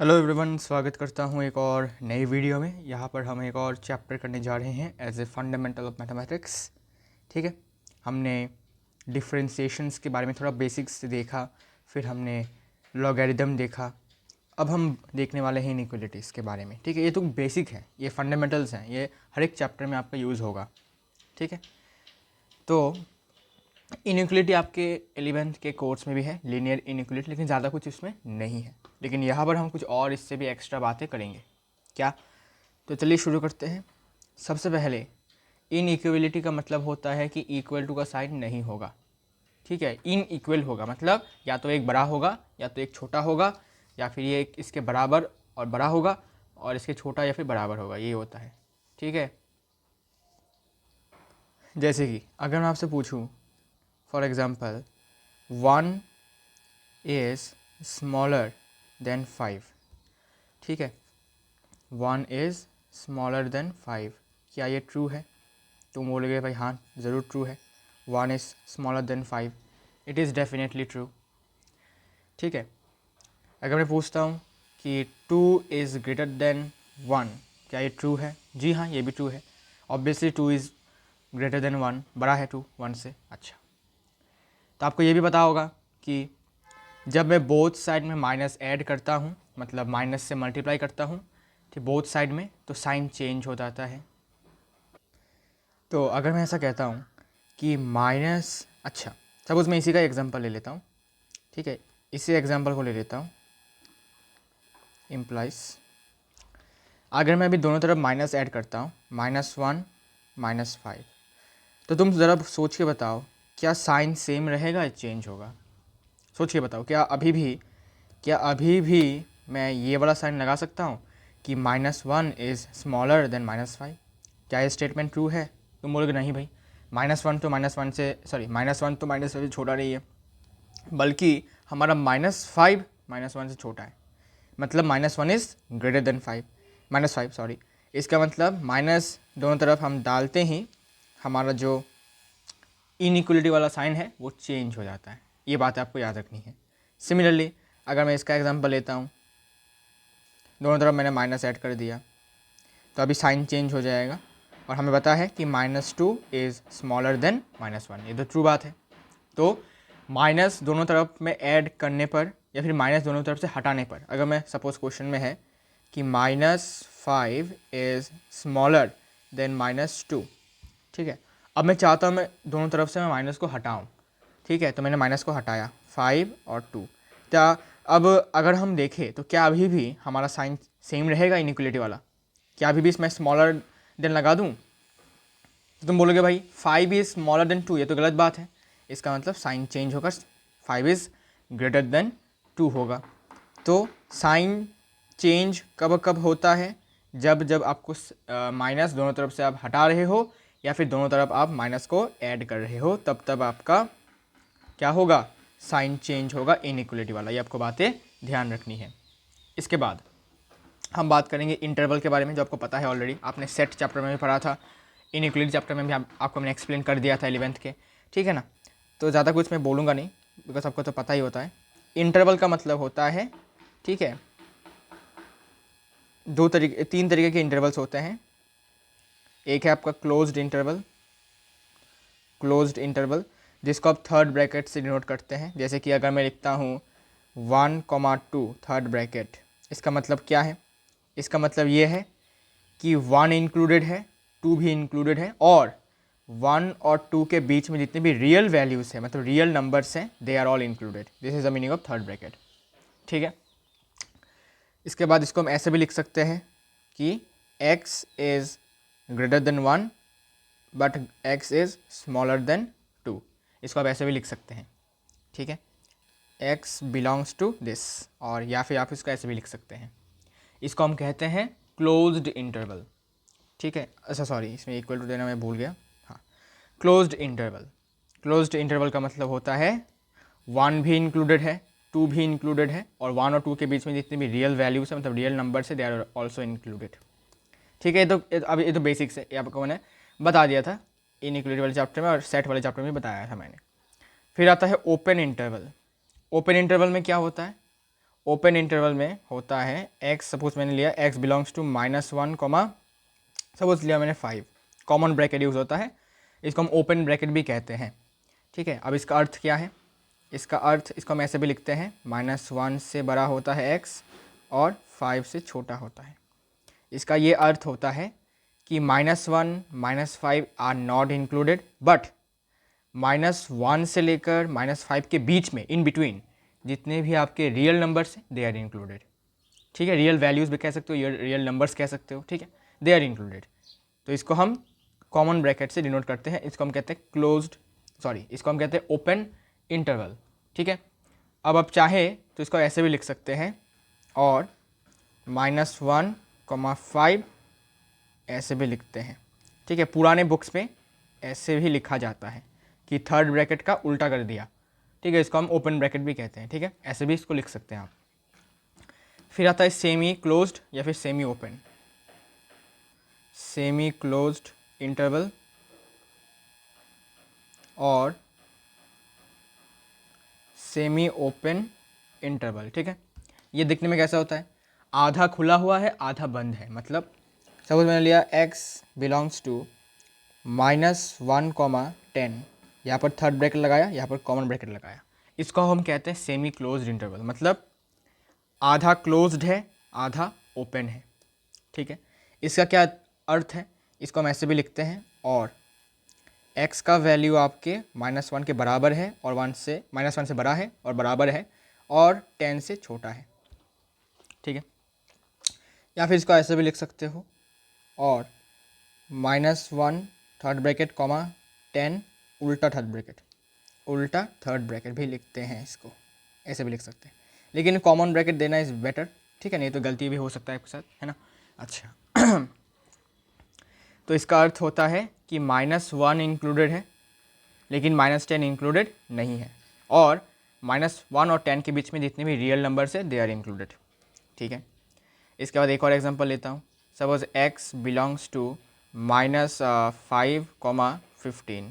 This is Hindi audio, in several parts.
हेलो एवरीवन, स्वागत करता हूँ एक और नई वीडियो में। यहाँ पर हम एक और चैप्टर करने जा रहे हैं as a fundamental of mathematics. ठीक है, हमने डिफरेंशिएशंस के बारे में थोड़ा बेसिक्स देखा, फिर हमने लॉगरिदम देखा। अब हम देखने वाले हैं इनइक्वलिटीज़ के बारे में। ठीक है, ये तो बेसिक है, ये फंडामेंटल्स हैं, ये हर एक चैप्टर में आपका यूज़ होगा। ठीक है, तो इनइक्वलिटी आपके 11th के कोर्स में भी है, लीनियर इनइक्वलिटी, लेकिन ज़्यादा कुछ इसमें नहीं है। लेकिन यहाँ पर हम कुछ और इससे भी एक्स्ट्रा बातें करेंगे। क्या? तो चलिए शुरू करते हैं। सबसे पहले इनइक्वलिटी का मतलब होता है कि इक्वल टू का साइन नहीं होगा। ठीक है, इन इक्वल होगा मतलब या तो एक बड़ा होगा या तो एक छोटा होगा, या फिर ये इसके बराबर और बड़ा होगा और इसके छोटा या फिर बराबर होगा, ये होता है। ठीक है, जैसे कि अगर मैं आपसे पूछूं for example 1 is smaller than 5। ठीक है, 1 इज़ स्मॉलर देन 5, क्या ये ट्रू है? तुम बोलोगे भाई हाँ ज़रूर ट्रू है, 1 is smaller than 5, it is definitely true. ठीक है, अगर मैं पूछता हूँ कि 2 इज़ ग्रेटर देन 1, क्या ये ट्रू है? जी हाँ, ये भी ट्रू है। ऑब्वियसली 2 इज़ ग्रेटर देन 1, बड़ा है 2 1 से। अच्छा, तो आपको ये भी पता होगा कि जब मैं बोथ साइड में माइनस ऐड करता हूँ, मतलब माइनस से मल्टीप्लाई करता हूँ तो बोथ साइड में, तो साइन चेंज हो जाता है। तो अगर मैं ऐसा कहता हूँ कि माइनस, अच्छा सपोज मैं इसी का एग्जांपल ले लेता हूँ। ठीक है, इसी एग्जांपल को ले लेता हूँ, इम्प्लाइज। अगर मैं अभी दोनों तरफ माइनस ऐड करता हूँ, -1 -5, तो तुम ज़रा सोच के बताओ, क्या साइन सेम रहेगा या चेंज होगा? सोच के बताओ, क्या अभी भी मैं ये वाला साइन लगा सकता हूँ कि -1 इज़ स्मॉलर देन -5? क्या ये स्टेटमेंट ट्रू है? तुम बोलोगे नहीं भाई, -1 तो -1 से, सॉरी -1 तो -5 से छोटा नहीं है, बल्कि हमारा -5 -1 से छोटा है, मतलब -1 इज़ ग्रेटर देन 5, -5 सॉरी। इसका मतलब माइनस दोनों तरफ हम डालते ही हमारा जो इनइक्वलिटी वाला साइन है वो चेंज हो जाता है। ये बात आपको याद रखनी है। सिमिलरली अगर मैं इसका एग्जांपल लेता हूँ, दोनों तरफ मैंने माइनस ऐड कर दिया, तो अभी साइन चेंज हो जाएगा और हमें पता है कि -2 इज़ स्मॉलर देन -1, ये तो ट्रू बात है। तो माइनस दोनों तरफ में ऐड करने पर या फिर माइनस दोनों तरफ से हटाने पर, अगर मैं सपोज क्वेश्चन में है कि -5 इज़ स्मॉलर देन -2। ठीक है, अब मैं चाहता हूँ मैं दोनों तरफ से मैं माइनस को हटाऊँ। ठीक है, तो मैंने माइनस को हटाया, 5 और 2। क्या अब अगर हम देखें तो क्या अभी भी हमारा साइन सेम रहेगा इनइक्वलिटी वाला? क्या अभी भी इसमें स्मॉलर देन लगा दूँ? तो तुम बोलोगे भाई 5 इज़ स्मॉलर देन 2, ये तो गलत बात है। इसका मतलब साइन चेंज होकर 5 इज़ ग्रेटर देन 2 होगा। तो साइन चेंज कब कब होता है? जब जब आपको माइनस दोनों तरफ से आप हटा रहे हो या फिर दोनों तरफ आप माइनस को ऐड कर रहे हो, तब तब आपका क्या होगा? साइन चेंज होगा इनइक्वलिटी वाला। ये आपको बातें ध्यान रखनी है। इसके बाद हम बात करेंगे इंटरवल के बारे में, जो आपको पता है ऑलरेडी, आपने सेट चैप्टर में भी पढ़ा था, इनइक्वलिटी चैप्टर में भी आपको मैंने एक्सप्लेन कर दिया था 11th के। ठीक है ना, तो ज़्यादा कुछ मैं बोलूँगा नहीं, बिकॉज आपको तो पता ही होता है। इंटरवल का मतलब होता है, ठीक है, तीन तरीके के इंटरवल्स होते हैं। एक है आपका क्लोज्ड इंटरवल जिसको आप थर्ड ब्रैकेट से डिनोट करते हैं। जैसे कि अगर मैं लिखता हूँ 1,2 थर्ड ब्रैकेट, इसका मतलब क्या है? इसका मतलब ये है कि 1 इंक्लूडेड है, 2 भी इंक्लूडेड है, और 1 और 2 के बीच में जितने भी रियल वैल्यूज़ हैं, मतलब रियल नंबर्स हैं, they are all included. This is the meaning of third bracket. ठीक है, इसके बाद इसको हम ऐसे भी लिख सकते हैं कि x is greater then 1 but x is smaller than 2। इसको आप ऐसे भी लिख सकते हैं। ठीक है, x बिलोंग्स टू दिस, और या फिर आप इसको ऐसे भी लिख सकते हैं। इसको हम कहते हैं क्लोज्ड इंटरवल। ठीक है, अच्छा सॉरी, इसमें इक्वल टू देना मैं भूल गया। हाँ, क्लोज्ड इंटरवल का मतलब होता है 1 भी इंक्लूडेड है, 2 भी इंक्लूडेड है, और 1 और 2 के बीच में जितने भी रियल वैल्यूज है, मतलब रियल नंबर्स है, दे आर ऑल्सो इंक्लूडेड। ठीक है, अब ये तो बेसिक्स है, ये आपको मैंने बता दिया था इनइक्वलिटी वाले चैप्टर में, और सेट वाले चैप्टर में बताया था मैंने। फिर आता है ओपन इंटरवल। ओपन इंटरवल में क्या होता है? ओपन इंटरवल में होता है एक्स, सपोज मैंने लिया x belongs to -1 comma suppose लिया मैंने 5, कॉमन ब्रैकेट यूज़ होता है, इसको हम ओपन ब्रैकेट भी कहते हैं। ठीक है, अब इसका अर्थ क्या है, इसका अर्थ इसको हम ऐसे भी लिखते हैं -1 से बड़ा होता है एक्स और 5 से छोटा होता है। इसका ये अर्थ होता है कि -1 -5 आर नॉट इंक्लूडेड, बट -1 से लेकर -5 के बीच में इन बिटवीन जितने भी आपके रियल नंबर्स हैं दे आर इंक्लूडेड। ठीक है, रियल वैल्यूज़ भी कह सकते हो, रियल नंबर्स कह सकते हो। ठीक है, दे आर इंक्लूडेड। तो इसको हम कॉमन ब्रैकेट से डिनोट करते हैं, इसको हम कहते हैं इसको हम कहते हैं ओपन इंटरवल। ठीक है, अब आप चाहे तो इसको ऐसे भी लिख सकते हैं और -1,5 ऐसे भी लिखते हैं। ठीक है, पुराने बुक्स में ऐसे भी लिखा जाता है कि थर्ड ब्रैकेट का उल्टा कर दिया। ठीक है, इसको हम ओपन ब्रैकेट भी कहते हैं। ठीक है, ऐसे भी इसको लिख सकते हैं आप। फिर आता है सेमी क्लोज्ड या फिर semi open. Semi closed interval और सेमी ओपन इंटरवल। ठीक है, ये दिखने में कैसा होता है, आधा खुला हुआ है आधा बंद है। मतलब सपोज मैंने लिया x बिलोंग्स टू -1,10, यहाँ पर थर्ड ब्रैकेट लगाया, यहाँ पर कॉमन ब्रैकेट लगाया, इसको हम कहते हैं सेमी क्लोज्ड इंटरवल। मतलब आधा क्लोज्ड है आधा ओपन है। ठीक है, इसका क्या अर्थ है, इसको हम ऐसे भी लिखते हैं और x का वैल्यू आपके -1 के बराबर है और -1 से बड़ा है और बराबर है और 10 से छोटा है। ठीक है, या फिर इसको ऐसे भी लिख सकते हो और -1 थर्ड ब्रैकेट कॉमा 10 उल्टा थर्ड ब्रैकेट भी लिखते हैं, इसको ऐसे भी लिख सकते हैं, लेकिन कॉमन ब्रैकेट देना इज़ बेटर। ठीक है, नहीं तो गलती भी हो सकता है आपके साथ, है ना। अच्छा तो इसका अर्थ होता है कि -1 इंक्लूडेड है लेकिन -10 इंक्लूडेड नहीं है, और -1 और 10 के बीच में जितने भी रियल नंबर्स है दे आर इंक्लूडेड। ठीक है, इसके बाद एक और एग्जांपल लेता हूँ। सपोज x बिलोंग्स टू -5,15,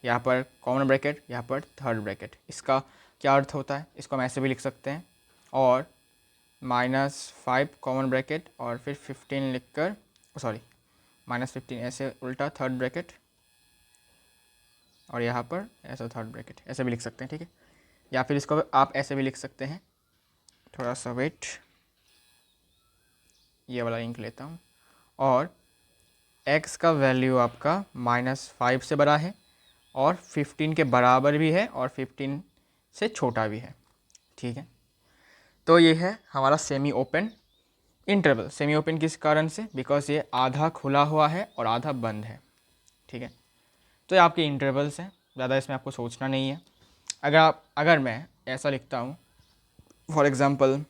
यहाँ पर कॉमन ब्रैकेट, यहाँ पर थर्ड ब्रैकेट। इसका क्या अर्थ होता है, इसको हम ऐसे भी लिख सकते हैं और -5 कॉमन ब्रैकेट और फिर 15 लिखकर -15 ऐसे उल्टा थर्ड ब्रैकेट और यहाँ पर ऐसा थर्ड ब्रैकेट, ऐसे भी लिख सकते हैं। ठीक है, या फिर इसको आप ऐसे भी लिख सकते हैं, थोड़ा सा वेट, ये वाला इंक लेता हूँ, और x का वैल्यू आपका -5 से बड़ा है और 15 के बराबर भी है और 15 से छोटा भी है। ठीक है, तो ये है हमारा semi open interval. Semi open किस कारण से, बिकॉज ये आधा खुला हुआ है और आधा बंद है। ठीक है, तो ये आपके इंटरवल्स हैं, ज़्यादा इसमें आपको सोचना नहीं है। अगर मैं ऐसा लिखता हूँ फॉर एग्ज़ाम्पल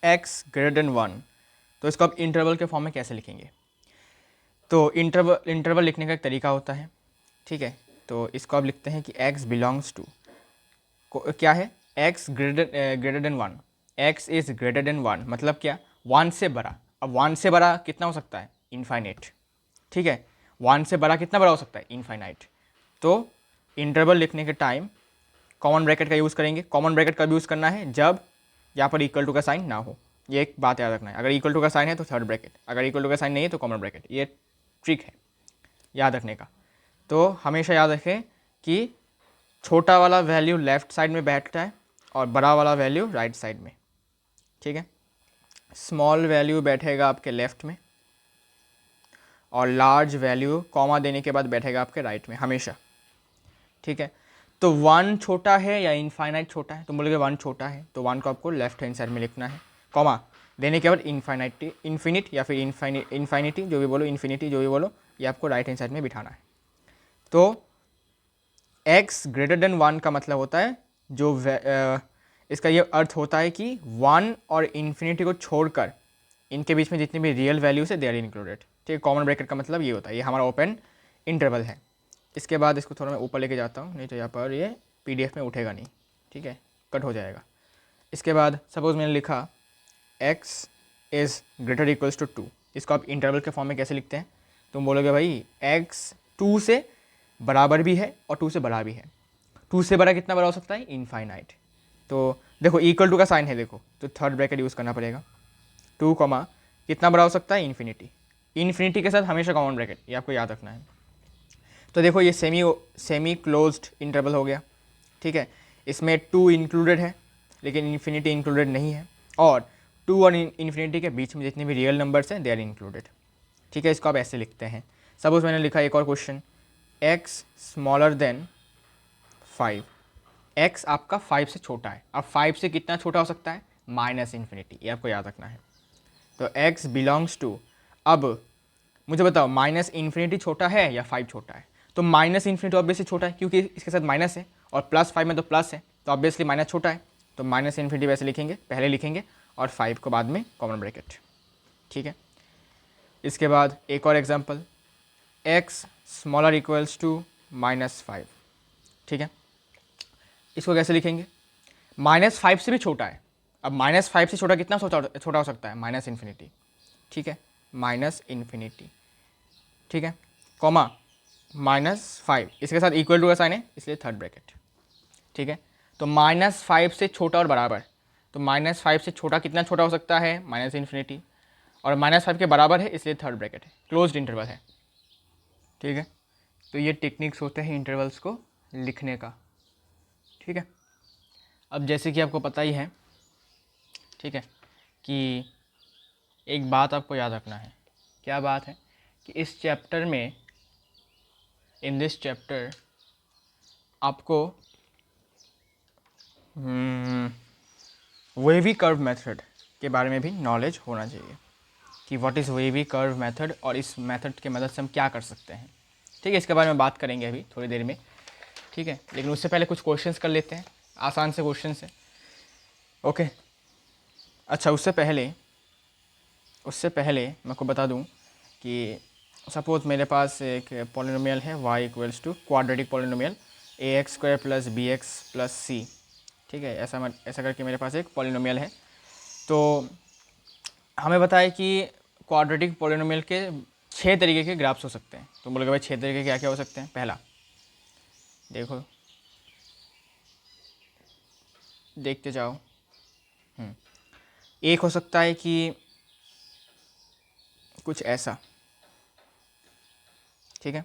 x > 1, तो इसको आप इंटरवल के फॉर्म में कैसे लिखेंगे। तो इंटरवल लिखने का एक तरीका होता है। ठीक है, तो इसको आप लिखते हैं कि x बिलोंग्स टू क्या है, x greater than 1, x is greater then 1 मतलब क्या, 1 से बड़ा। अब 1 से बड़ा कितना हो सकता है, इनफाइनाइट। ठीक है, 1 से बड़ा कितना बड़ा हो सकता है, इनफाइनाइट। तो इंटरवल लिखने के टाइम कॉमन ब्रैकेट का यूज़ करेंगे। कॉमन ब्रैकेट कब यूज़ करना है, जब यहाँ पर इक्वल टू का साइन ना हो। ये एक बात याद रखना है, अगर इक्वल टू का साइन है तो थर्ड ब्रैकेट, अगर इक्वल टू का साइन नहीं है तो कॉमन ब्रैकेट। ये ट्रिक है याद रखने का। तो हमेशा याद रखें कि छोटा वाला वैल्यू लेफ़्ट साइड में बैठता है और बड़ा वाला वैल्यू राइट साइड में। ठीक है, स्मॉल वैल्यू बैठेगा आपके लेफ़्ट में और लार्ज वैल्यू कॉमा देने के बाद बैठेगा आपके राइट में हमेशा। ठीक है, तो 1 छोटा है या इनफाइनाइट छोटा है, तो बोलोगे 1 छोटा है, तो 1 को आपको लेफ्ट हैंड साइड में लिखना है, कॉमा देने के बाद इन्फिनिट या फिर इन्फाइनिटी जो भी बोलो, इन्फिनिटी जो भी बोलो, ये आपको राइट हैंड साइड में बिठाना है। तो x > 1 का मतलब होता है जो इसका ये अर्थ होता है कि 1 और इन्फिनिटी को छोड़कर इनके बीच में जितनी भी रियल वैल्यूज है दे आर इंक्लूडेड। ठीक है, कॉमन ब्रैकेट का मतलब ये होता है, ये हमारा ओपन इंटरवल है। इसके बाद इसको थोड़ा मैं ऊपर लेके जाता हूँ, नहीं तो यहाँ पर ये PDF में उठेगा नहीं। ठीक है, कट हो जाएगा। इसके बाद सपोज मैंने लिखा x is greater equals to 2, इसको आप इंटरवल के फॉर्म में कैसे लिखते हैं, तुम बोलोगे भाई x 2 से बराबर भी है और 2 से बड़ा भी है। 2 से बड़ा कितना बड़ा हो सकता है, इनफाइनाइट। तो देखो इक्वल टू का साइन है, देखो तो थर्ड ब्रैकेट यूज़ करना पड़ेगा। 2 कॉमा कितना बड़ा हो सकता है, इन्फिनिटी। इन्फिनिटी के साथ हमेशा कॉमन ब्रैकेट, ये आपको याद रखना है। तो देखो ये सेमी क्लोज्ड इंटरवल हो गया, ठीक है। इसमें 2 इंक्लूडेड है लेकिन इन्फिनिटी इंक्लूडेड नहीं है, और 2 और इन्फिनिटी के बीच में जितने भी रियल नंबर्स हैं दे आर इंक्लूडेड, ठीक है। इसको आप ऐसे लिखते हैं। सपोज मैंने लिखा एक और question, x smaller than 5, x आपका 5 से छोटा है। अब 5 से कितना छोटा हो सकता है, माइनस इन्फिनिटी, ये आपको याद रखना है। तो x बिलोंग्स टू, अब मुझे बताओ माइनस इन्फिनिटी छोटा है या 5 छोटा है। तो माइनस इन्फिनिटी ऑब्वियसली छोटा है क्योंकि इसके साथ माइनस है, और प्लस 5 में तो प्लस है, तो ऑब्वियसली माइनस छोटा है। तो माइनस इन्फिनिटी वैसे लिखेंगे, पहले लिखेंगे, और 5 को बाद में कॉमन ब्रैकेट, ठीक है। इसके बाद एक और example, x smaller equals to -5, ठीक है। इसको कैसे लिखेंगे, -5 से भी छोटा है। अब -5 से छोटा कितना छोटा हो सकता है, माइनस इन्फिनिटी, ठीक है, माइनस इन्फिनिटी, ठीक है, कॉमा -5, इसके साथ इक्वल टू का साइन है इसलिए थर्ड ब्रैकेट, ठीक है। तो -5 से छोटा और बराबर, तो -5 से छोटा कितना छोटा हो सकता है, माइनस इन्फिनिटी, और -5 के बराबर है इसलिए थर्ड ब्रैकेट है, क्लोज्ड इंटरवल है, ठीक है। तो ये टेक्निक्स होते हैं इंटरवल्स को लिखने का, ठीक है। अब जैसे कि आपको पता ही है, ठीक है, कि एक बात आपको याद रखना है। क्या बात है कि इस चैप्टर में, इन दिस चैप्टर आपको वेवी कर्व मेथड के बारे में भी नॉलेज होना चाहिए कि what is wavy curve method, और इस मेथड के मदद से हम क्या कर सकते हैं, ठीक है। इसके बारे में बात करेंगे अभी थोड़ी देर में, ठीक है। लेकिन उससे पहले कुछ क्वेश्चंस कर लेते हैं, आसान से क्वेश्चन है, ओके। अच्छा, उससे पहले मैं आपको बता दूं कि सपोज मेरे पास एक पॉलिनोमियल है y equals to quadratic polynomial ax² + bx + c, ठीक है। ऐसा करके मेरे पास एक पॉलिनोमियल है। तो हमें बताया कि क्वाड्रेटिक पॉलिनोमियल के 6 तरीके के ग्राफ्स हो सकते हैं। तो बोलोगे भाई 6 तरीके क्या क्या हो सकते हैं। पहला देखो, देखते जाओ। एक हो सकता है कि कुछ ऐसा, ठीक है,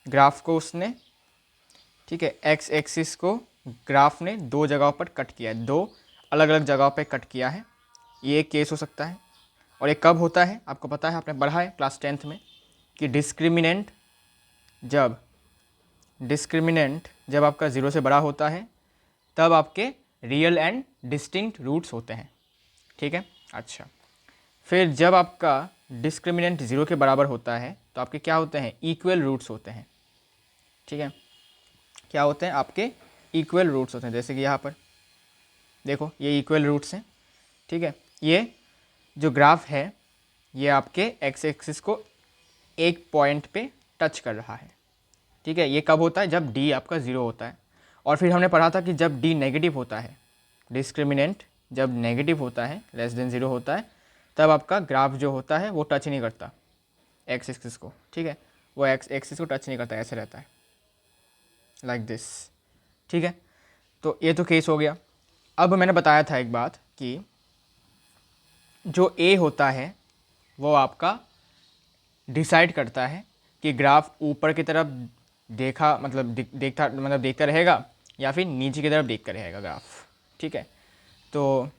ग्राफ को उसने, ठीक है, एक्स एक्सिस को ग्राफ ने 2 जगहों पर कट किया है, 2 अलग अलग जगहों पर कट किया है, ये एक केस हो सकता है। और ये कब होता है, आपको पता है, आपने पढ़ा है क्लास 10th में कि डिस्क्रिमिनेंट जब आपका 0 से बड़ा होता है तब आपके रियल एंड डिस्टिंक्ट रूट्स होते हैं, ठीक है। अच्छा, फिर जब आपका डिस्क्रिमिनेंट 0 के बराबर होता है तो आपके क्या होते हैं, इक्वल रूट्स होते हैं, ठीक है। क्या होते हैं, आपके इक्वल रूट्स होते हैं। जैसे कि यहाँ पर देखो ये इक्वल रूट्स हैं, ठीक है। ये जो ग्राफ है ये आपके एक्स एक्सिस को एक पॉइंट पे टच कर रहा है, ठीक है। ये कब होता है, जब डी आपका 0 होता है। और फिर हमने पढ़ा था कि जब डी नेगेटिव होता है, डिस्क्रिमिनेंट जब नेगेटिव होता है, लेस देन 0 होता है, तब आपका ग्राफ जो होता है वो टच नहीं करता एक्स एक्सिस को, ठीक है। वो एक्स एक्सिस को टच नहीं करता, ऐसे रहता है लाइक दिस, ठीक है। तो ये तो केस हो गया। अब मैंने बताया था एक बात कि जो ए होता है वो आपका डिसाइड करता है कि ग्राफ ऊपर की तरफ देखा मतलब देखता रहेगा या फिर नीचे की तरफ देखता रहेगा ग्राफ, ठीक है। तो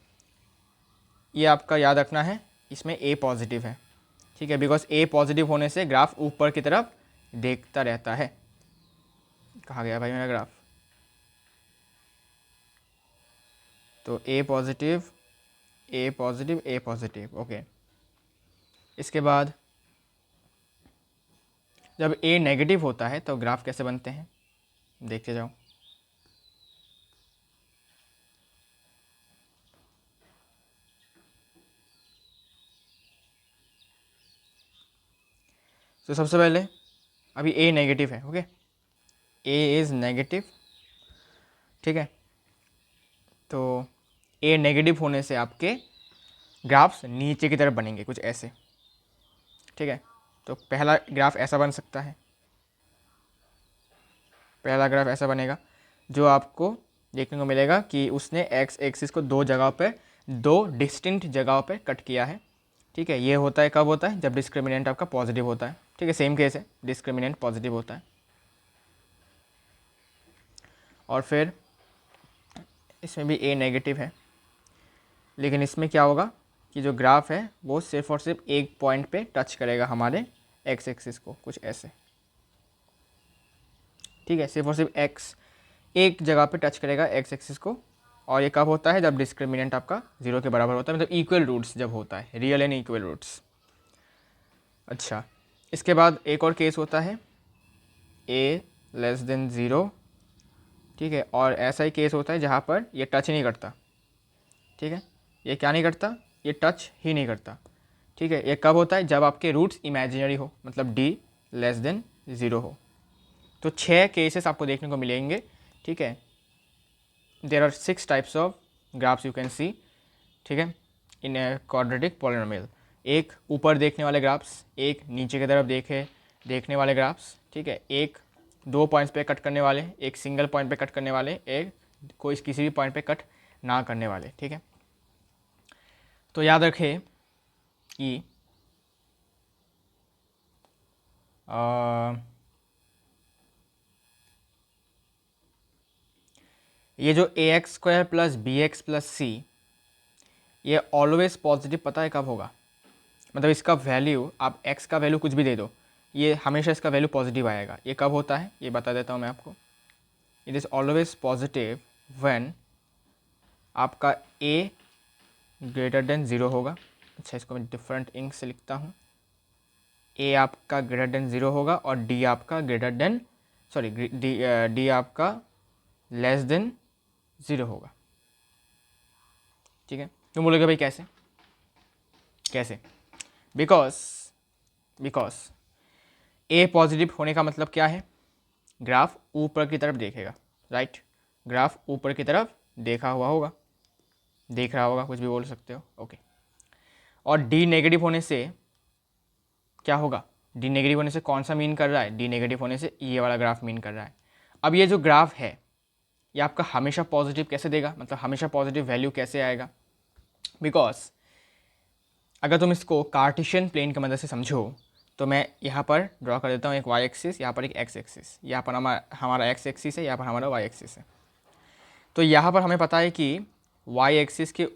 ये आपका याद रखना है, इसमें ए पॉजिटिव है, ठीक है, बिकॉज ए पॉजिटिव होने से ग्राफ ऊपर की तरफ देखता रहता है। कहाँ गया भाई मेरा ग्राफ, तो ए पॉजिटिव ए पॉजिटिव ए पॉजिटिव, ओके। इसके बाद जब ए नेगेटिव होता है तो ग्राफ कैसे बनते हैं, देखते जाओ। तो सबसे पहले अभी ए नेगेटिव है, ओके, ए इज़ नेगेटिव, ठीक है। तो ए नेगेटिव होने से आपके ग्राफ्स नीचे की तरफ बनेंगे कुछ ऐसे, ठीक है। तो पहला ग्राफ ऐसा बन सकता है, पहला ग्राफ ऐसा बनेगा जो आपको देखने को मिलेगा कि उसने एक्स एक्सिस को दो जगह पे, दो डिस्टिंक्ट जगहों पे कट किया है। ठीक है, ये होता है कब होता है, जब डिस्क्रिमिनेंट आपका पॉजिटिव होता है। ठीक है, सेम केस है, डिस्क्रिमिनेंट पॉजिटिव होता है। और फिर इसमें भी ए नेगेटिव है, लेकिन इसमें क्या होगा कि जो ग्राफ है वो सिर्फ और सिर्फ एक पॉइंट पे टच करेगा हमारे एक्स एक्सिस को, कुछ ऐसे। ठीक है, सिर्फ और सिर्फ एक्स एक जगह पे टच करेगा एक्स एक्सिस को। और ये कब होता है, जब डिस्क्रिमिनेंट आपका 0 के बराबर होता है, मतलब इक्वल रूट्स जब होता है, रियल एंड इक्वल रूट्स। अच्छा, इसके बाद एक और केस होता है a लेस देन 0। ठीक है, और ऐसा ही केस होता है जहाँ पर ये टच नहीं करता। ठीक है, ये क्या नहीं करता, ये टच ही नहीं करता। ठीक है, ये कब होता है, जब आपके रूट्स इमेजिनरी हो, मतलब d लेस देन 0 हो। तो 6 केसेस आपको देखने को मिलेंगे। ठीक है, there are 6 types of graphs you can see. ठीक है, इन ए क्वाड्रेटिक पॉलिनोमियल। एक ऊपर देखने वाले ग्राफ्स, एक नीचे की तरफ देखने वाले ग्राफ्स। ठीक है, एक दो पॉइंट्स पे कट करने वाले, एक सिंगल पॉइंट पे कट करने वाले, एक कोई किसी भी पॉइंट पे कट ना करने वाले। ठीक है, तो याद रखें कि ये जो a x square plus b x plus c, ये ऑलवेज पॉजिटिव पता है कब होगा, मतलब इसका वैल्यू, आप x का वैल्यू कुछ भी दे दो, ये हमेशा इसका वैल्यू पॉजिटिव आएगा। ये कब होता है ये बता देता हूँ मैं आपको। It is always positive when आपका a ग्रेटर देन 0 होगा। अच्छा, इसको मैं डिफरेंट इंक से लिखता हूँ। a आपका ग्रेटर देन 0 होगा और d आपका ग्रेटर देन, सॉरी, d आपका लेस देन 0 होगा। ठीक है, तुम बोलोगे भाई कैसे कैसे, बिकॉज ए पॉजिटिव होने का मतलब क्या है, ग्राफ ऊपर की तरफ देखेगा। राइट, ग्राफ ऊपर की तरफ देख रहा होगा, कुछ भी बोल सकते हो। ओके, और डी नेगेटिव होने से क्या होगा, डी नेगेटिव होने से कौन सा मीन कर रहा है, डी नेगेटिव होने से ये वाला ग्राफ मीन कर रहा है। अब ये जो ग्राफ है ये आपका हमेशा पॉजिटिव कैसे देगा, मतलब हमेशा पॉजिटिव वैल्यू कैसे आएगा, बिकॉज अगर तुम इसको कार्टेशियन प्लेन की मदद से समझो तो मैं यहाँ पर ड्रॉ कर देता हूँ एक वाई एक्सिस, यहाँ पर एक एक्स एक्सिस, यहाँ पर हमारा एक्स एक्सिस है, यहाँ पर हमारा वाई एक्सिस है। तो यहाँ पर हमें पता है कि वाई एक्सिस के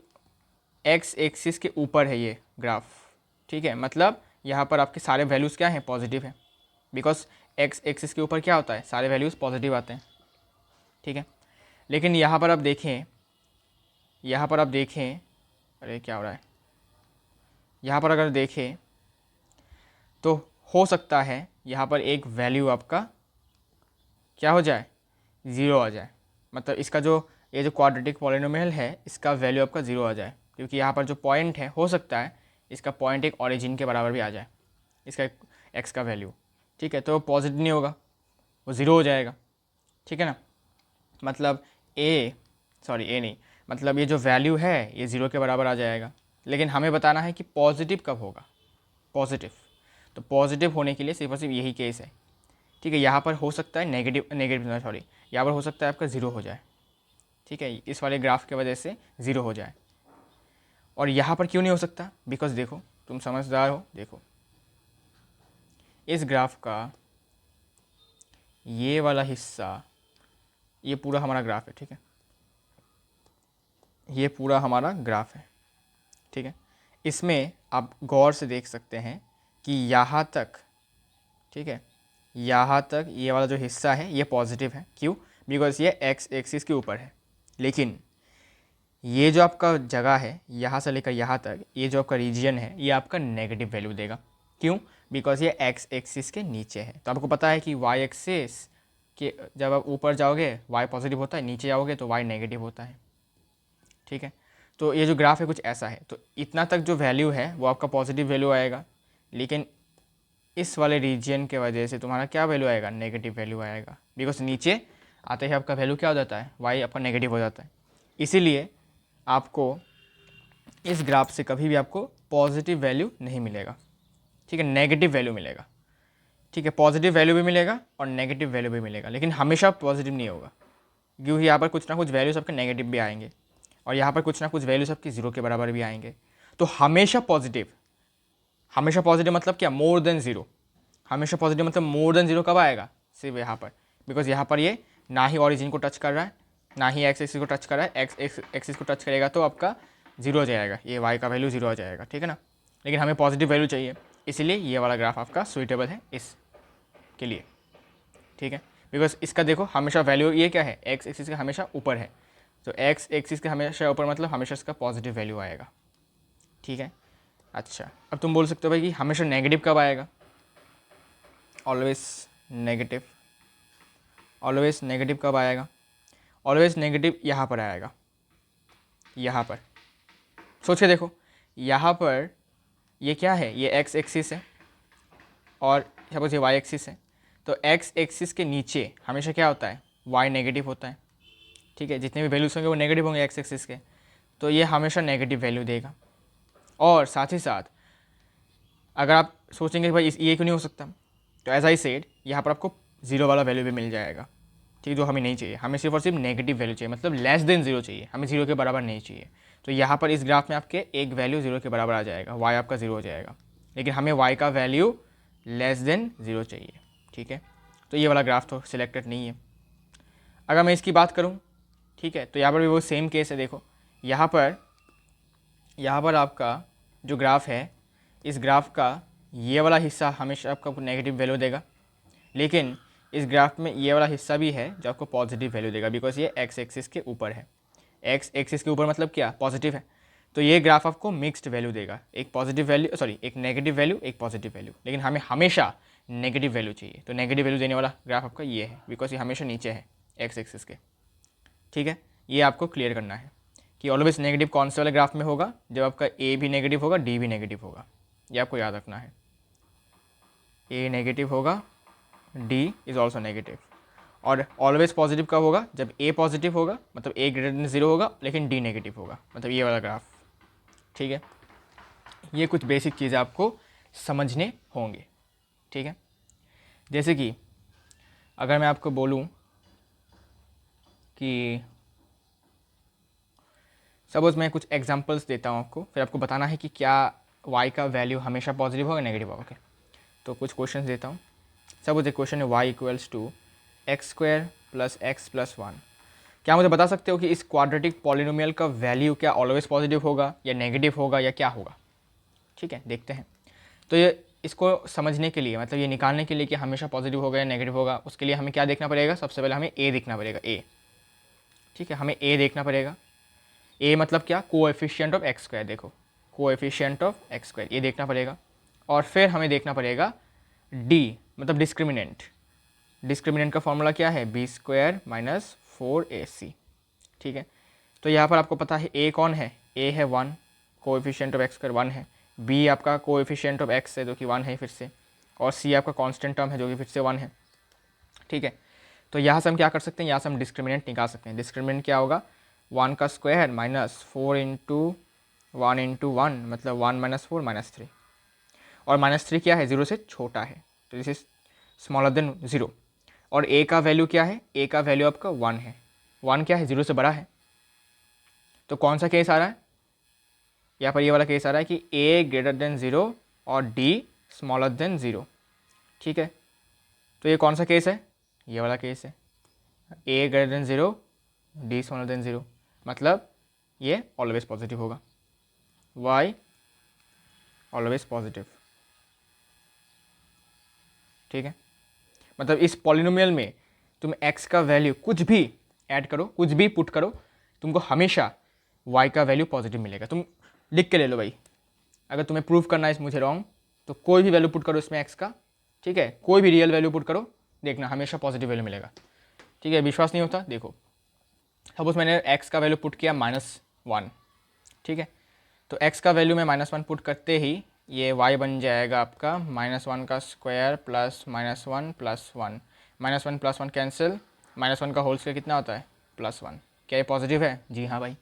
एक्स एक्सिस के ऊपर है ये ग्राफ। ठीक है, मतलब यहाँ पर आपके सारे वैल्यूज़ क्या हैं, पॉजिटिव हैं, बिकॉज एक्स एक्सिस के ऊपर क्या होता है, सारे वैल्यूज़ पॉजिटिव आते हैं। ठीक है, लेकिन यहाँ पर आप देखें, अरे क्या हो रहा है, यहाँ पर अगर देखें तो हो सकता है यहाँ पर एक वैल्यू आपका क्या हो जाए, 0 आ जाए, मतलब इसका जो ये जो क्वाड्रेटिक पॉलिनोमियल है इसका वैल्यू आपका 0 आ जाए, क्योंकि यहाँ पर जो पॉइंट है हो सकता है इसका पॉइंट एक ओरिजिन के बराबर भी आ जाए, इसका एक्स का वैल्यू। ठीक है, तो पॉजिटिव नहीं होगा, वो 0 हो जाएगा। ठीक है ना, मतलब ए नहीं, मतलब ये जो वैल्यू है ये 0 के बराबर आ जाएगा। लेकिन हमें बताना है कि पॉजिटिव कब होगा, पॉजिटिव। तो पॉजिटिव होने के लिए सिर्फ और सिर्फ यही केस है। ठीक है, यहाँ पर हो सकता है यहाँ पर हो सकता है आपका 0 हो जाए। ठीक है, इस वाले ग्राफ के वजह से 0 हो जाए। और यहाँ पर क्यों नहीं हो सकता, बिकॉज देखो, तुम समझदार हो, देखो इस ग्राफ का ये वाला हिस्सा, ये पूरा हमारा ग्राफ है। ठीक है, ये पूरा हमारा ग्राफ है। ठीक है, इसमें आप गौर से देख सकते हैं कि यहाँ तक, ठीक है, यहाँ तक ये वाला जो हिस्सा है ये पॉजिटिव है। क्यों, बिकॉज ये एक्स एक्सिस के ऊपर है। लेकिन ये जो आपका जगह है यहाँ से लेकर यहाँ तक, ये जो आपका रीजन है ये आपका नेगेटिव वैल्यू देगा। क्यों, बिकॉज ये एक्स एक्सिस के नीचे है। तो आपको पता है कि वाई एक्सिस के जब आप ऊपर जाओगे वाई पॉजिटिव होता है, नीचे जाओगे तो वाई नेगेटिव होता है। ठीक है, तो ये जो ग्राफ है कुछ ऐसा है। तो इतना तक जो वैल्यू है वो आपका पॉजिटिव वैल्यू आएगा, लेकिन इस वाले रीजन के वजह से तुम्हारा क्या वैल्यू आएगा, नेगेटिव वैल्यू आएगा, बिकॉज नीचे आते ही आपका वैल्यू क्या हो जाता है, वाई आपका नेगेटिव हो जाता है। इसीलिए आपको इस ग्राफ से कभी भी आपको पॉजिटिव वैल्यू नहीं मिलेगा। ठीक है, नेगेटिव वैल्यू मिलेगा। ठीक है, पॉजिटिव वैल्यू भी मिलेगा और नेगेटिव वैल्यू भी मिलेगा, लेकिन हमेशा पॉजिटिव नहीं होगा। क्योंकि यहाँ पर कुछ ना कुछ वैल्यूज आपके नेगेटिव भी आएंगे और यहाँ पर कुछ ना कुछ वैल्यूज आपकी ज़ीरो के बराबर भी आएंगे। तो हमेशा पॉजिटिव मतलब क्या, मोर देन ज़ीरो। हमेशा पॉजिटिव मतलब मोर देन ज़ीरो कब आएगा, सिर्फ यहाँ पर, बिकॉज यहाँ पर ये ना ही ऑरिजिन को टच कर रहा है ना ही एक्स एक्सिस को टच कर रहा है। एक्स एक्सिस को टच करेगा तो आपका जीरो हो जाएगा, ये वाई का वैल्यू जीरो हो जाएगा, ठीक है ना। लेकिन हमें पॉजिटिव वैल्यू चाहिए, इसीलिए ये वाला ग्राफ आपका सुइटेबल है इसके लिए, ठीक है। बिकॉज इसका देखो हमेशा वैल्यू ये क्या है, एक्स एक्सिस का हमेशा ऊपर है, तो एक्स एक्सिस के हमेशा ऊपर मतलब हमेशा इसका पॉजिटिव वैल्यू आएगा, ठीक है। अच्छा, अब तुम बोल सकते हो भाई कि हमेशा नेगेटिव कब आएगा, ऑलवेज नेगेटिव। ऑलवेज नेगेटिव कब आएगा, ऑलवेज नेगेटिव यहाँ पर आएगा, यहाँ पर सोच के देखो, यहाँ पर ये क्या है, ये एक्स एक्सिस है और सपोज ये वाई एक्सिस है, तो एक्स एक्सिस के नीचे हमेशा क्या होता है, वाई नेगेटिव होता है, ठीक है। जितने भी वैल्यूज होंगे वो नेगेटिव होंगे एक्स एक्सिस के, तो ये हमेशा नेगेटिव वैल्यू देगा। और साथ ही साथ अगर आप सोचेंगे कि भाई ये क्यों नहीं हो सकता, तो एज आई सेड यहाँ पर आपको जीरो वाला वैल्यू भी मिल जाएगा, ठीक, जो हमें नहीं चाहिए। हमें सिर्फ और सिर्फ नेगेटिव वैल्यू चाहिए, मतलब लेस देन जीरो चाहिए, हमें जीरो के बराबर नहीं चाहिए। तो यहाँ पर इस ग्राफ में आपके एक वैल्यू जीरो के बराबर आ जाएगा, वाई आपका जीरो हो जाएगा, लेकिन हमें वाई का वैल्यू लेस देन जीरो चाहिए, ठीक है। तो ये वाला ग्राफ तो सिलेक्टेड नहीं है। अगर मैं इसकी बात करूँ, ठीक है, तो यहाँ पर भी वो सेम केस है। देखो यहाँ पर आपका जो ग्राफ है, इस ग्राफ का ये वाला हिस्सा हमेशा आपको नेगेटिव वैल्यू देगा, लेकिन इस ग्राफ में ये वाला हिस्सा भी है जो आपको पॉजिटिव वैल्यू देगा, बिकॉज ये एक्स एक्सिस के ऊपर है। एक्स एक्सिस के ऊपर मतलब क्या, पॉजिटिव है, तो ये ग्राफ आपको मिक्स्ड वैल्यू देगा, एक पॉजिटिव वैल्यू, सॉरी एक नेगेटिव वैल्यू एक पॉजिटिव वैल्यू, लेकिन हमें हमेशा नेगेटिव वैल्यू चाहिए। तो नेगेटिव वैल्यू देने वाला ग्राफ आपका ये है, बिकॉज ये हमेशा नीचे है एक्स एक्सिस के, ठीक है। ये आपको क्लियर करना है कि ऑलवेज नेगेटिव कौन से वाले ग्राफ में होगा, जब आपका ए भी नेगेटिव होगा डी भी नेगेटिव होगा, ये आपको याद रखना है। ए नेगेटिव होगा, डी इज़ ऑल्सो नेगेटिव। और ऑलवेज पॉजिटिव कब होगा, जब ए पॉजिटिव होगा, मतलब ए ग्रेटर देन ज़ीरो होगा, लेकिन डी नेगेटिव होगा, मतलब ये वाला ग्राफ, ठीक है। ये कुछ बेसिक चीज़ें आपको समझने होंगे, ठीक है। जैसे कि अगर मैं आपको बोलूँ कि सपोज़ मैं कुछ एग्जांपल्स देता हूँ आपको, फिर आपको बताना है कि क्या y का वैल्यू हमेशा पॉजिटिव होगा नेगेटिव होगा, ओके। तो कुछ क्वेश्चन देता हूँ। सपोज एक क्वेश्चन है y equals to x square plus x plus one. क्या मुझे बता सकते हो कि इस क्वाड्रेटिक पॉलिनोमियल का वैल्यू क्या ऑलवेज पॉजिटिव होगा या नेगेटिव होगा या क्या होगा, ठीक है, देखते हैं। तो ये इसको समझने के लिए, मतलब ये निकालने के लिए कि हमेशा पॉजिटिव होगा या नेगेटिव होगा, उसके लिए हमें क्या देखना पड़ेगा, सबसे पहले हमें ए देखना पड़ेगा, ए, ठीक है, हमें ए देखना पड़ेगा। ए मतलब क्या, कोएफिशिएंट ऑफ एक्स स्क्वायर, देखो कोएफिशिएंट ऑफ एक्स स्क्वायर ये देखना पड़ेगा। और फिर हमें देखना पड़ेगा डी, मतलब डिस्क्रिमिनेंट। डिस्क्रिमिनेंट का फॉर्मूला क्या है, बी स्क्वायर माइनस 4ac, ठीक है। तो यहाँ पर आपको पता है ए कौन है, ए है 1, कोएफिशिएंट ऑफ एक्स स्क्वायर 1 है, बी आपका कोएफिशिएंट ऑफ एक्स है जो कि 1 है फिर से, और सी आपका कांस्टेंट टर्म है जो कि फिर से 1 है, ठीक है। तो यहाँ से हम क्या कर सकते हैं, यहाँ से हम डिस्क्रिमिनेंट निकाल सकते हैं। डिस्क्रिमिनेंट क्या होगा, 1 का स्क्वायर माइनस 4 इंटू 1 मतलब 1 माइनस 4 माइनस 3, और माइनस 3 क्या है, 0 से छोटा है, तो दिस इज स्मॉलर देन 0। और ए का वैल्यू क्या है, ए का वैल्यू आपका 1 है, 1 क्या है, 0 से बड़ा है। तो कौन सा केस आ रहा है, यहाँ पर ये वाला केस आ रहा है कि ए ग्रेटर देन 0 और डी स्मॉलर देन 0, ठीक है। तो ये कौन सा केस है, ये वाला केस है, a greater than 0 d smaller than 0, मतलब ये ऑलवेज पॉजिटिव होगा, वाई ऑलवेज पॉजिटिव, ठीक है। मतलब इस पॉलिनोमियल में तुम x का वैल्यू कुछ भी ऐड करो, कुछ भी पुट करो, तुमको हमेशा y का वैल्यू पॉजिटिव मिलेगा। तुम लिख के ले लो भाई, अगर तुम्हें प्रूव करना है मुझे रॉन्ग, तो कोई भी वैल्यू पुट करो इसमें x का, ठीक है, कोई भी रियल वैल्यू पुट करो, देखना हमेशा पॉजिटिव वैल्यू मिलेगा, ठीक है। विश्वास नहीं होता, देखो सपोज मैंने x का वैल्यू पुट किया -1, ठीक है। तो x का वैल्यू में -1 पुट करते ही ये y बन जाएगा आपका -1 का square plus -1 plus 1, -1 plus 1 cancel, -1 का होल स्क्वायर कितना होता है, +1। क्या ये पॉजिटिव है, जी हाँ भाई।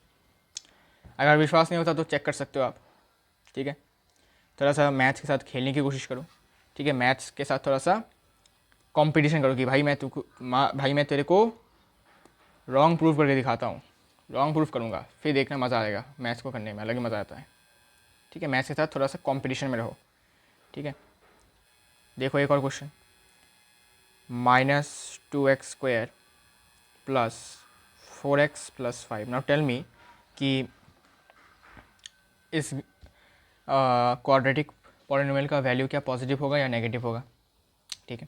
अगर विश्वास नहीं होता तो चेक कर सकते हो आप, ठीक है। थोड़ा सा मैथ्स के साथ खेलने की कोशिश करो, ठीक है, मैथ्स के साथ थोड़ा सा कंपटीशन करो कि भाई मैं तेरे को रॉन्ग प्रूफ करके दिखाता हूँ, रॉन्ग प्रूफ करूँगा, फिर देखना मज़ा आएगा, मैथ्स को करने में अलग ही मज़ा आता है। ठीक है, मैथ्स के साथ थोड़ा सा कंपटीशन में रहो। ठीक है, देखो एक और question, -2x² plus 4x plus 5। Now tell me कि इस क्वाड्रेटिक पॉलिनोमियल का वैल्यू क्या पॉजिटिव होगा या नेगेटिव होगा। ठीक है,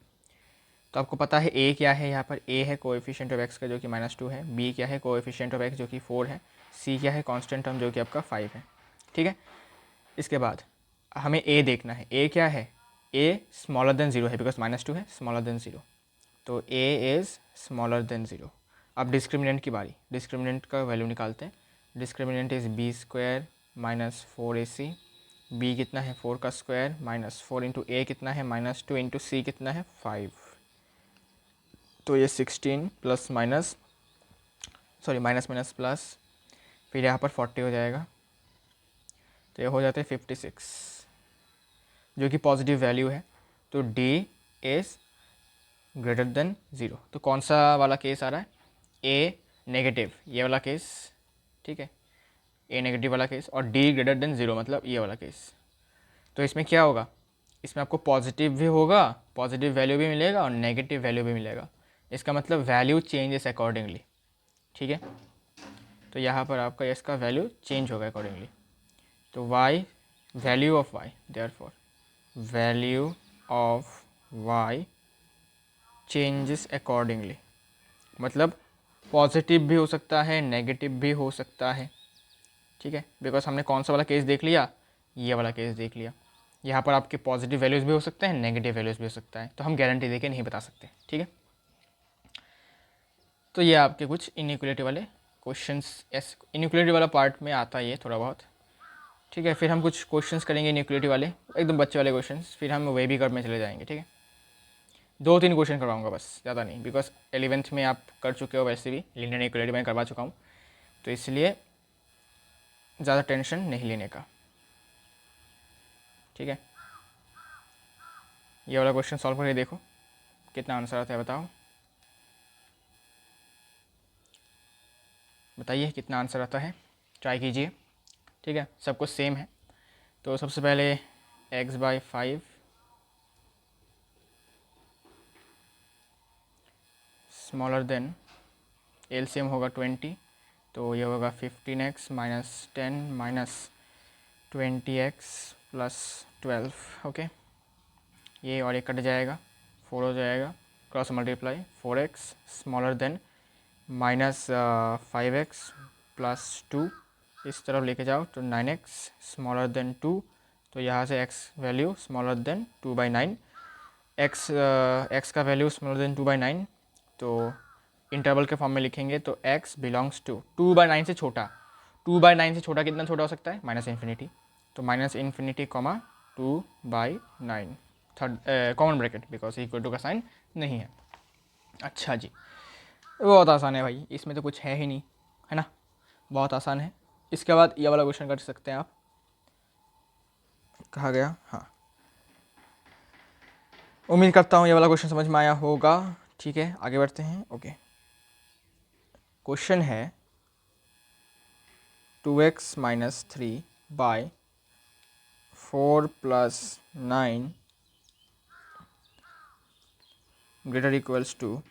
तो आपको पता है a क्या है, यहाँ पर a है कोएफिशिएंट ऑफ x का जो कि -2 है, b क्या है कोएफिशिएंट ऑफ x जो कि 4 है, c क्या है कांस्टेंट टर्म जो कि आपका 5 है। ठीक है, इसके बाद हमें a देखना है, a क्या है, a स्मॉलर देन 0 है बिकॉज -2 है, स्मॉलर देन 0, तो a इज़ स्मॉलर देन 0। अब डिस्क्रिमिनेंट की बारी, डिस्क्रिमिनेंट का वैल्यू निकालते हैं। Discriminant is b² minus 4ac, b कितना है 4 का स्क्वायर माइनस 4 इंटू a कितना है -2 इंटू c कितना है 5, तो ये 16 plus minus sorry minus minus plus, फिर यहाँ पर 40 हो जाएगा, तो ये हो जाते हैं 56 जो कि पॉजिटिव वैल्यू है। तो d इज़ ग्रेटर देन 0। तो कौन सा वाला केस आ रहा है, a नेगेटिव ये वाला केस। ठीक है, a नेगेटिव वाला केस, और d ग्रेटर देन 0 मतलब ये वाला केस। तो इसमें क्या होगा, इसमें आपको पॉजिटिव भी होगा, पॉजिटिव वैल्यू भी मिलेगा और नेगेटिव वैल्यू भी मिलेगा। इसका मतलब वैल्यू चेंजेस अकॉर्डिंगली। ठीक है, तो यहाँ पर आपका इसका वैल्यू चेंज होगा अकॉर्डिंगली। तो y value of y, therefore value of y changes accordingly, मतलब पॉजिटिव भी हो सकता है, नेगेटिव भी हो सकता है। ठीक है, बिकॉज हमने कौन सा वाला केस देख लिया, ये वाला केस देख लिया। यहाँ पर आपके पॉजिटिव वैल्यूज़ भी हो सकते हैं, नेगेटिव वैल्यूज़ भी हो सकता है, तो हम गारंटी देके नहीं बता सकते। ठीक है, तो ये आपके कुछ इनइक्वलिटी वाले क्वेश्चंस, इनइक्वलिटी वाला पार्ट में आता है ये थोड़ा बहुत। ठीक है, फिर हम कुछ क्वेश्चंस करेंगे इनइक्वलिटी वाले, एकदम बच्चे वाले क्वेश्चंस, फिर हम वे भी कर्व में चले जाएंगे। ठीक है, 2-3 क्वेश्चन करवाऊंगा बस, ज़्यादा नहीं, बिकॉज 11th में आप कर चुके हो, वैसे भी लीनियर इक्वलिटी मैं करवा चुका हूँ, तो इसलिए ज़्यादा टेंशन नहीं लेने का। ठीक है, ये वाला क्वेश्चन सॉल्व करके देखो कितना आंसर आता है, बताइए कितना आंसर आता है, ट्राई कीजिए। ठीक है, सब कुछ सेम है। तो सबसे पहले x/5 स्मॉलर देन, एलसीएम होगा 20, तो ये होगा 15x minus 10 minus 20x plus 12। Okay, ये और ये कट जाएगा, 4 हो जाएगा, cross multiply 4x smaller than minus 5x plus 2, इस तरफ लेके जाओ तो 9x स्मॉलर देन 2, तो यहाँ से x value smaller than 2/9, x का वैल्यू स्मॉलर देन 2/9, तो इंटरवल के फॉर्म में लिखेंगे तो x बिलोंग्स टू 2/9 से छोटा, 2/9 से छोटा कितना छोटा हो सकता है, -∞, तो -∞, 2/9, third common bracket because equal to का साइन नहीं है। अच्छा जी, बहुत आसान है भाई, इसमें तो कुछ है ही नहीं, है ना, बहुत आसान है। इसके बाद ये वाला क्वेश्चन कर सकते हैं आप, कहा गया, हाँ उम्मीद करता हूँ ये वाला क्वेश्चन समझ में आया होगा। ठीक है, आगे बढ़ते हैं। ओके, क्वेश्चन है 2x minus 3 by 4 plus 9 greater equals to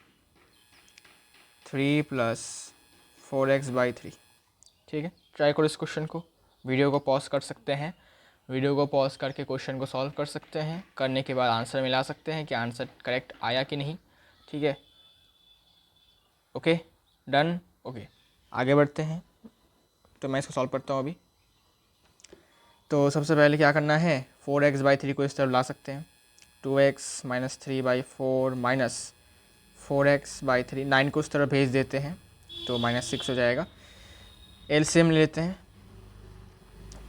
3 plus 4x/3। ठीक है, ट्राई करो इस क्वेश्चन को, वीडियो को पॉज कर सकते हैं, वीडियो को पॉज करके क्वेश्चन को सॉल्व कर सकते हैं, करने के बाद आंसर मिला सकते हैं कि आंसर करेक्ट आया कि नहीं। ठीक है, ओके डन। ओके, आगे बढ़ते हैं, तो मैं इसको सॉल्व करता हूँ अभी। तो सबसे पहले क्या करना है, 4x/3 को इस तरफ ला सकते हैं, 2x माइनस 3/4 माइनस 4x/3, 9 को उस तरफ भेज देते हैं तो -6 हो जाएगा। एलसीएम लेते हैं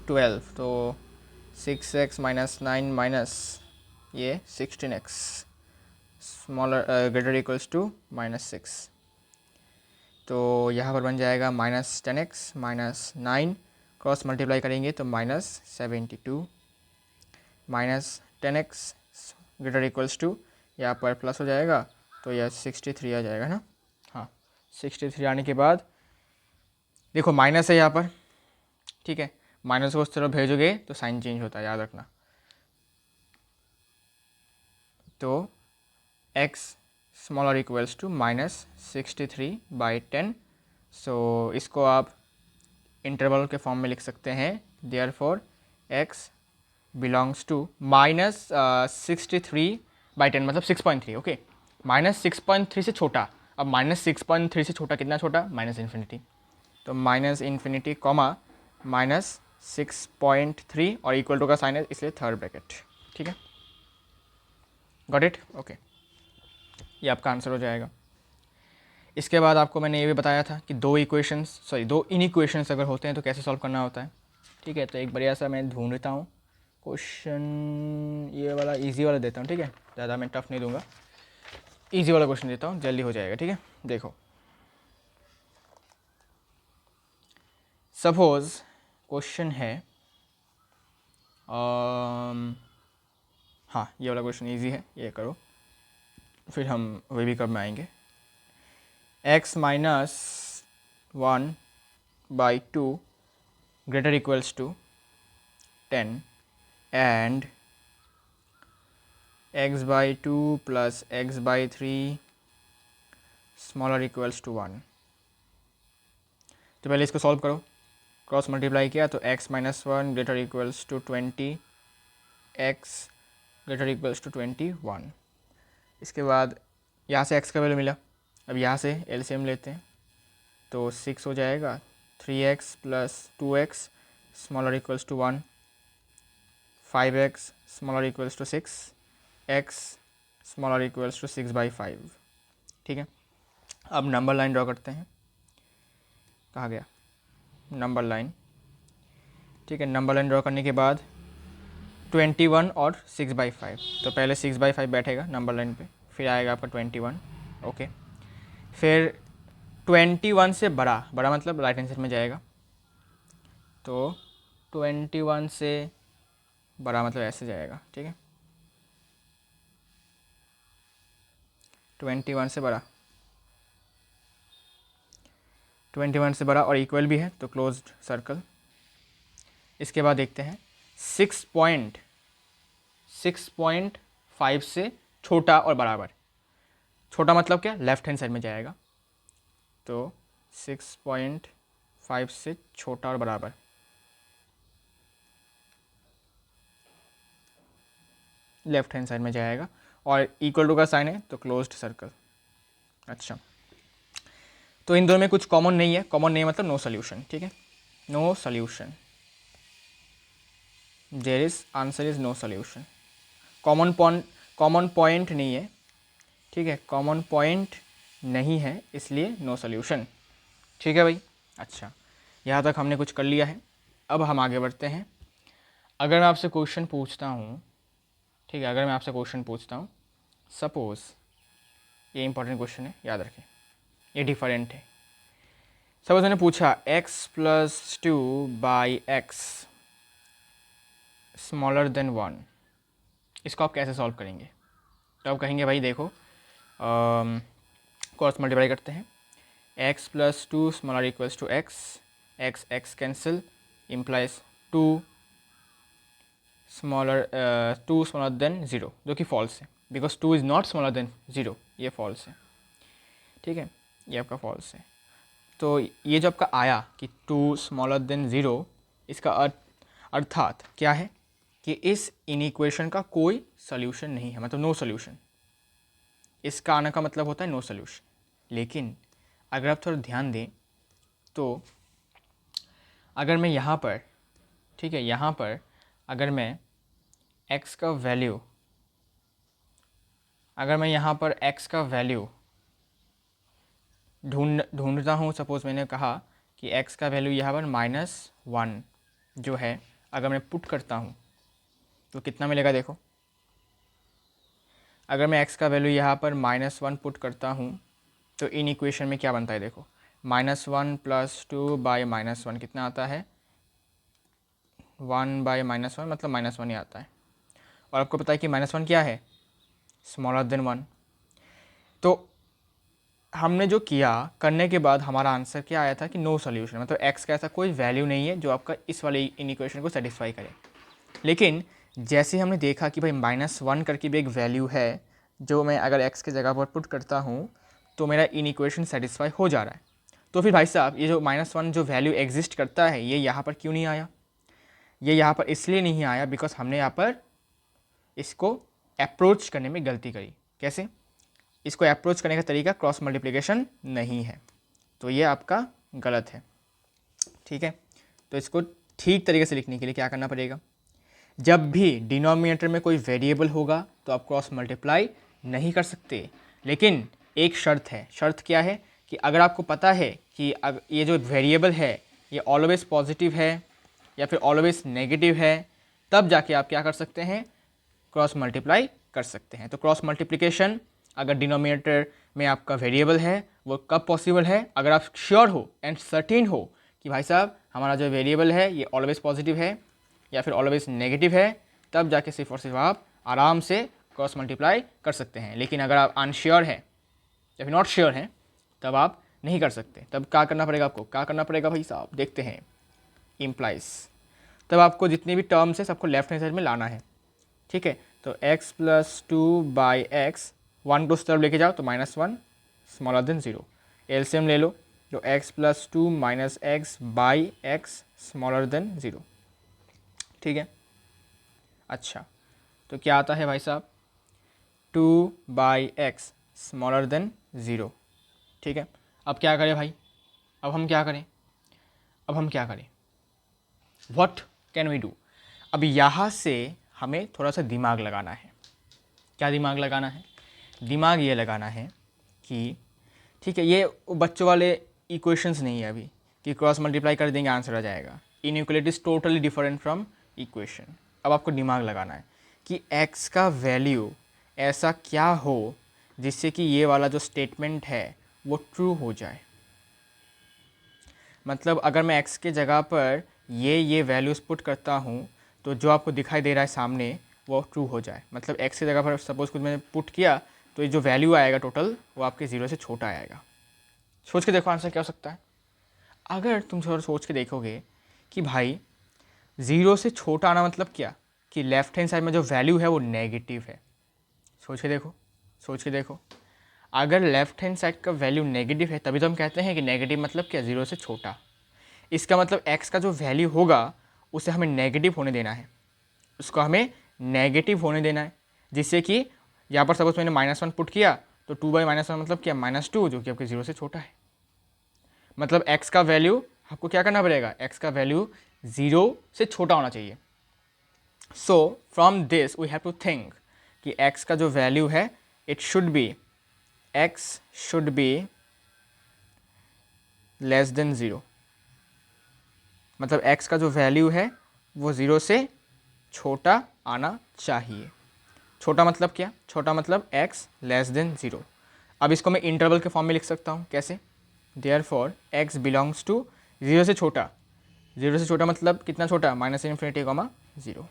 12, तो 6x माइनस 9 माइनस ये 16x smaller greater equals to -6, तो यहाँ पर बन जाएगा -10x माइनस 9, क्रॉस मल्टीप्लाई करेंगे तो -72 minus 10x greater equals to, यहाँ पर प्लस हो जाएगा तो यह 63 आ जाएगा ना, हाँ 63 आने के बाद देखो माइनस है यहाँ पर, ठीक है, माइनस को उस तरफ भेजोगे तो साइन चेंज होता है, याद रखना। तो x स्मॉलर इक्वल्स टू -63/10। सो इसको आप इंटरवल के फॉर्म में लिख सकते हैं, देयरफॉर x बिलोंग्स टू -63/10 मतलब 6.3, ओके। -6.3 से छोटा, अब -6.3 से छोटा कितना छोटा, -इन्फिनिटी। तो -इन्फिनिटी कॉमा -6.3 और इक्वल टू का साइन है इसलिए थर्ड ब्रैकेट, ठीक है, गॉट इट, ओके। ये आपका आंसर हो जाएगा। इसके बाद आपको मैंने ये भी बताया था कि दो इनइक्वेशंस अगर होते हैं तो कैसे सॉल्व करना होता है, ठीक है। तो एक बढ़िया सा मैं ढूंढता हूँ क्वेश्चन, ये वाला इजी वाला देता हूँ, ठीक है, ज़्यादा मैं टफ नहीं दूंगा, इजी वाला क्वेश्चन देता हूँ, जल्दी हो जाएगा, ठीक है। देखो सपोज क्वेश्चन है, हाँ ये वाला क्वेश्चन इजी है, ये करो, फिर हम वे भी कब में आएंगे। x minus 1/2 greater equals to 10 and x/2 plus x/3 smaller equals to 1। तो पहले इसको सॉल्व करो, क्रॉस मल्टीप्लाई किया तो x minus 1 greater equals to 20, x greater equals to 21। इसके बाद यहाँ से x का वैल्यू मिला, अब यहाँ से एलसीएम लेते हैं तो 6 हो जाएगा, 3x plus 2x smaller equals to 1, 5x smaller equals to 6, x smaller equals to 6/5, ठीक है। अब नंबर लाइन ड्रॉ करते हैं, कहाँ गया नंबर लाइन, ठीक है। नंबर लाइन ड्रॉ करने के बाद 21 और 6/5, तो पहले 6/5 बैठेगा नंबर लाइन पे, फिर आएगा आपका 21, ओके। फिर 21 से बड़ा, बड़ा मतलब राइट हैंड साइड में जाएगा, तो 21 से बड़ा मतलब ऐसे जाएगा, ठीक है, 21 से बड़ा, 21 से बड़ा और इक्वल भी है तो क्लोज्ड सर्कल। इसके बाद देखते हैं 6.5 से छोटा और बराबर, छोटा मतलब क्या, लेफ्ट हैंड साइड में जाएगा, तो 6.5 से छोटा और बराबर, लेफ्ट हैंड साइड में जाएगा और इक्वल टू का साइन है तो क्लोज्ड सर्कल। अच्छा, तो इन दोनों में कुछ कॉमन नहीं है, कॉमन नहीं है मतलब नो सोल्यूशन, ठीक है, no solution, there is answer is no solution. Common point नहीं है, ठीक है, कॉमन पॉइंट नहीं है इसलिए नो सोल्यूशन, ठीक है भाई। अच्छा, यहाँ तक हमने कुछ कर लिया है, अब हम आगे बढ़ते हैं। अगर मैं आपसे क्वेश्चन पूछता हूँ, ठीक है, अगर मैं आपसे क्वेश्चन पूछता हूँ, सपोज ये इंपॉर्टेंट क्वेश्चन है, याद रखें, ये डिफरेंट है। सपोज मैंने पूछा x plus 2/x smaller than 1, इसको आप कैसे सॉल्व करेंगे। तो आप कहेंगे भाई देखो क्रॉस मल्टीप्लाई करते हैं, x plus 2 smaller equals to x, x cancel implies 2 smaller than 0, जो कि फॉल्स है, because 2 is not smaller than 0, ये फॉल्स है, ठीक है, ये आपका फॉल्स है। तो ये जो आपका आया कि 2 स्मॉलर देन 0, इसका अर्थात क्या है कि इस इनइक्वेशन का कोई सोल्यूशन नहीं है, मतलब नो सोल्यूशन, इसका आने का मतलब होता है नो सोल्यूशन। लेकिन अगर आप थोड़ा ध्यान दें तो अगर मैं यहाँ पर, ठीक है, यहाँ पर अगर मैं x का वैल्यू, अगर मैं यहाँ पर x का वैल्यू ढूंढता हूँ, सपोज मैंने कहा कि x का वैल्यू यहाँ पर -1 जो है, अगर मैं पुट करता हूँ तो कितना मिलेगा, देखो अगर मैं x का वैल्यू यहाँ पर -1 पुट करता हूँ तो इन इक्वेशन में क्या बनता है, देखो -1 प्लस 2/-1 कितना आता है, 1/-1 मतलब -1 ही आता है। और आपको पता है कि -1 क्या है, स्मॉलर देन 1। तो हमने जो किया करने के बाद हमारा आंसर क्या आया था कि नो सोल्यूशन, मतलब एक्स का ऐसा कोई वैल्यू नहीं है जो आपका इस वाले इक्वेशन को सेटिस्फाई करे। लेकिन जैसे हमने देखा कि भाई -1 करके भी एक वैल्यू है जो मैं अगर एक्स के जगह पर पुट करता हूँ तो मेरा इक्वेशन सेटिस्फाई हो जा रहा है। तो फिर भाई साहब ये जो -1 जो वैल्यू एग्जिस्ट करता है ये यहाँ पर क्यों नहीं आया? ये यहाँ पर इसलिए नहीं आया बिकॉज हमने यहाँ पर इसको अप्रोच करने में गलती करी। कैसे? इसको अप्रोच करने का तरीका क्रॉस मल्टीप्लिकेशन नहीं है, तो ये आपका गलत है। ठीक है, तो इसको ठीक तरीके से लिखने के लिए क्या करना पड़ेगा? जब भी डिनोमिनेटर में कोई वेरिएबल होगा तो आप क्रॉस मल्टीप्लाई नहीं कर सकते, लेकिन एक शर्त है। शर्त क्या है? कि अगर आपको पता है कि ये जो वेरिएबल है ये ऑलवेज पॉजिटिव है या फिर ऑलवेज नेगेटिव है, तब जाके आप क्या कर सकते हैं? क्रॉस मल्टीप्लाई कर सकते हैं। तो क्रॉस मल्टीप्लिकेशन अगर डिनोमिनेटर में आपका वेरिएबल है वो कब पॉसिबल है? अगर आप श्योर हो एंड सर्टेन हो कि भाई साहब हमारा जो वेरिएबल है ये ऑलवेज पॉजिटिव है या फिर ऑलवेज नेगेटिव है, तब जाके सिर्फ और सिर्फ आप आराम से क्रॉस मल्टीप्लाई कर सकते हैं। लेकिन अगर आप अनश्योर हैं या फिर नॉट श्योर हैं तब आप नहीं कर सकते। तब क्या करना पड़ेगा आपको? क्या करना पड़ेगा भाई साहब? देखते हैं। इम्प्लाइज, तब आपको जितने भी टर्म्स है सबको लेफ्ट हैंड साइड में लाना है। ठीक है, तो x प्लस 2/x 1 को उस तरफ लेके जाओ तो -1 स्मॉलर देन 0। एलसीएम ले लो, जो x plus 2 minus x by x smaller than 0। ठीक है, अच्छा तो क्या आता है भाई साहब? 2/x smaller than 0। ठीक है, अब क्या करें भाई? अब हम क्या करें? What can we do? अब यहाँ से हमें थोड़ा सा दिमाग लगाना है। क्या दिमाग लगाना है? दिमाग ये लगाना है कि ठीक है, ये बच्चों वाले इक्वेशंस नहीं है अभी कि क्रॉस मल्टीप्लाई कर देंगे आंसर आ जाएगा। Inequality is totally different from equation. अब आपको दिमाग लगाना है कि x का वैल्यू ऐसा क्या हो जिससे कि ये वाला जो स्टेटमेंट है वो ट्रू हो जाए। मतलब अगर मैं x के जगह पर ये वैल्यूज़ पुट करता हूँ तो जो आपको दिखाई दे रहा है सामने वो ट्रू हो जाए। मतलब x की जगह पर सपोज कुछ मैंने पुट किया तो ये जो वैल्यू आएगा टोटल वो आपके 0 से छोटा आएगा। सोच के देखो आंसर क्या हो सकता है। अगर तुम थोड़ा सोच के देखोगे कि भाई 0 से छोटा आना मतलब क्या? कि लेफ्ट हैंड साइड में जो वैल्यू है वो नेगेटिव है। सोच के देखो, अगर लेफ्ट हैंड साइड का वैल्यू नेगेटिव है तभी तो हम कहते हैं कि नेगेटिव मतलब क्या? 0 से छोटा। इसका मतलब x का जो वैल्यू होगा उसे हमें नेगेटिव होने देना है, उसको हमें नेगेटिव होने देना है, जिससे कि यहाँ पर सपोज मैंने -1 पुट किया तो 2/-1 मतलब क्या? -2, जो कि आपके 0 से छोटा है। मतलब x का वैल्यू आपको क्या करना पड़ेगा? x का वैल्यू 0 से छोटा होना चाहिए। So from this we have to think कि x का जो वैल्यू है it should be x should be less than 0। मतलब x का जो वैल्यू है वो 0 से छोटा आना चाहिए। छोटा मतलब क्या? छोटा मतलब x लेस देन 0। अब इसको मैं इंटरवल के फॉर्म में लिख सकता हूँ। कैसे? देयरफॉर x बिलोंग्स टू 0 से छोटा। 0 से छोटा मतलब कितना छोटा? -∞, 0।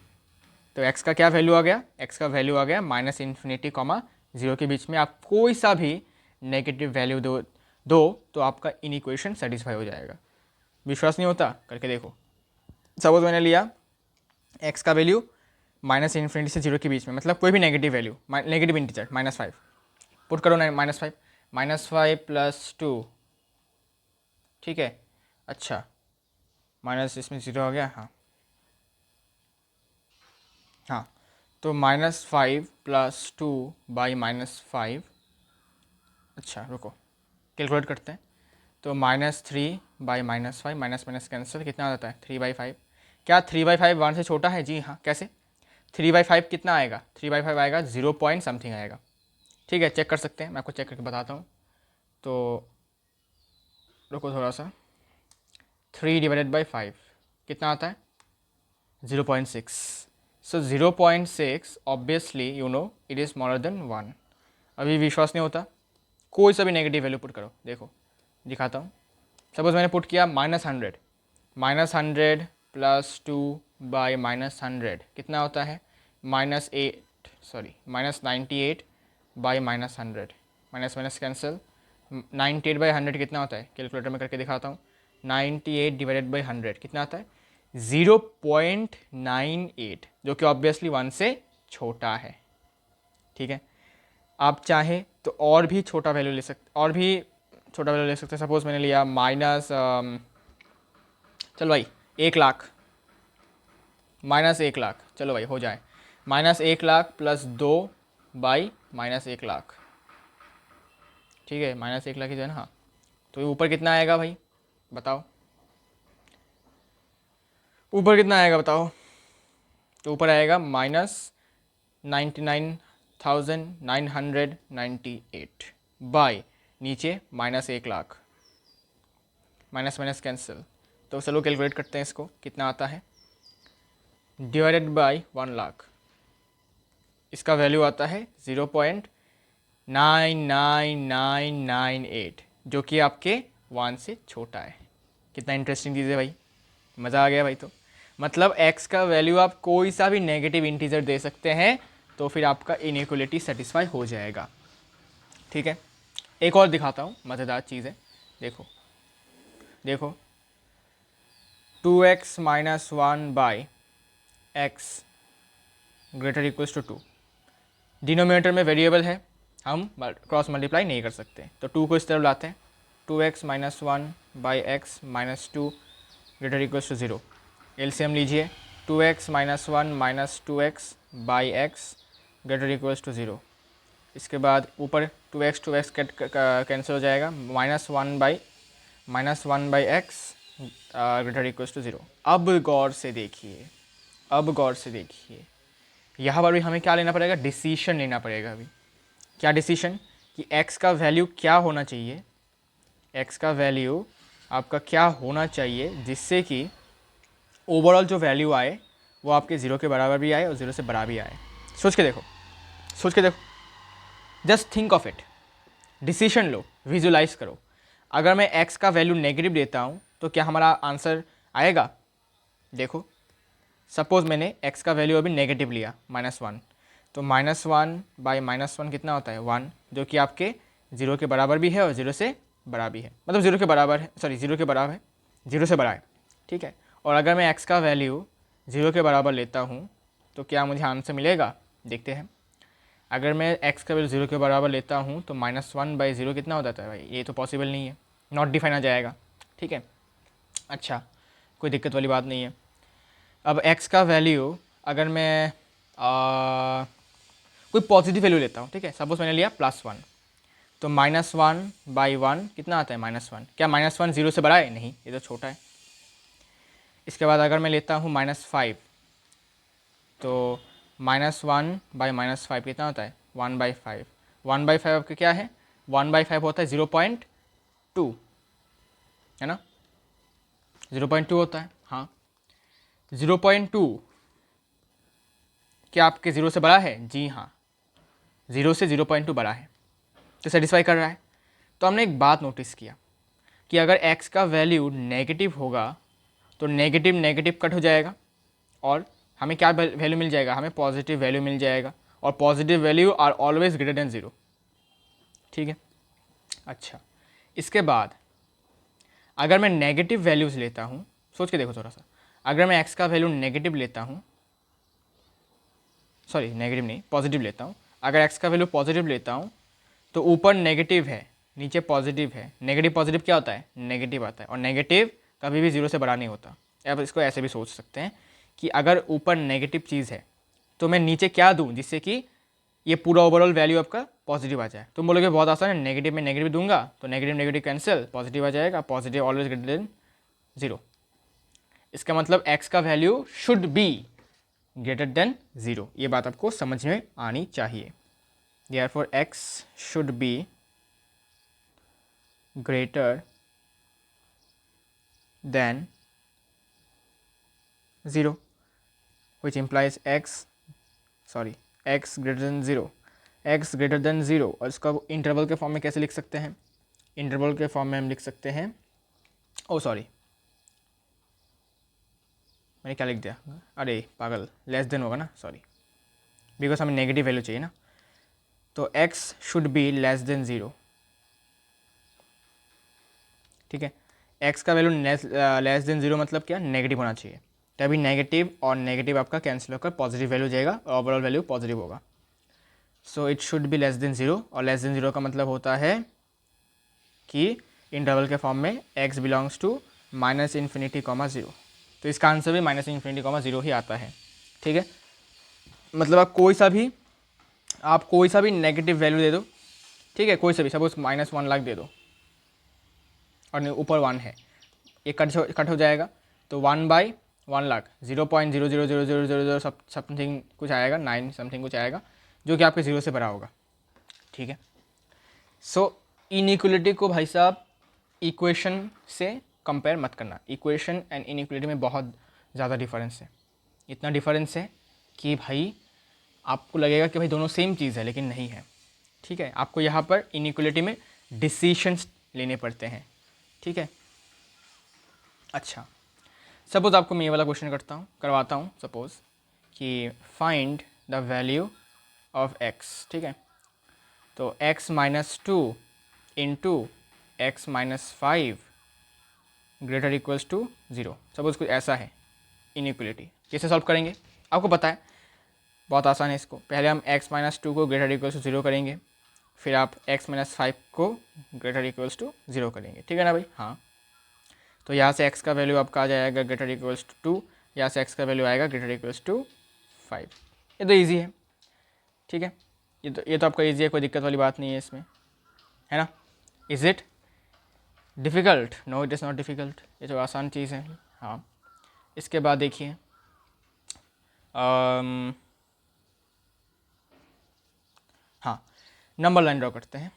तो x का क्या वैल्यू आ गया? x का वैल्यू आ गया -∞, 0 के बीच में। आप कोई सा भी नेगेटिव वैल्यू दो तो आपका इक्वेशन सेटिस्फाई हो जाएगा। विश्वास नहीं होता? करके देखो। सपोज मैंने लिया x का वैल्यू -∞ से 0 के बीच में, मतलब कोई भी negative value, negative integer -5 put करो ना। -5 प्लस 2। ठीक है, अच्छा माइनस इसमें 0 आ गया। हाँ, तो -5 प्लस 2/-5। अच्छा रुको, कैलकुलेट करते हैं। तो -3/-5, माइनस माइनस कैंसिल, कितना आ जाता है? 3/5। क्या 3/5 1 से छोटा है? जी हाँ। कैसे? 3/5 कितना आएगा? 3/5 आएगा 0 पॉइंट समथिंग आएगा। ठीक है, चेक कर सकते हैं, मैं आपको चेक करके बताता हूँ। तो रुको थोड़ा सा। 3/5 कितना आता है? 0.6। सो 0.6 obviously you know it is smaller than 1। अभी विश्वास नहीं होता? कोई सा भी नेगेटिव वैल्यू पुट करो, देखो दिखाता हूँ। सपोज मैंने पुट किया -100। -100 प्लस 2/-100 कितना होता है? -98/-100। माइनस माइनस कैंसिल, 98/100 कितना होता है, कैलकुलेटर में करके दिखाता हूँ। 98 / 100 कितना आता है, 0.98, जो कि ऑब्वियसली 1 से छोटा है। ठीक है, आप चाहें तो और भी छोटा वैल्यू ले सकते, और भी छोटा वैल्यू ले सकते हैं। सपोज मैंने लिया माइनस, चलो भाई 1,00,000, -1,00,000, चलो भाई हो जाए, -1,00,000 + 2 बाई -1,00,000, ठीक है, -1,00,000 ही जो है ना। हाँ, तो ये ऊपर कितना आएगा भाई, बताओ, ऊपर कितना आएगा बताओ। तो ऊपर आएगा -99,998 बाई, नीचे -1,00,000, माइनस माइनस कैंसिल। तो चलो कैलकुलेट करते हैं इसको, कितना आता है, डिवाइडेड बाई 1,00,000, इसका वैल्यू आता है 0.99998, जो कि आपके 1 से छोटा है। कितना इंटरेस्टिंग चीज़ है भाई, मज़ा आ गया भाई। तो मतलब x का वैल्यू आप कोई सा भी नेगेटिव इंटीजर दे सकते हैं, तो फिर आपका इनइक्वलिटी सेटिस्फाई हो जाएगा। ठीक है, एक और दिखाता हूँ, मज़ेदार चीज़ है, देखो देखो, 2x - 1 by x greater equals to 2, denominator में वेरिएबल है, हम क्रॉस मल्टीप्लाई नहीं कर सकते, तो 2 को इस तरफ लाते हैं, 2x - 1 by x -2 greater equals to 0, LCM लीजिए, 2x - 1 - 2x by x greater equals to 0, इसके बाद ऊपर 2x कैंसिल हो जाएगा, -1 by x greater equals to 0। अब गौर से देखिए, अब गौर से देखिए, यहाँ पर भी हमें क्या लेना पड़ेगा, डिसीशन लेना पड़ेगा। अभी क्या डिसीशन, कि x का वैल्यू क्या होना चाहिए, x का वैल्यू आपका क्या होना चाहिए जिससे कि ओवरऑल जो वैल्यू आए वो आपके 0 के बराबर भी आए और 0 से बड़ा भी आए। सोच के देखो, सोच के देखो, just think of it, decision लो, विजुलाइज करो। अगर मैं x का वैल्यू नेगेटिव देता हूँ तो क्या हमारा आंसर आएगा, देखो सपोज मैंने x का वैल्यू अभी नेगेटिव लिया -1, तो -1 बाई -1 कितना होता है, 1, जो कि आपके 0 के बराबर भी है और 0 से बड़ा भी है, मतलब 0 के बराबर है, सॉरी 0 के बराबर है, 0 से बड़ा है। ठीक है, और अगर मैं x का वैल्यू 0 के बराबर लेता हूँ तो क्या मुझे आंसर मिलेगा, देखते हैं। अगर मैं x का वैल्यू 0 के बराबर लेता हूँ तो -1 बाई 0 कितना हो जाता है भाई, ये तो पॉसिबल नहीं है, नॉट डिफाइन आ जाएगा। ठीक है, अच्छा, कोई दिक्कत वाली बात नहीं है। अब x का वैल्यू अगर मैं कोई पॉजिटिव वैल्यू लेता हूँ, ठीक है, सपोज मैंने लिया +1, तो -1 बाई 1 कितना आता है, -1, क्या -1 0 से बड़ा है, नहीं, ये तो छोटा है। इसके बाद अगर मैं लेता हूँ -5, तो -1 बाई -5 कितना होता है, 1/5, 1/5 आपका क्या है, 1/5 होता है 0.2, है ना, 0.2 होता है, हाँ 0.2 क्या आपके 0 से बड़ा है, जी हाँ, 0 से 0.2 बड़ा है, तो सेटिस्फाई कर रहा है। तो हमने एक बात नोटिस किया कि अगर x का वैल्यू नेगेटिव होगा तो नेगेटिव नेगेटिव कट हो जाएगा और हमें क्या वैल्यू मिल जाएगा, हमें पॉजिटिव वैल्यू मिल जाएगा, और positive value are always greater than 0। ठीक है, अच्छा, इसके बाद अगर मैं नेगेटिव वैल्यूज़ लेता हूँ, सोच के देखो थोड़ा सा, अगर मैं x का वैल्यू नेगेटिव लेता हूँ, सॉरी नेगेटिव नहीं, पॉजिटिव लेता हूँ, अगर x का वैल्यू पॉजिटिव लेता हूँ तो ऊपर नेगेटिव है, नीचे पॉजिटिव है, नेगेटिव पॉजिटिव क्या होता है, नेगेटिव आता है, और नेगेटिव कभी भी 0 से बड़ा नहीं होता। अब इसको ऐसे भी सोच सकते हैं कि अगर ऊपर नेगेटिव चीज़ है तो मैं नीचे क्या दूँ जिससे कि ये पूरा ओवरऑल वैल्यू आपका पॉजिटिव आ जाए। तुम बोलोगे बहुत आसान है, नेगेटिव में नेगेटिव दूंगा तो नेगेटिव नेगेटिव कैंसिल, पॉजिटिव आ जाएगा, पॉजिटिव ऑलवेज ग्रेटर देन 0। इसका मतलब x का value should be greater than 0, ये बात आपको समझ में आनी चाहिए। Therefore x should be greater than 0, which implies x greater than 0, x greater than 0। और इसका इंटरवल के फॉर्म में कैसे लिख सकते हैं, इंटरवल के फॉर्म में हम लिख सकते हैं, ओ सॉरी मैंने क्या लिख दिया, अरे पागल, लेस देन होगा ना, सॉरी, बिकॉज हमें नेगेटिव वैल्यू चाहिए ना, तो x should be less than 0, ठीक है। एक्स का वैल्यू लेस देन ज़ीरो मतलब क्या, नेगेटिव होना चाहिए, तभी नेगेटिव और नेगेटिव आपका कैंसिल होकर पॉजिटिव वैल्यू जाएगा, ओवरऑल वैल्यू पॉजिटिव होगा। So it should be less than zero, और लेस देन ज़ीरो का मतलब होता है कि इंटरवल के फॉर्म में x belongs to minus infinity comma zero, तो इसका आंसर भी माइनस इन्फिनिटी कॉमा ज़ीरो ही आता है। ठीक है, मतलब आप कोई सा भी नेगेटिव वैल्यू दे दो, ठीक है, कोई सा भी, सपोज -1 लाख दे दो और ऊपर 1 है, ये कट हो जाएगा, तो 1/1 लाख 0.0000000 समथिंग कुछ आएगा, 9 समथिंग कुछ आएगा, जो कि आपके ज़ीरो से बड़ा होगा। ठीक है, सो इनइक्वलिटी को भाई साहब इक्वेशन से कंपेयर मत करना, इक्वेशन एंड इनइक्वलिटी में बहुत ज़्यादा डिफरेंस है, इतना डिफरेंस है कि भाई आपको लगेगा कि भाई दोनों सेम चीज़ है, लेकिन नहीं है। ठीक है, आपको यहाँ पर इनइक्वलिटी में डिसीशंस लेने पड़ते हैं। ठीक है, अच्छा, सपोज आपको मैं ये वाला क्वेश्चन करवाता हूँ सपोज कि find the value of x। ठीक है, तो x-2 into x-5 greater equals to 0, suppose कुछ ऐसा है इनइक्वलिटी। कैसे सॉल्व करेंगे, आपको पता है, बहुत आसान है। इसको पहले हम x-2 को ग्रेटर इक्वल्स टू 0 करेंगे, फिर आप x-5 को ग्रेटर इक्वल्स टू 0 करेंगे। ठीक है ना भाई, हाँ, तो यहाँ से x का वैल्यू आपका आ जाएगा ग्रेटर इक्वल्स टू 2, यहाँ से x का वैल्यू आएगा ग्रेटर इक्वल्स टू 5। ये तो ईजी है। ठीक है, ये तो आपका ईजी है, कोई दिक्कत वाली बात नहीं है इसमें, है ना। Is it difficult? No, it is not difficult, ये तो आसान चीज़ है। हाँ, इसके बाद देखिए हाँ, नंबर लाइन ड्रॉ करते हैं।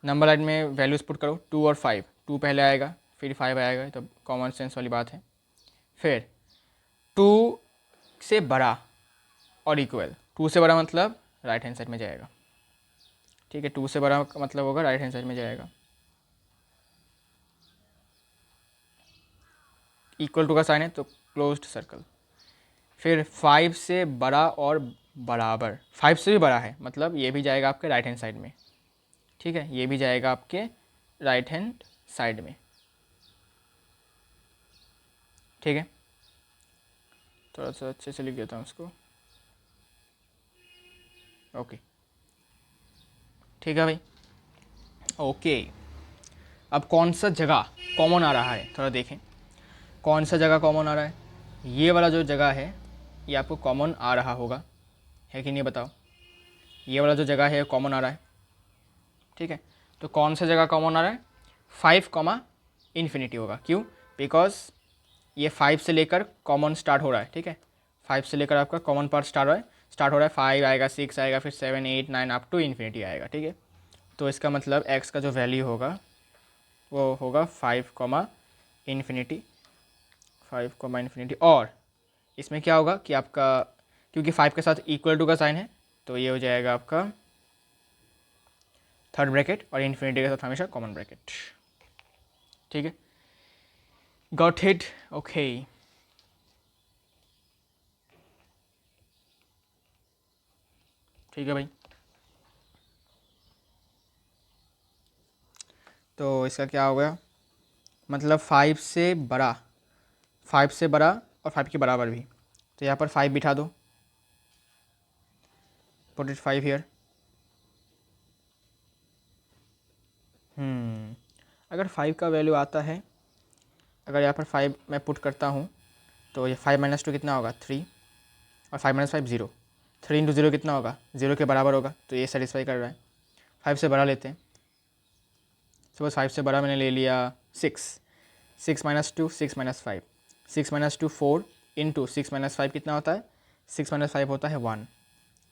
नंबर लाइन में वैल्यूज पुट करो, 2 और 5, 2 पहले आएगा फिर 5 आएगा, तो कॉमन सेंस वाली बात है। फिर 2 से बड़ा और इक्वल, 2 से बड़ा मतलब राइट हैंड साइड में जाएगा। ठीक है, 2 से बड़ा मतलब होगा राइट हैंड साइड में जाएगा। इक्वल टू का साइन है तो क्लोज्ड सर्कल। फिर 5 से बड़ा और बराबर, 5 से भी बड़ा है मतलब ये भी जाएगा आपके राइट हैंड साइड में। ठीक है, ये भी जाएगा आपके राइट हैंड साइड में। ठीक है, थोड़ा सा अच्छे से लिख देता हूँ उसको। ओके, ठीक है भाई, ओके। अब कौन सा जगह कॉमन आ रहा है, थोड़ा देखें कौन सा जगह कॉमन आ रहा है। ये वाला जो जगह है ये आपको कॉमन आ रहा होगा, है कि नहीं बताओ। ये वाला जो जगह है कॉमन आ रहा है। ठीक है, तो कौन सा जगह कॉमन आ रहा है, 5, होगा। क्यों, बिकॉज ये 5 से लेकर कॉमन स्टार्ट हो रहा है। ठीक है, 5 से लेकर आपका कॉमन पार्ट स्टार्ट हो रहा है, 5 आएगा, 6 आएगा, फिर 7, 8, 9 अप टू इन्फिनिटी आएगा। ठीक है, तो इसका मतलब x का जो वैल्यू होगा वो होगा 5, 5, और इसमें क्या होगा कि आपका, क्योंकि 5 के साथ इक्वल टू का साइन है, तो ये हो जाएगा आपका थर्ड ब्रैकेट, और इन्फिनिटी के साथ हमेशा कॉमन ब्रैकेट। ठीक है, गॉट इट, ओके। ठीक है भाई, तो इसका क्या हो गया, मतलब 5 से बड़ा, 5 से बड़ा और 5 के बराबर भी, तो यहाँ पर 5 बिठा दो, पुट इट 5 हियर। अगर 5 का वैल्यू आता है, अगर यहाँ पर 5 मैं पुट करता हूँ, तो ये 5 - 2 कितना होगा, 3, और 5 - 5 0, 3 इंटू 0 कितना होगा, 0 के बराबर होगा, तो ये सेटिस्फाई कर रहा है। 5 से बड़ा लेते हैं, सपोज 5 से बड़ा मैंने ले लिया 6, 6 - 2 6 - 5, 6 - 2 4 इंटू 6 - 5 कितना होता है, 6 - 5 होता है 1,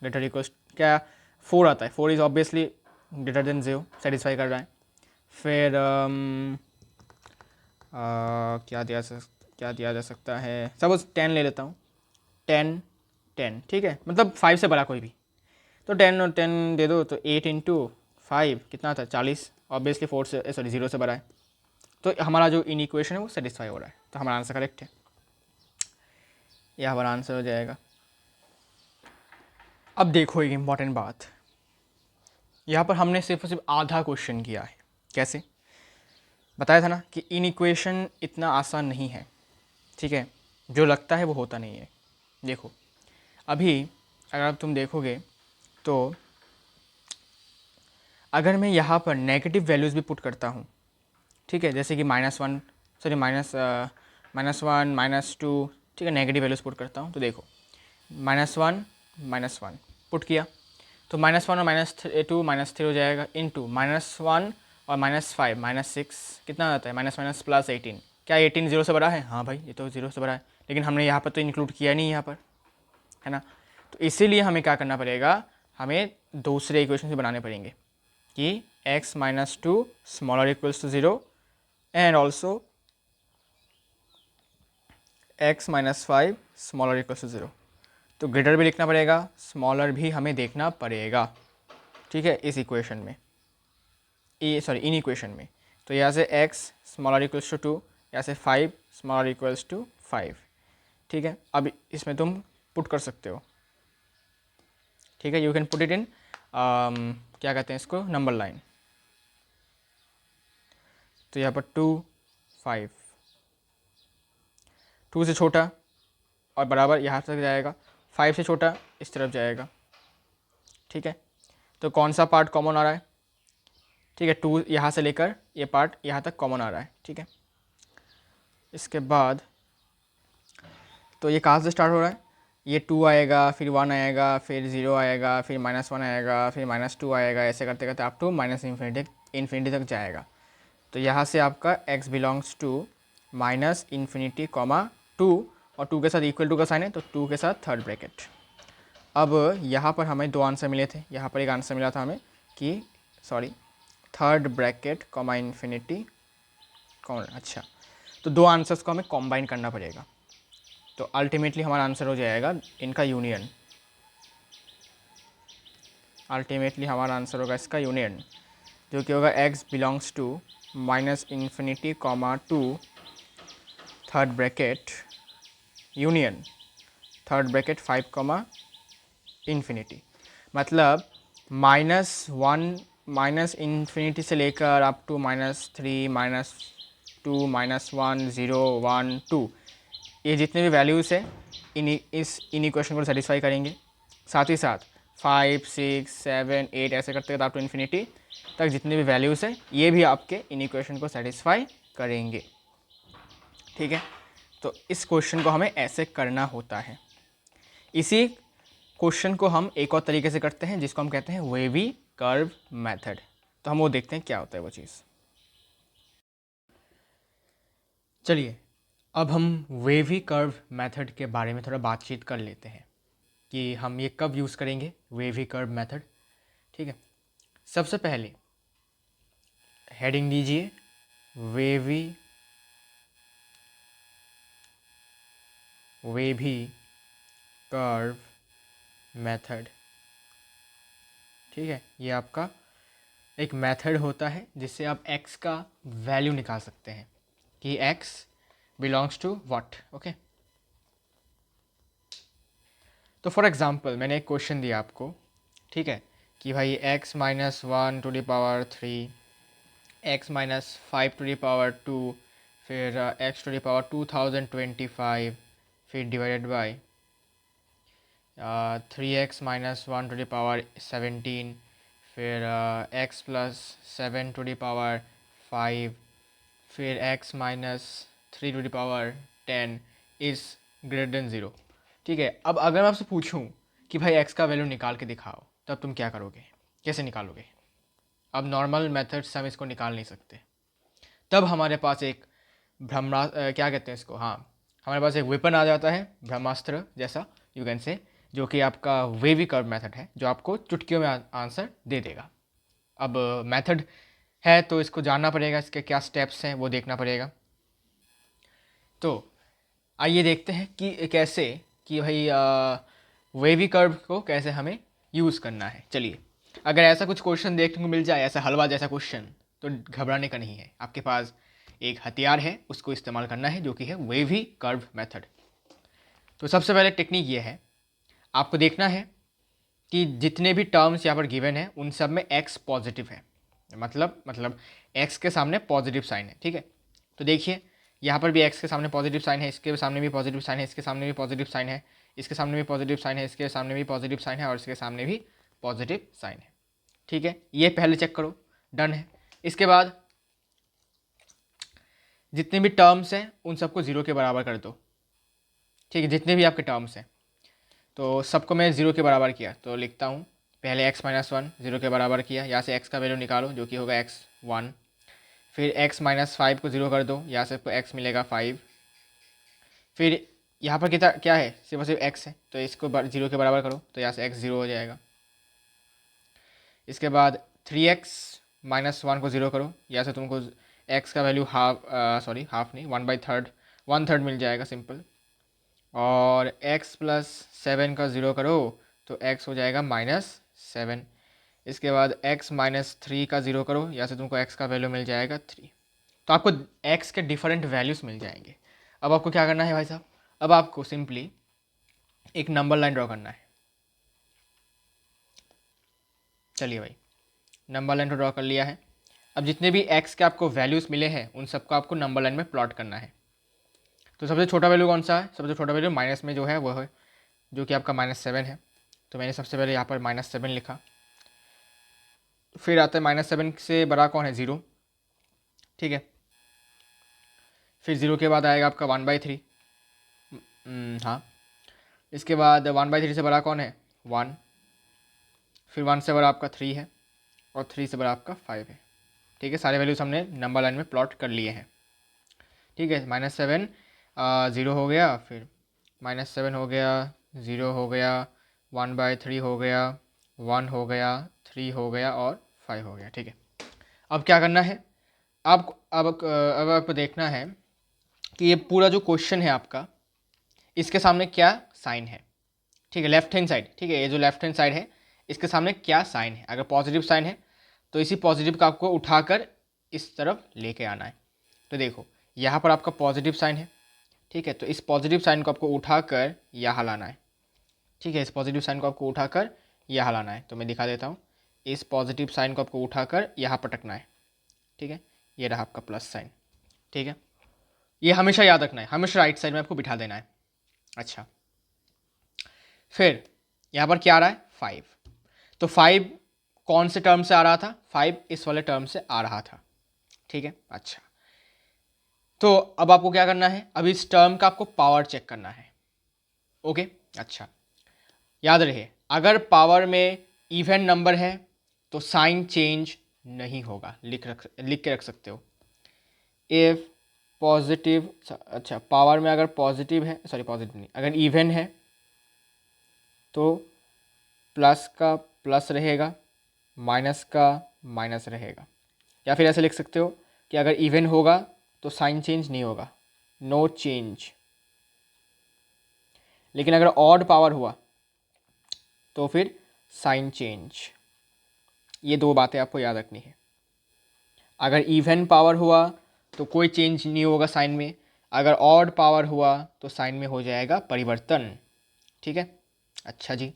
ग्रेटर इक्वल्स क्या 4 आता है, 4 is obviously greater than 0, satisfy कर रहा है। फिर क्या दिया जा सकता है, सपोज 10 ले लेता हूँ, 10 10, ठीक है, मतलब 5 से बड़ा कोई भी, तो 10 और 10 दे दो, तो 8 इंटू 5 कितना था, 40, ऑब्वियसली 4 से, सॉरी 0 से बड़ा है, तो हमारा जो इन इक्वेशन है वो सेटिस्फाई हो रहा है, तो हमारा आंसर करेक्ट है, यह हमारा आंसर हो जाएगा। अब देखो एक इम्पॉर्टेंट बात, यहाँ पर हमने सिर्फ और सिर्फ आधा क्वेश्चन किया है। कैसे? बताया था ना कि इन इक्वेशन इतना आसान नहीं है, ठीक है, जो लगता है वो होता नहीं है। देखो अभी अगर आप तुम देखोगे तो अगर मैं यहाँ पर नेगेटिव वैल्यूज़ भी पुट करता हूँ, ठीक है, जैसे कि -1, सॉरी -1 -2, ठीक है, नेगेटिव वैल्यूज़ पुट करता हूँ, तो देखो -1 -1 पुट किया तो -1 और -2 -3 हो जाएगा, इनटू -1 और -5 -6 कितना आता है, माइनस माइनस प्लस 18। क्या 18 0 से बड़ा है? हाँ भाई, ये तो 0 से बड़ा है, लेकिन हमने यहाँ पर तो इंक्लूड किया नहीं यहाँ पर, है ना। तो इसीलिए हमें क्या करना पड़ेगा, हमें दूसरे इक्वेशन भी बनाने पड़ेंगे कि x -2 smaller equals to 0 and also x -5 smaller equals to 0। तो ग्रेटर भी लिखना पड़ेगा, स्मॉलर भी हमें देखना पड़ेगा, ठीक है, इस इक्वेशन में, इन इक्वेशन में। तो यहाँ से x स्मॉलर इक्वल्स टू 2, यहाँ से 5 स्मॉलर इक्वल्स टू 5, ठीक है। अब इसमें तुम पुट कर सकते हो, ठीक है, you can put it in क्या कहते हैं इसको, नंबर लाइन। तो यहाँ पर 2 5, 2 से छोटा और बराबर यहाँ तक जाएगा, 5 से छोटा इस तरफ जाएगा, ठीक है। तो कौन सा पार्ट कॉमन आ रहा है, ठीक है, 2 यहाँ से लेकर ये पार्ट यहाँ तक कॉमन आ रहा है, ठीक है। इसके बाद तो ये कहाँ से स्टार्ट हो रहा है, ये 2 आएगा, फिर 1 आएगा, फिर 0 आएगा, फिर -1 आएगा, फिर -2 आएगा, ऐसे करते करते आप टू माइनस इन्फिनिटी तक जाएगा। तो यहाँ से आपका x बिलोंग्स टू -∞, 2 और 2 के साथ इक्वल टू का साइन है, तो 2 के साथ थर्ड ब्रैकेट। अब यहाँ पर हमें दो आंसर मिले थे, यहाँ पर एक आंसर मिला था हमें कि third bracket comma infinity common, अच्छा, तो दो आंसर्स को हमें कॉम्बाइन करना पड़ेगा। तो अल्टीमेटली हमारा आंसर हो जाएगा इनका यूनियन, अल्टीमेटली हमारा आंसर होगा इसका यूनियन, जो कि होगा x belongs to -∞, 2 third bracket union third bracket 5, infinity. मतलब -1 -∞ से लेकर अप टू -3 -2 -1 0 1 2, ये जितने भी वैल्यूज़ है इन इक्वेशन को सेटिस्फाई करेंगे। साथ ही साथ 5 6 7 8 ऐसे करते करते अप टू इन्फिनिटी तक जितने भी वैल्यूज़ है ये भी आपके इन इक्वेशन को सेटिस्फाई करेंगे, ठीक है। तो इस क्वेश्चन को हमें ऐसे करना होता है। इसी क्वेश्चन को हम एक और तरीके से करते हैं जिसको हम कहते हैं वेवी कर्व मेथड। तो हम वो देखते हैं क्या होता है वो चीज़। चलिए अब हम वेवी कर्व मेथड के बारे में थोड़ा बातचीत कर लेते हैं कि हम ये कब यूज़ करेंगे वेवी कर्व मेथड, ठीक है। सबसे पहले हेडिंग दीजिए वेवी कर्व मेथड, ठीक है। ये आपका एक मेथड होता है जिससे आप x का वैल्यू निकाल सकते हैं कि x belongs to what, okay. तो फॉर एग्जांपल मैंने एक क्वेश्चन दिया आपको, ठीक है, कि भाई x -1 to the power 3, x -5 to the power 2, फिर x टू द पावर 2025, फिर divided by 3x -1 to the power 17, फिर x प्लस 7 टू द पावर 5, फिर x -3 to the power 10 is greater than 0, ठीक है। अब अगर मैं आपसे पूछूं कि भाई x का वैल्यू निकाल के दिखाओ, तब तुम क्या करोगे, कैसे निकालोगे? अब नॉर्मल मेथड से हम इसको निकाल नहीं सकते, तब हमारे पास एक क्या कहते हैं इसको, हाँ, हमारे पास एक वेपन आ जाता है, ब्रह्मास्त्र जैसा यू कैन से, जो कि आपका वेवी कर्व मेथड है, जो आपको चुटकियों में आंसर दे देगा। अब मेथड है तो इसको जानना पड़ेगा, इसके क्या स्टेप्स हैं वो देखना पड़ेगा। तो आइए देखते हैं कि कैसे कि भाई वेवी कर्व को कैसे हमें यूज़ करना है। चलिए, अगर ऐसा कुछ क्वेश्चन देखने को मिल जाए, ऐसा हलवा जैसा क्वेश्चन, तो घबराने का नहीं है, आपके पास एक हथियार है, उसको इस्तेमाल करना है, जो कि है वेवी कर्व मेथड। तो सबसे पहले टेक्निक ये है, आपको देखना है कि जितने भी टर्म्स यहाँ पर गिवन है उन सब में x पॉजिटिव है, मतलब x के सामने पॉजिटिव साइन है, ठीक है। तो देखिए यहाँ पर भी x के सामने पॉजिटिव साइन है, इसके सामने भी पॉजिटिव साइन है, इसके सामने भी पॉजिटिव साइन है, इसके सामने भी पॉजिटिव साइन है, इसके सामने भी पॉजिटिव साइन है और इसके सामने भी पॉजिटिव साइन है, ठीक है। ये पहले चेक करो, डन है। इसके बाद जितने भी टर्म्स हैं उन सबको ज़ीरो के बराबर कर दो, ठीक है। जितने भी आपके टर्म्स हैं तो सबको मैं ज़ीरो के बराबर किया, तो लिखता हूँ पहले x-1 ज़ीरो के बराबर किया, यहाँ से x का वैल्यू निकालो जो कि होगा x1, फिर x-5 को ज़ीरो कर दो, यहाँ से आपको x मिलेगा 5, फिर यहाँ पर कितना क्या है, सिर्फ और सिर्फ x है, तो इसको ज़ीरो के बराबर करो, तो यहाँ से x ज़ीरो हो जाएगा। इसके बाद 3x-1 को ज़ीरो करो, यहाँ से तुमको x का वैल्यू हाफ नहीं 1/3 मिल जाएगा सिंपल। और x + 7 का ज़ीरो करो तो x हो जाएगा -7। इसके बाद x - 3 का ज़ीरो करो, यहाँ से तुमको x का वैल्यू मिल जाएगा 3। तो आपको x के डिफरेंट वैल्यूज़ मिल जाएंगे। अब आपको क्या करना है भाई साहब, अब आपको सिंपली एक नंबर लाइन ड्रॉ करना है। चलिए भाई, नंबर लाइन तो ड्रॉ कर लिया है। अब जितने भी x के आपको वैल्यूज़ मिले हैं उन सबको आपको नंबर लाइन में प्लॉट करना है। तो सबसे छोटा वैल्यू कौन सा है, सबसे छोटा वैल्यू माइनस में जो है वो है जो कि आपका -7 है, तो मैंने सबसे पहले यहाँ पर -7 लिखा। फिर आता है -7 से बड़ा कौन है, 0, ठीक है। फिर 0 के बाद आएगा आपका 1/3, हाँ। इसके बाद 1/3 से बड़ा कौन है, 1। फिर 1 से बड़ा आपका 3 है और 3 से बड़ा आपका 5 है, ठीक है। सारे वैल्यूज हमने नंबर लाइन में प्लॉट कर लिए हैं, ठीक है। -7 0 हो गया, फिर -7 हो गया, 0 हो गया, 1/3 हो गया, 1 हो गया, 3 हो गया और 5 हो गया, ठीक है। अब क्या करना है, अब आपको देखना है कि ये पूरा जो क्वेश्चन है आपका, इसके सामने क्या साइन है, ठीक है, लेफ्ट हैंड साइड, ठीक है। ये जो लेफ्ट हैंड साइड है इसके सामने क्या साइन है। अगर पॉजिटिव साइन है तो इसी पॉजिटिव का आपको उठाकर इस तरफ लेके आना है। तो देखो यहाँ पर आपका पॉजिटिव साइन है, ठीक है, तो इस पॉजिटिव साइन को आपको उठाकर यहाँ लाना है, ठीक है। इस पॉजिटिव साइन को आपको उठाकर यहाँ लाना है, तो मैं दिखा देता हूँ। इस पॉजिटिव साइन को आपको उठाकर यहाँ पटकना है, ठीक है। ये रहा आपका प्लस साइन, ठीक है। ये हमेशा याद रखना है, हमेशा राइट साइड में आपको बिठा देना है। अच्छा, फिर यहाँ पर क्या आ रहा है, 5। तो 5 कौन से टर्म से आ रहा था, 5 इस वाले टर्म से आ रहा था, ठीक है। अच्छा, तो अब आपको क्या करना है, अब इस टर्म का आपको पावर चेक करना है, ओके। अच्छा, याद रहे अगर पावर में इवन नंबर है तो साइन चेंज नहीं होगा, लिख के रख सकते हो। इफ पॉजिटिव, अच्छा पावर में अगर पॉजिटिव है, सॉरी पॉजिटिव नहीं, अगर इवन है तो प्लस का प्लस रहेगा, माइनस का माइनस रहेगा। या फिर ऐसे लिख सकते हो कि अगर इवन होगा तो साइन चेंज नहीं होगा, नो चेंज। लेकिन अगर ऑड पावर हुआ तो फिर साइन चेंज। ये दो बातें आपको याद रखनी है। अगर इवन पावर हुआ तो कोई चेंज नहीं होगा साइन में, अगर ऑड पावर हुआ तो साइन में हो जाएगा परिवर्तन, ठीक है। अच्छा जी,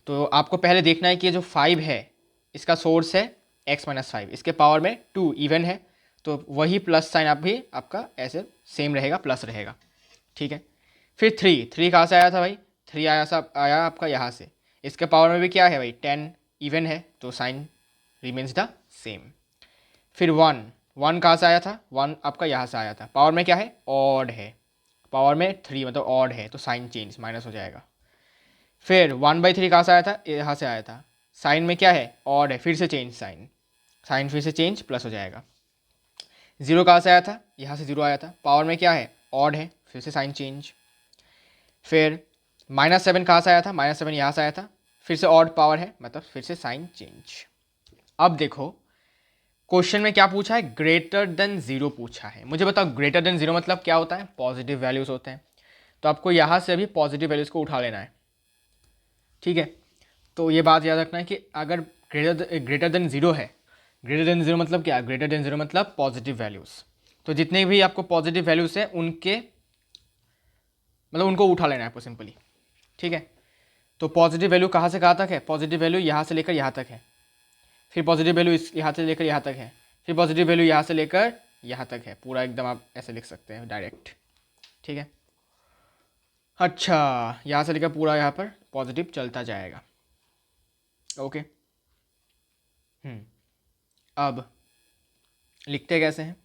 तो आपको पहले देखना है कि ये जो 5 है इसका सोर्स है x - 5, इसके पावर में 2 इवन है, तो वही प्लस साइन आप भी आपका ऐसे सेम रहेगा, प्लस रहेगा, ठीक है। फिर 3 कहाँ से आया था भाई, 3 आया आपका यहाँ से, इसके पावर में भी क्या है भाई 10 इवन है, तो साइन रिमेन्स द सेम। फिर 1 कहाँ से आया था, 1 आपका यहाँ से आया था, पावर में क्या है ऑड है, पावर में 3 मतलब ऑड है, तो साइन चेंज माइनस हो जाएगा। फिर 1/3 कहाँ से आया था, यहाँ से आया था, साइन में क्या है ऑड है, फिर से चेंज साइन फिर से चेंज प्लस हो जाएगा। 0 कहाँ से आया था, यहाँ से 0 आया था, पावर में क्या है ऑड है, फिर से साइन चेंज। फिर -7 कहाँ से आया था, -7 यहाँ से आया था, फिर से ऑड पावर है, मतलब फिर से साइन चेंज। अब देखो क्वेश्चन में क्या पूछा है, ग्रेटर देन 0 पूछा है। मुझे बताओ ग्रेटर देन 0 मतलब क्या होता है, पॉजिटिव वैल्यूज़ होते हैं, तो आपको यहाँ से अभी पॉजिटिव वैल्यूज़ को उठा लेना है, ठीक है। तो ये बात याद रखना है कि अगर ग्रेटर देन 0 है, ग्रेटर देन 0 मतलब क्या, ग्रेटर देन 0 मतलब पॉजिटिव वैल्यूज़, तो जितने भी आपको पॉजिटिव वैल्यूज़ हैं उनके मतलब उनको उठा लेना है आपको सिंपली, ठीक है। तो पॉजिटिव वैल्यू कहाँ से कहाँ तक है? पॉजिटिव वैल्यू यहाँ से लेकर यहाँ तक है, फिर पॉजिटिव वैल्यू इस यहाँ से लेकर यहाँ तक है, फिर पॉजिटिव वैल्यू यहाँ से लेकर यहाँ तक है, पूरा एकदम आप ऐसे लिख सकते हैं डायरेक्ट, ठीक है। अच्छा, यहाँ से लेकर पूरा यहाँ पर पॉजिटिव चलता जाएगा, ओके। अब लिखते कैसे हैं?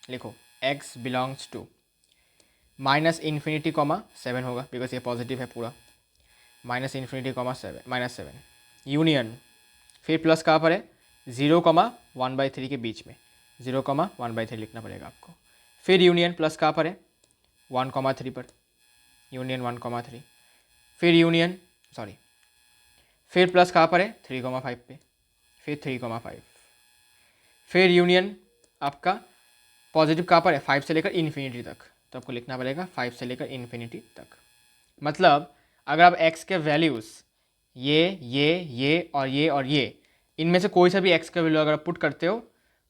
लिखो x belongs to minus infinity comma 7 होगा, बिकॉज ये पॉजिटिव है पूरा, माइनस इन्फिनिटी कॉमा 7 -7 यूनियन, फिर प्लस कहाँ पर है? 0,1/3 के बीच में, 0,1/3 लिखना पड़ेगा आपको। फिर यूनियन प्लस कहाँ पर है? 1,3 पर, यूनियन 1,3, फिर यूनियन फिर प्लस कहाँ पर है? 3,5 पे, फिर 3,5, फिर यूनियन आपका पॉजिटिव कहाँ पर है? 5 से लेकर इन्फिनिटी तक, तो आपको लिखना पड़ेगा 5 से लेकर इन्फिनिटी तक। मतलब अगर आप x के वैल्यूज़ ये और ये इनमें से कोई सा भी x का वैल्यू अगर आप पुट करते हो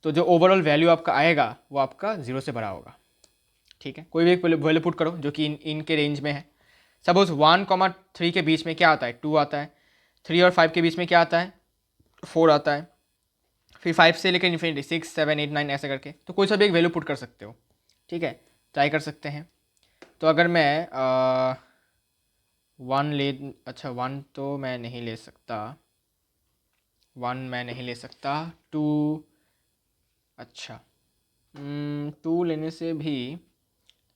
तो जो ओवरऑल वैल्यू आपका आएगा वो आपका 0 से बड़ा होगा, ठीक है। कोई भी एक वैल्यू पुट करो जो कि इनके रेंज में है। सपोज 1,3 के बीच में क्या आता है? 2 आता है। 3 और 5 के बीच में क्या आता है? 4 आता है। फिर 5 से लेकर इन्फिनिटी 6, 7, 8, 9 ऐसे करके, तो कोई सा भी एक वैल्यू पुट कर सकते हो, ठीक है। ट्राई कर सकते हैं। तो अगर मैं 1 तो मैं नहीं ले सकता, 1 मैं नहीं ले सकता, 2 अच्छा 2 लेने से भी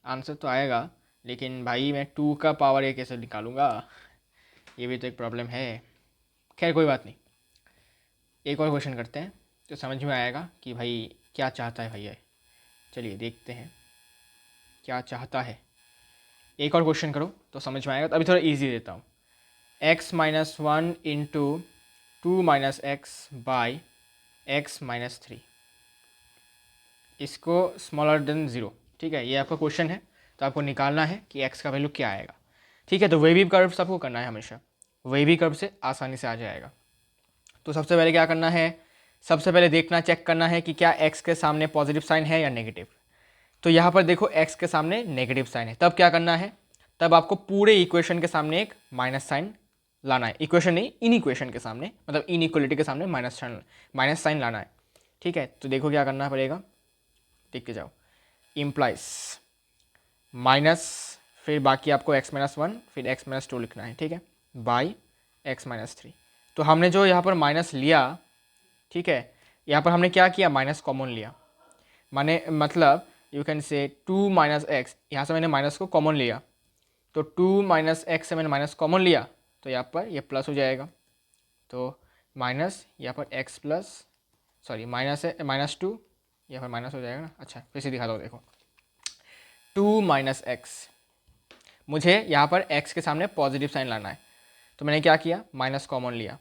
आंसर तो आएगा, लेकिन भाई मैं 2 का पावर ये कैसे निकालूंगा? ये भी तो एक प्रॉब्लम है। खैर कोई बात नहीं, एक और क्वेश्चन करते हैं तो समझ में आएगा कि भाई क्या चाहता है भैया। चलिए देखते हैं क्या चाहता है। एक और क्वेश्चन करो तो समझ में आएगा। तो अभी थोड़ा इजी देता हूँ। x-1 into 2 - x by x-3, इसको स्मॉलर देन 0, ठीक है। ये आपका क्वेश्चन है, तो आपको निकालना है कि x का वैल्यू क्या आएगा, ठीक है। तो वेवी कर्व से आपको करना है हमेशा, वेवी कर्व से आसानी से आ जाएगा। तो सबसे पहले क्या करना है? सबसे पहले देखना, चेक करना है कि क्या x के सामने पॉजिटिव साइन है या नेगेटिव। तो यहाँ पर देखो x के सामने नेगेटिव साइन है, तब क्या करना है? तब आपको पूरे इक्वेशन के सामने एक माइनस साइन लाना है। इक्वेशन नहीं, इन इक्वेशन के सामने, मतलब इन इक्वलिटी के सामने माइनस साइन लाना है, ठीक है। तो देखो क्या करना पड़ेगा, देख के जाओ। इम्प्लाइज माइनस, फिर बाकी आपको x-1 फिर x-2 लिखना है, ठीक है, बाई x-3। तो हमने जो यहाँ पर माइनस लिया, ठीक है, यहाँ पर हमने क्या किया? माइनस कॉमन लिया, मतलब यू कैन से 2 - x, यहाँ से मैंने माइनस को कॉमन लिया, तो 2 - x से मैंने माइनस कॉमन लिया, तो यहाँ पर ये प्लस हो जाएगा। तो माइनस यहाँ पर x प्लस माइनस है -2, यहाँ पर माइनस हो जाएगा ना। अच्छा फिर से दिखा दो, देखो 2 - x, मुझे यहाँ पर x के सामने पॉजिटिव साइन लाना है, तो मैंने क्या किया? माइनस कॉमन लिया,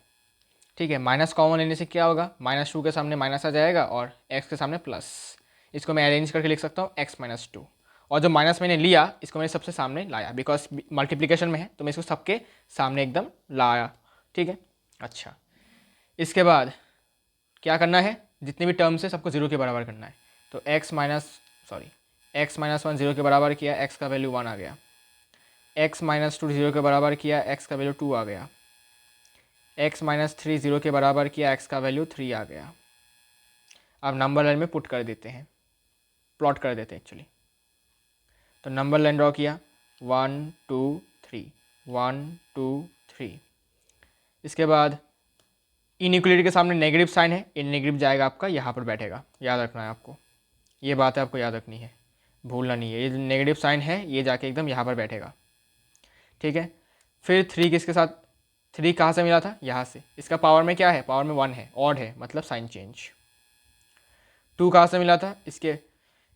ठीक है। माइनस कॉमन लेने से क्या होगा? -2 के सामने माइनस आ जाएगा और x के सामने प्लस। इसको मैं अरेंज करके लिख सकता हूँ x-2, और जो माइनस मैंने लिया इसको मैंने सबसे सामने लाया, बिकॉज मल्टीप्लिकेशन में है तो मैं इसको सबके सामने एकदम लाया, ठीक है। अच्छा, इसके बाद क्या करना है? जितने भी टर्म्स है सबको 0 के बराबर करना है। तो x-1 0 के बराबर किया, x का वैल्यू 1 आ गया। x-2 0 के बराबर किया, x का वैल्यू 2 आ गया। x-3 0 के बराबर किया, x का वैल्यू 3 आ गया। अब नंबर लाइन में पुट कर देते हैं, प्लॉट कर देते हैं एक्चुअली। तो नंबर लाइन ड्रॉ किया, 1 2 3 1 2 3। इसके बाद इनइक्वलिटी के सामने नेगेटिव साइन है, इन नेगेटिव जाएगा आपका यहाँ पर बैठेगा, याद रखना है आपको, ये बात है आपको याद रखनी है, भूलना नहीं है। ये नेगेटिव साइन है ये जाके एकदम यहाँ पर बैठेगा, ठीक है। फिर 3 किसके साथ? 3 कहाँ से मिला था? यहाँ से। इसका पावर में क्या है? पावर में 1 है, ऑड है, मतलब साइन चेंज। 2 कहाँ से मिला था?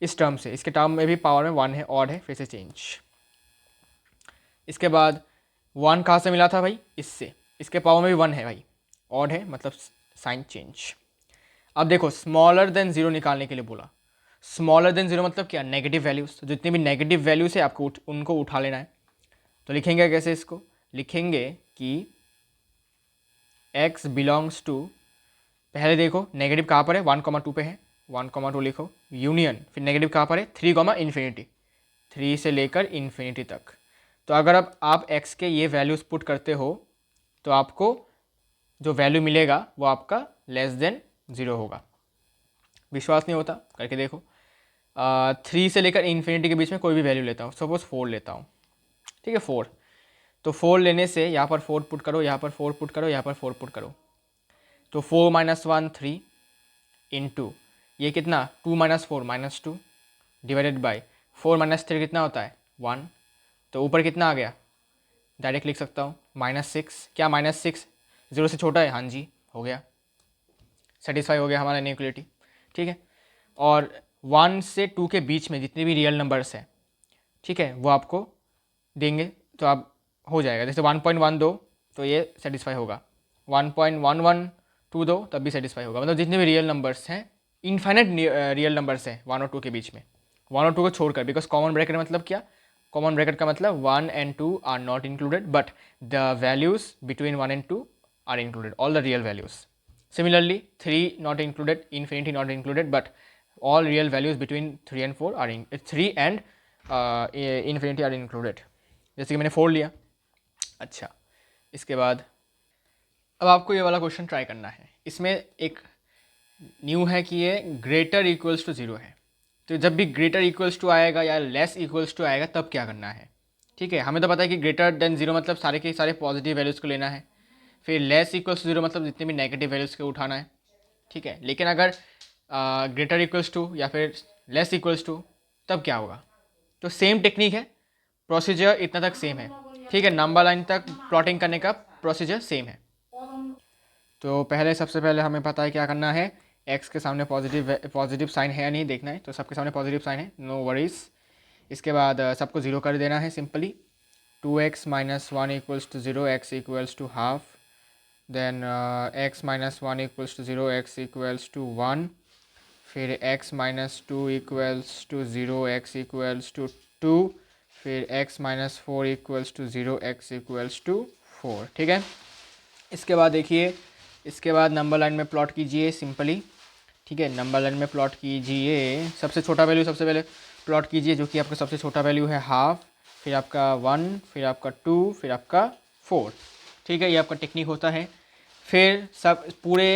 इस टर्म से, इसके टर्म में भी पावर में 1 है, ऑड है, फिर से चेंज। इसके बाद 1 कहाँ से मिला था भाई? इससे, इसके पावर में भी 1 है भाई, ऑड है, मतलब साइन चेंज। अब देखो स्मॉलर देन 0 निकालने के लिए बोला। स्मॉलर देन 0 मतलब क्या? नेगेटिव वैल्यूज, तो जितनी भी नेगेटिव वैल्यूज है आपको उनको उठा लेना है। तो लिखेंगे कैसे? इसको लिखेंगे कि x बिलोंग्स टू, पहले देखो नेगेटिव कहाँ पर है? 1,2 पे है, 1,2 लिखो, यूनियन, फिर नेगेटिव कहाँ पर है? 3, इन्फिनिटी, 3 से लेकर इन्फिनिटी तक। तो अगर अब आप x के ये वैल्यूज़ पुट करते हो तो आपको जो वैल्यू मिलेगा वो आपका लेस देन 0 होगा। विश्वास नहीं होता करके देखो। 3 से लेकर इन्फिनिटी के बीच में कोई भी वैल्यू लेता हूँ, सपोज 4 लेता हूँ, ठीक है 4। तो 4 लेने से यहाँ पर 4 पुट करो, यहाँ पर 4 पुट करो, यहाँ पर 4 पुट करो, तो 4 - 1 3 इंटू ये कितना 2 - 4 -2 डिवाइडेड बाई 4 - 3 कितना होता है 1। तो ऊपर कितना आ गया, डायरेक्ट लिख सकता हूँ -6। क्या -6 0 से छोटा है? हाँ जी, हो गया, सेटिस्फाई हो गया हमारा इनइक्वलिटी, ठीक है। और 1 से 2 के बीच में जितने भी रियल नंबर्स हैं, ठीक है, वो आपको देंगे तो आप हो जाएगा। जैसे 1.1 दो तो ये सेटिस्फाई होगा, 1.11 दो तब भी सेटिस्फाई होगा। मतलब जितने भी रियल नंबर्स हैं, इनफाइनाइट रियल नंबर्स हैं 1 और 2 के बीच में, 1 और 2 को छोड़कर, बिकॉज कॉमन ब्रैकेट मतलब क्या, कॉमन ब्रैकेट का मतलब 1 and 2 are not included but the values between 1 and 2 are included, all the real values. Similarly, 3 not included, infinity not included, but all real values between 3 and 4 are 3 and infinity are included। जैसे कि मैंने 4 लिया। अच्छा, इसके बाद अब आपको ये वाला क्वेश्चन ट्राई करना है। इसमें एक न्यू है कि ये ग्रेटर इक्वल्स टू 0 है। तो जब भी ग्रेटर इक्वल्स टू आएगा या लेस इक्वल्स टू आएगा तब क्या करना है, ठीक है। हमें तो पता है कि ग्रेटर देन 0 मतलब सारे के सारे पॉजिटिव वैल्यूज़ को लेना है, फिर लेस इक्वल्स टू 0 मतलब जितने भी नेगेटिव वैल्यूज़ को उठाना है, ठीक है। लेकिन अगर ग्रेटर इक्वल्स टू या फिर लेस इक्वल्स टू तब क्या होगा, तो सेम टेक्निक है, प्रोसीजर इतना तक सेम है, ठीक है। नंबर लाइन तक प्लॉटिंग करने का प्रोसीजर सेम है। तो पहले सबसे पहले हमें पता है क्या करना है, एक्स के सामने पॉजिटिव साइन है या नहीं देखना है, तो सबके सामने पॉजिटिव साइन है, नो वरीज। इसके बाद सबको ज़ीरो कर देना है simply, 2x - 1 = 0, x = half, then x - 1 = 0, x = 1, फिर x - 2 = 0, x = 2, फिर x - 4 = 0, x = 4, ठीक है। इसके बाद देखिए, इसके बाद नंबर लाइन में प्लॉट कीजिए सिंपली, ठीक है। नंबर लाइन में प्लॉट कीजिए, सबसे छोटा वैल्यू सबसे पहले प्लॉट कीजिए, जो कि आपका सबसे छोटा वैल्यू है हाफ, फिर आपका 1, फिर आपका 2, फिर आपका 4, ठीक है। ये आपका टेक्निक होता है। फिर सब पूरे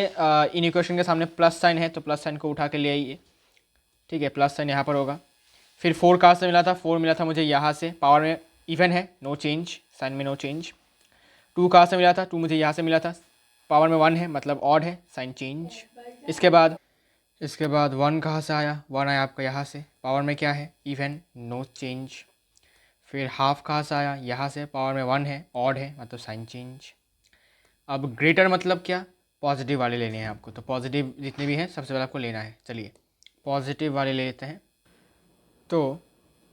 इन इक्वेशन के सामने प्लस साइन है तो प्लस साइन को उठा के ले आइए, ठीक है। प्लस साइन यहाँ पर होगा। फिर 4 कहाँ से मिला था, 4 मिला था मुझे यहाँ से, पावर में इवन है, नो चेंज, साइन में नो चेंज। 2 कहाँ से मिला था, 2 मुझे यहाँ से मिला था, पावर में 1 है मतलब ऑड है, साइन चेंज। इसके बाद 1 कहाँ से आया, 1 आया आपका यहाँ से, पावर में क्या है, इवन, नो चेंज। फिर हाफ कहाँ से आया, यहाँ से, पावर में 1 है, ऑड है मतलब साइन चेंज। अब ग्रेटर मतलब क्या, पॉजिटिव वाले लेने हैं आपको, तो पॉजिटिव जितने भी हैं सबसे पहले आपको लेना है। चलिए पॉजिटिव वाले ले लेते हैं। तो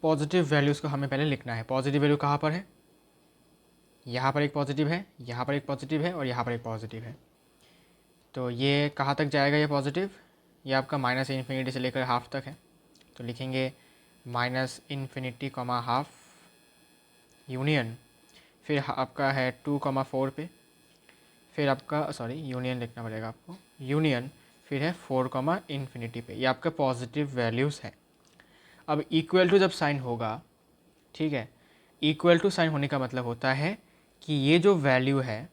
पॉजिटिव वैल्यूज़ को हमें पहले लिखना है। पॉजिटिव वैल्यू कहाँ पर है, यहाँ पर एक पॉजिटिव है, यहाँ पर एक पॉजिटिव है और यहाँ पर एक पॉजिटिव है। तो ये कहाँ तक जाएगा ये पॉजिटिव, ये आपका -∞ से लेकर हाफ तक है, तो लिखेंगे -∞, हाफ, यूनियन, फिर आपका है 2, 4 पे, फिर आपका सॉरी यूनियन लिखना पड़ेगा आपको, यूनियन, फिर है 4, पे। ये आपका पॉजिटिव वैल्यूज़ है। अब इक्वल टू जब साइन होगा, ठीक है, इक्वल टू साइन होने का मतलब होता है कि ये जो वैल्यू है,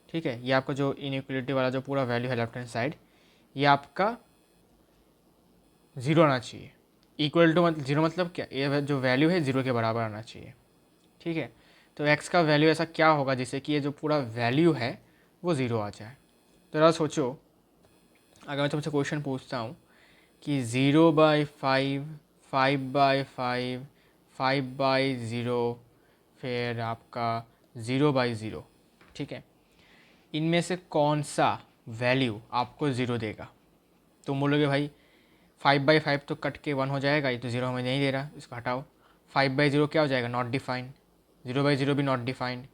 ठीक है, ये आपका जो इनइक्वलिटी वाला जो पूरा वैल्यू है लेफ्ट हैंड साइड, ये आपका 0 आना चाहिए। इक्वल टू मतलब 0 मतलब क्या, ये जो वैल्यू है 0 के बराबर आना चाहिए, ठीक है। तो x का वैल्यू ऐसा क्या होगा जिससे कि ये जो पूरा वैल्यू है वो 0 आ जाए। तो ज़रा सोचो, अगर मैं तुमसे क्वेश्चन पूछता हूँ कि 0/5, 5/5, 5/0, फिर आपका 0/0, ठीक है, इनमें से कौन सा वैल्यू आपको 0 देगा। तुम बोलोगे भाई 5/5 तो कट के 1 हो जाएगा, ये तो 0 हमें नहीं दे रहा, इसको हटाओ। 5/0 क्या हो जाएगा, नॉट डिफाइंड, 0/0 भी नॉट डिफाइंड,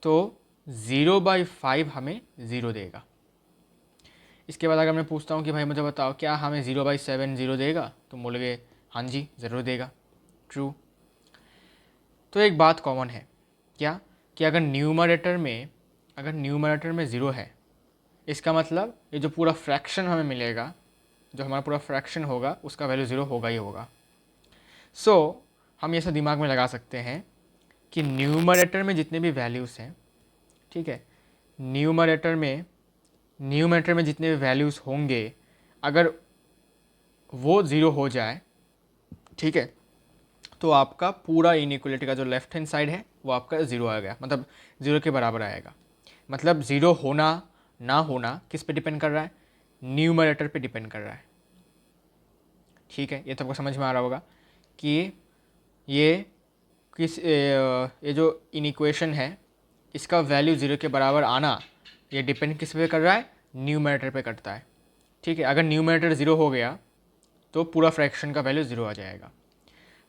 तो 0/5 हमें 0 देगा। इसके बाद अगर मैं पूछता हूँ कि भाई मुझे बताओ क्या हमें 0/7 0 देगा, तो बोलोगे हाँ जी ज़रूर देगा, ट्रू। तो एक बात कॉमन है क्या, कि अगर न्यूमरेटर में 0 है, इसका मतलब ये जो पूरा फ्रैक्शन हमें मिलेगा, जो हमारा पूरा फ्रैक्शन होगा उसका वैल्यू 0 होगा ही होगा। सो हम ये सब दिमाग में लगा सकते हैं कि न्यूमरेटर में जितने भी वैल्यूज़ हैं, ठीक है। न्यूमरेटर में जितने भी वैल्यूज़ होंगे अगर वो ज़ीरो हो जाए, ठीक है, तो आपका पूरा इनइक्वलिटी का जो लेफ्ट हैंड साइड है वो आपका ज़ीरो आ गया, मतलब ज़ीरो के बराबर आएगा। मतलब ज़ीरो होना ना होना किस पे डिपेंड कर रहा है? न्यूमरेटर पे डिपेंड कर रहा है। ठीक है, ये तो आपको समझ में आ रहा होगा कि ये ये जो इनइक्वेशन है इसका वैल्यू ज़ीरो के बराबर आना ये डिपेंड किस पे कर रहा है? न्यूमरेटर पे करता है। ठीक है, अगर न्यूमरेटर ज़ीरो हो गया तो पूरा फ्रैक्शन का वैल्यू ज़ीरो आ जाएगा।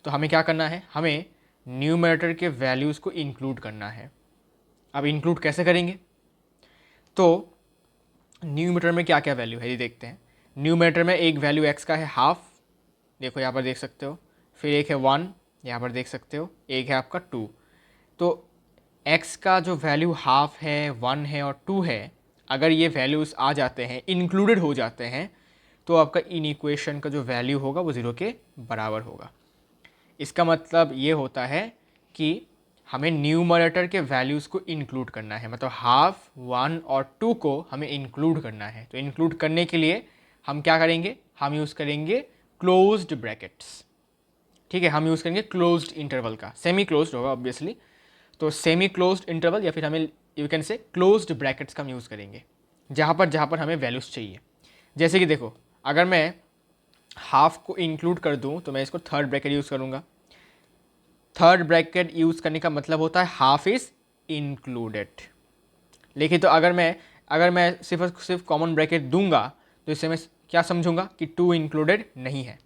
तो हमें क्या करना है? हमें न्यूमरेटर के वैल्यूज़ को इंक्लूड करना है। अब इंक्लूड कैसे करेंगे? तो न्यूमरेटर में क्या क्या वैल्यू है ये देखते हैं। न्यूमरेटर में एक वैल्यू x का है हाफ, देखो यहाँ पर देख सकते हो, फिर एक है 1, यहाँ पर देख सकते हो, एक है आपका 2। तो x का जो वैल्यू हाफ है, 1 है और 2 है, अगर ये वैल्यूज़ आ जाते हैं, इंक्लूडेड हो जाते हैं, तो आपका इन इक्वेशन का जो वैल्यू होगा वो ज़ीरो के बराबर होगा। इसका मतलब ये होता है कि हमें न्यूमरेटर के वैल्यूज़ को इंक्लूड करना है, मतलब हाफ, 1 और 2 को हमें इंक्लूड करना है। तो इंक्लूड करने के लिए हम क्या करेंगे? हम यूज़ करेंगे क्लोज्ड ब्रैकेट्स। ठीक है, हम यूज़ करेंगे क्लोज्ड इंटरवल का, सेमी क्लोज्ड होगा ऑब्वियसली। तो सेमी क्लोज्ड इंटरवल या फिर हमें यू कैन से क्लोज्ड ब्रैकेट्स का हम यूज़ करेंगे जहाँ पर हमें वैल्यूज़ चाहिए। जैसे कि देखो, अगर मैं हाफ को इंक्लूड कर दूँ तो मैं इसको थर्ड ब्रैकेट यूज़ करूँगा। थर्ड ब्रैकेट यूज़ करने का मतलब होता है हाफ इज़ इंक्लूडेड। लेकिन तो अगर मैं सिर्फ कॉमन ब्रैकेट दूंगा तो इससे मैं क्या समझूंगा कि टू इंक्लूडेड नहीं है।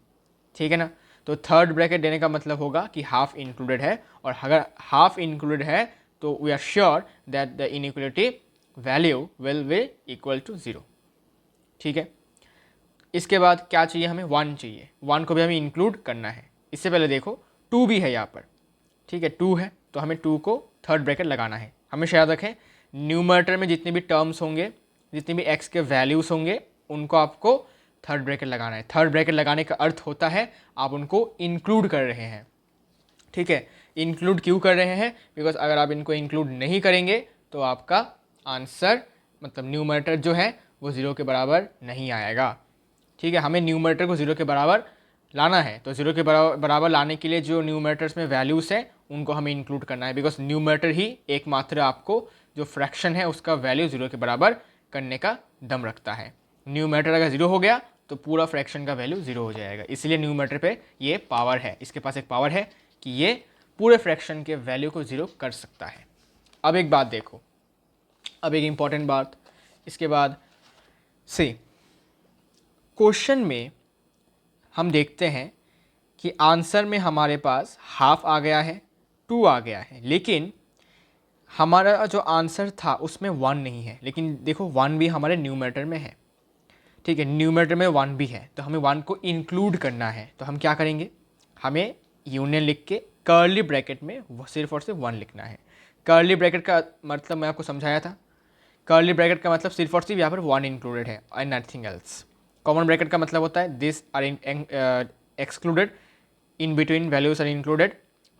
ठीक है ना? तो थर्ड ब्रैकेट देने का मतलब होगा कि हाफ इंक्लूडेड है, और अगर हाफ इंक्लूडेड है तो we are sure that the inequality value will be equal to zero. ठीक है, इसके बाद क्या चाहिए? हमें 1 चाहिए। 1 को भी हमें इंक्लूड करना है। इससे पहले देखो 2 भी है यहाँ पर। ठीक है, 2 है तो हमें 2 को थर्ड ब्रैकेट लगाना है। हमेशा याद रखें, न्यूमरेटर में जितने भी टर्म्स होंगे, जितने भी एक्स के वैल्यूज़ होंगे, उनको आपको थर्ड ब्रैकेट लगाना है। थर्ड ब्रैकेट लगाने का अर्थ होता है आप उनको इंक्लूड कर रहे हैं। ठीक है, इंक्लूड क्यों कर रहे हैं? बिकॉज अगर आप इनको इंक्लूड नहीं करेंगे तो आपका आंसर, मतलब न्यूमरेटर जो है वो ज़ीरो के बराबर नहीं आएगा। ठीक है, हमें न्यूमरेटर को ज़ीरो के बराबर लाना है, तो ज़ीरो के बराबर लाने के लिए जो न्यूमरेटर्स में वैल्यूज़ है उनको हमें इंक्लूड करना है, बिकॉज न्यूमरेटर ही एकमात्र आपको जो फ्रैक्शन है उसका वैल्यू ज़ीरो के बराबर करने का दम रखता है। न्यूमरेटर अगर ज़ीरो हो गया तो पूरा फ्रैक्शन का वैल्यू ज़ीरो हो जाएगा। इसलिए न्यूमरेटर पे ये पावर है, इसके पास एक पावर है कि ये पूरे फ्रैक्शन के वैल्यू को ज़ीरो कर सकता है। अब एक बात देखो, अब एक इम्पॉर्टेंट बात, इसके बाद से क्वेश्चन में हम देखते हैं कि आंसर में हमारे पास हाफ आ गया है, 2 आ गया है, लेकिन हमारा जो आंसर था उसमें 1 नहीं है। लेकिन देखो 1 भी हमारे न्यूमरेटर में है। ठीक है, न्यूमरेटर में 1 भी है, तो हमें 1 को इंक्लूड करना है। तो हम क्या करेंगे? हमें यूनियन लिख के कर्ली ब्रैकेट में सिर्फ और सिर्फ 1 लिखना है। कर्ली ब्रैकेट का मतलब मैं आपको समझाया था। कर्ली ब्रैकेट का मतलब सिर्फ और सिर्फ यहाँ पर 1 इंक्लूडेड है and nothing else. Common bracket का मतलब होता है this are excluded, in between values are included.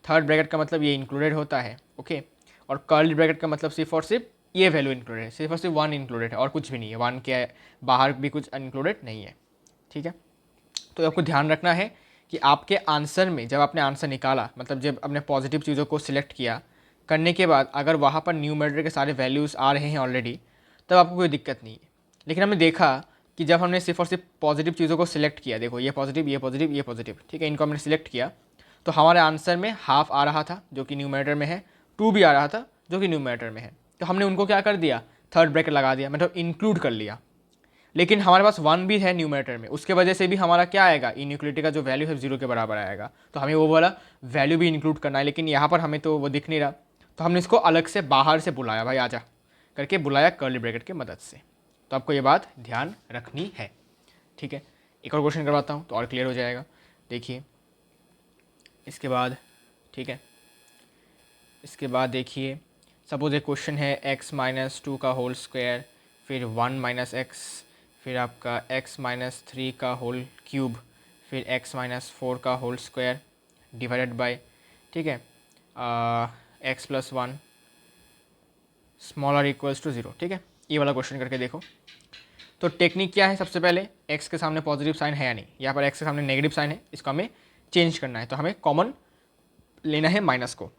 Third bracket का मतलब ये इंक्लूडेड होता है, ओके। और कर्ली ब्रैकेट का मतलब सिर्फ और सिर्फ ये वैल्यू इंक्लूडेड है, सिर्फ और सिर्फ 1 इंक्लूडेड है और कुछ भी नहीं है, 1 के बाहर भी कुछ इंक्लूडेड नहीं है। ठीक है, तो आपको ध्यान रखना है कि आपके आंसर में जब आपने आंसर निकाला, मतलब जब आपने पॉजिटिव चीज़ों को सिलेक्ट किया, करने के बाद अगर वहाँ पर न्यूमरेटर के सारे वैल्यूज़ आ रहे हैं ऑलरेडी, तब आपको कोई दिक्कत नहीं है। लेकिन हमने देखा कि जब हमने सिर्फ और सिर्फ पॉजिटिव चीज़ों को सिलेक्ट किया, देखो ये पॉजिटिव, ये पॉजिटिव, ये पॉजिटिव, ठीक है, इनको हमने सिलेक्ट किया, तो हमारे आंसर में हाफ आ रहा था जो कि न्यूमरेटर में है, 2 भी आ रहा था जो कि न्यूमरेटर में है। तो हमने उनको क्या कर दिया? थर्ड ब्रैकेट लगा दिया, मतलब इंक्लूड कर लिया। लेकिन हमारे पास 1 भी है न्यूमरेटर में, उसके वजह से भी हमारा क्या आएगा? इनइक्वलिटी का जो वैल्यू है 0 के बराबर आएगा। तो हमें वो वाला वैल्यू भी इंक्लूड करना है, लेकिन यहाँ पर हमें तो वो दिख नहीं रहा, तो हमने इसको अलग से बाहर से बुलाया, भाई आजा करके बुलाया कर्ली ब्रैकेट की मदद से। तो आपको ये बात ध्यान रखनी है। ठीक है, एक और क्वेश्चन करवाता हूँ तो और क्लियर हो जाएगा। देखिए इसके बाद, ठीक है, इसके बाद देखिए, सपोज एक क्वेश्चन है x-2 का होल स्क्वायर, फिर 1 - x, फिर आपका x-3 का होल क्यूब, फिर x-4 का होल स्क्वायर डिवाइडेड बाय, ठीक है, x + 1, स्मॉलर इक्वल्स टू 0, ठीक है। ये वाला क्वेश्चन करके देखो। तो टेक्निक क्या है, सबसे पहले x के सामने पॉजिटिव साइन है या नहीं, यहाँ पर x के सामने नेगेटिव साइन है, इसको हमें चेंज करना है, तो हमें कॉमन लेना है माइनस को।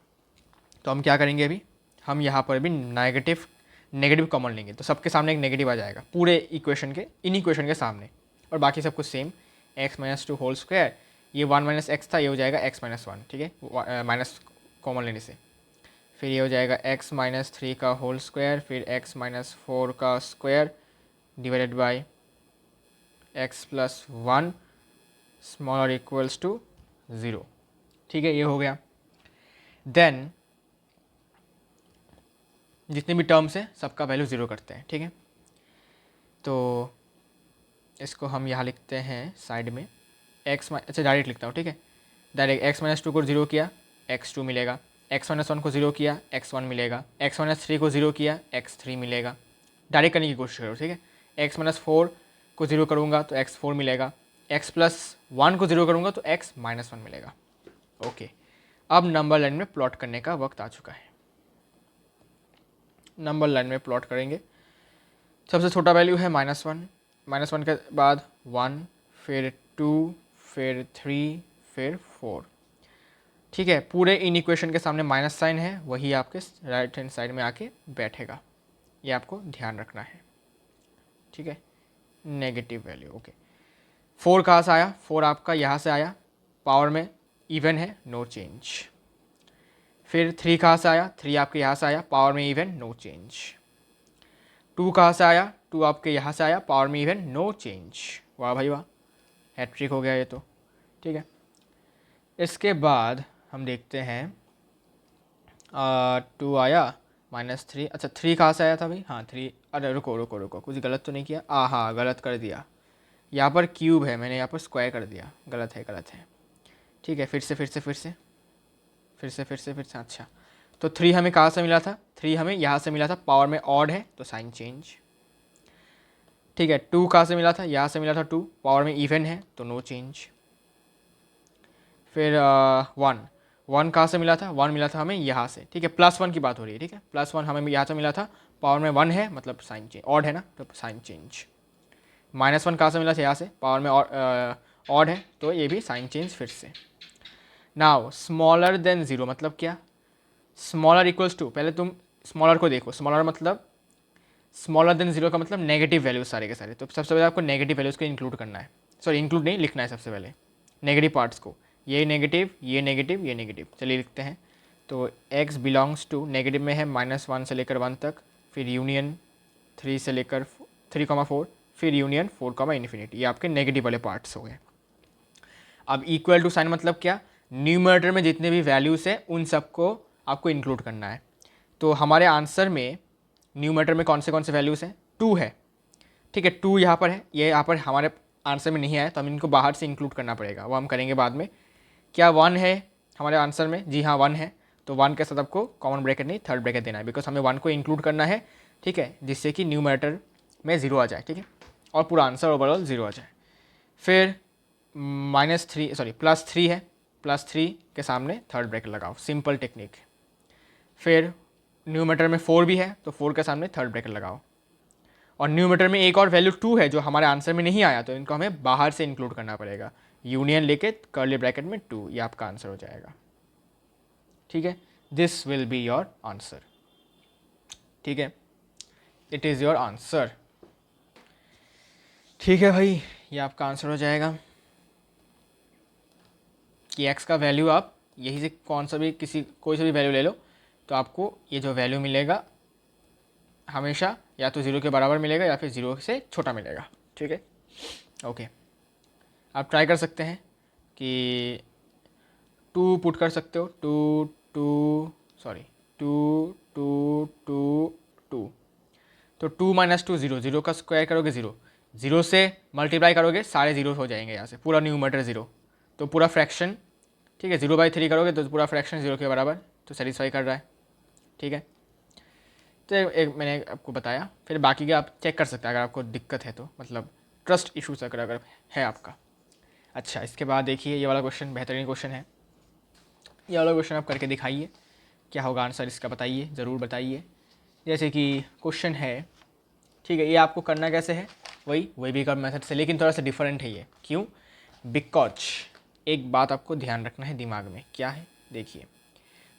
तो हम क्या करेंगे, अभी हम यहाँ पर भी नेगेटिव कॉमन लेंगे, तो सबके सामने एक नेगेटिव आ जाएगा पूरे इक्वेशन के, इन इक्वेशन के सामने, और बाकी सब कुछ same, x minus 2 whole square, ये 1 माइनस एक्स था, ये हो जाएगा x माइनस 1, ठीक है, माइनस कॉमन लेने से। फिर ये हो जाएगा x माइनस 3 का होल स्क्वायर, फिर x माइनस 4 का square divided by x plus 1 smaller equals to 0, ठीक है, ये हो गया। देन जितने भी टर्म्स हैं सबका वैल्यू 0 करते हैं, ठीक है। तो इसको हम यहाँ लिखते हैं साइड में अच्छा डायरेक्ट लिखता हूँ, ठीक है। डायरेक्ट x माइनस 2 को 0 किया x2 मिलेगा, x माइनस 1 को 0 किया x1 मिलेगा, x माइनस 3 को 0 किया x3 मिलेगा। डायरेक्ट करने की कोशिश करो, ठीक है। x माइनस 4 को 0 करूँगा तो x4 मिलेगा, x प्लस 1 को 0 करूँगा तो x माइनस 1 मिलेगा। ओके, अब नंबर लाइन में प्लॉट करने का वक्त आ चुका है। नंबर लाइन में प्लॉट करेंगे। सबसे छोटा वैल्यू है -1, -1 के बाद 1, फिर 2, फिर 3, फिर 4, ठीक है। पूरे इन इक्वेशन के सामने माइनस साइन है, वही आपके राइट हैंड साइड में आके बैठेगा, ये आपको ध्यान रखना है, ठीक है। Negative value, okay. 4 कहाँ से आया, 4 आपका यहाँ से आया, पावर में इवन है, नो चेंज। फिर 3 कहाँ से आया, 3 आपके यहाँ से आया, पावर में इवन, नो चेंज। 2 कहाँ से आया, 2 आपके यहाँ से आया, पावर में इवन, नो चेंज। वाह भाई वाह, हैट्रिक हो गया ये तो, ठीक है। इसके बाद हम देखते हैं 2 आया, -3, अच्छा 3 कहाँ से आया था भाई, हाँ 3, अरे रुको रुको रुको, कुछ गलत तो नहीं किया, हाँ गलत कर दिया, यहाँ पर क्यूब है, मैंने यहाँ पर स्क्वायर कर दिया, गलत है, ठीक है। फिर से, अच्छा। तो 3 हमें कहाँ से मिला था, 3 हमें यहाँ से मिला था, पावर में ऑड है तो साइन चेंज, ठीक है। 2 कहाँ से मिला था, यहाँ से मिला था 2, पावर में इवन है तो नो चेंज। फिर 1 कहाँ से मिला था, 1 मिला था हमें यहाँ से, ठीक है, +1 की बात हो रही है, ठीक है। +1 हमें यहाँ से मिला था, पावर में 1 है मतलब साइन चेंज, ऑड है ना तो साइन चेंज। -1 कहाँ से मिला था, यहाँ से, पावर में ऑड है तो ये भी साइन चेंज फिर से। नाउ स्मॉलर देन 0 मतलब क्या, स्मॉलर इक्वल्स टू, पहले तुम स्मॉलर को देखो, स्मॉलर मतलब स्मॉलर देन 0 का मतलब नेगेटिव वैल्यूज सारे के सारे, तो सबसे पहले आपको नेगेटिव वैल्यूज़ को इंक्लूड करना है, सॉरी इंक्लूड नहीं, लिखना है सबसे पहले नेगेटिव पार्ट्स को, ये नेगेटिव, ये नेगेटिव, ये नेगेटिव, चलिए लिखते हैं। तो x बिलोंग्स टू, नेगेटिव में है -1 से लेकर 1 तक, फिर यूनियन 3 से लेकर 3,4, फिर यूनियन 4,∞, ये आपके नेगेटिव वाले पार्ट्स हो गए। अब इक्वल टू साइन मतलब क्या, न्यूमरेटर में जितने भी वैल्यूज़ हैं उन सबको आपको इंक्लूड करना है। तो हमारे आंसर में न्यूमरेटर में कौन से वैल्यूज़ हैं, 2 है, ठीक है, 2 यहाँ पर है, ये यहाँ पर हमारे आंसर में नहीं आया तो हम इनको बाहर से इंक्लूड करना पड़ेगा, वो हम करेंगे बाद में। क्या 1 है हमारे आंसर में, जी हाँ 1 है, तो 1 के साथ आपको कॉमन ब्रैकेट नहीं थर्ड ब्रैकेट देना है, बिकॉज हमें 1 को इंक्लूड करना है, ठीक है, जिससे कि न्यूमरेटर में 0 आ जाए, ठीक है, और पूरा आंसर ओवरऑल 0 आ जाए। फिर +3 है, +3 के सामने थर्ड ब्रैकेट लगाओ, सिंपल टेक्निक। फिर न्यूमरेटर में 4 भी है तो 4 के सामने थर्ड ब्रैकेट लगाओ, और न्यूमरेटर में एक और वैल्यू 2 है जो हमारे आंसर में नहीं आया, तो इनको हमें बाहर से इंक्लूड करना पड़ेगा, यूनियन लेके कर्ली ब्रैकेट में 2, ये आपका आंसर हो जाएगा, ठीक है। This will be your answer, ठीक है, इट इज़ योर आंसर, ठीक है भाई, ये आपका आंसर हो जाएगा कि x का वैल्यू आप यही से कोई सा भी वैल्यू ले लो, तो आपको ये जो वैल्यू मिलेगा हमेशा या तो 0 के बराबर मिलेगा या फिर 0 से छोटा मिलेगा, ठीक है। ओके, आप ट्राई कर सकते हैं कि 2 पुट कर सकते हो, 2 2 2, तो 2 - 2 0, 0 का स्क्वायर करोगे 0, 0 से मल्टीप्लाई करोगे सारे 0 हो जाएंगे यहाँ से, पूरा न्यूमरेटर 0, तो पूरा फ्रैक्शन, ठीक है, 0/3 करोगे तो पूरा फ्रैक्शन 0 के बराबर, तो सेटिस्फाई कर रहा है, ठीक है। तो एक मैंने आपको बताया, फिर बाकी के आप चेक कर सकते हैं अगर आपको दिक्कत है तो, मतलब ट्रस्ट इशूज अगर है आपका। अच्छा, इसके बाद देखिए ये वाला क्वेश्चन बेहतरीन क्वेश्चन है, ये वाला क्वेश्चन आप करके दिखाइए, क्या होगा आंसर इसका बताइए, ज़रूर बताइए। जैसे कि क्वेश्चन है, ठीक है, ये आपको करना कैसे है, वही वेबी कर्व मेथड से, लेकिन थोड़ा सा डिफरेंट है ये। क्यों? बिकॉज एक बात आपको ध्यान रखना है दिमाग में, क्या है देखिए,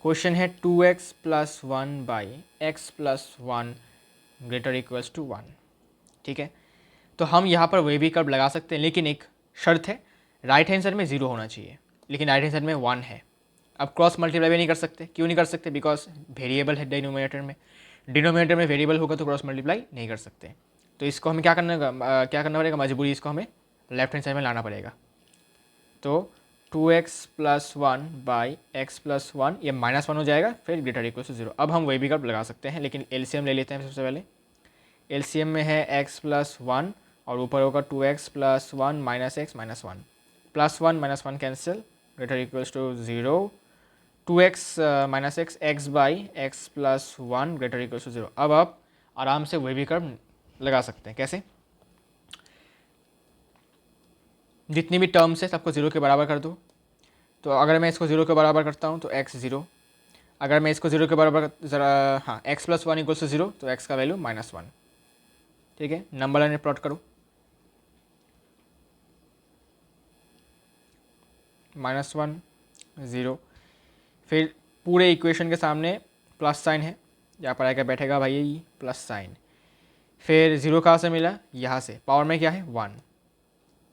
क्वेश्चन है 2x plus 1 by x plus 1 greater equals to 1, ठीक है। तो हम यहाँ पर वेबी कर्व लगा सकते हैं, लेकिन एक शर्त है, राइट हैंड साइड में 0 होना चाहिए, लेकिन राइट हैंड साइड में 1 है। अब क्रॉस मल्टीप्लाई भी नहीं कर सकते, क्यों नहीं कर सकते? बिकॉज वेरिएबल है डिनोमिनेटर में, डिनोमिनेटर में वेरिएबल होगा तो क्रॉस मल्टीप्लाई नहीं कर सकते। तो इसको हमें क्या करना पड़ेगा, मजबूरी इसको हमें लेफ्ट हैंड साइड में लाना पड़ेगा। तो 2x plus 1 by x plus 1, ये -1 हो जाएगा, फिर ग्रेटर इक्वल टू 0। अब हम वेबी कर्व लगा सकते हैं, लेकिन एलसीएम ले लेते हैं सबसे पहले। एलसीएम में है x प्लस 1 और ऊपर होगा 2x plus 1 minus x minus 1, plus 1 minus 1 cancel, greater equals to 0, 2x minus x, x by x plus 1 greater equals to 0। अब आप आराम से वेबी कर्व लगा सकते हैं। कैसे? जितनी भी टर्म्स है सबको 0 के बराबर कर दो। तो अगर मैं इसको 0 के बराबर करता हूँ तो x 0, अगर मैं इसको 0 के बराबर ज़रा, हाँ, x प्लस 1 इक्वल्स टू 0, तो x का वैल्यू -1, ठीक है। नंबर लाइन प्लॉट करो, -1 0, फिर पूरे इक्वेशन के सामने प्लस साइन है, यहाँ पर आकर बैठेगा भाई ये प्लस साइन, फिर 0 कहाँ से मिला, यहाँ से, पावर में क्या है 1,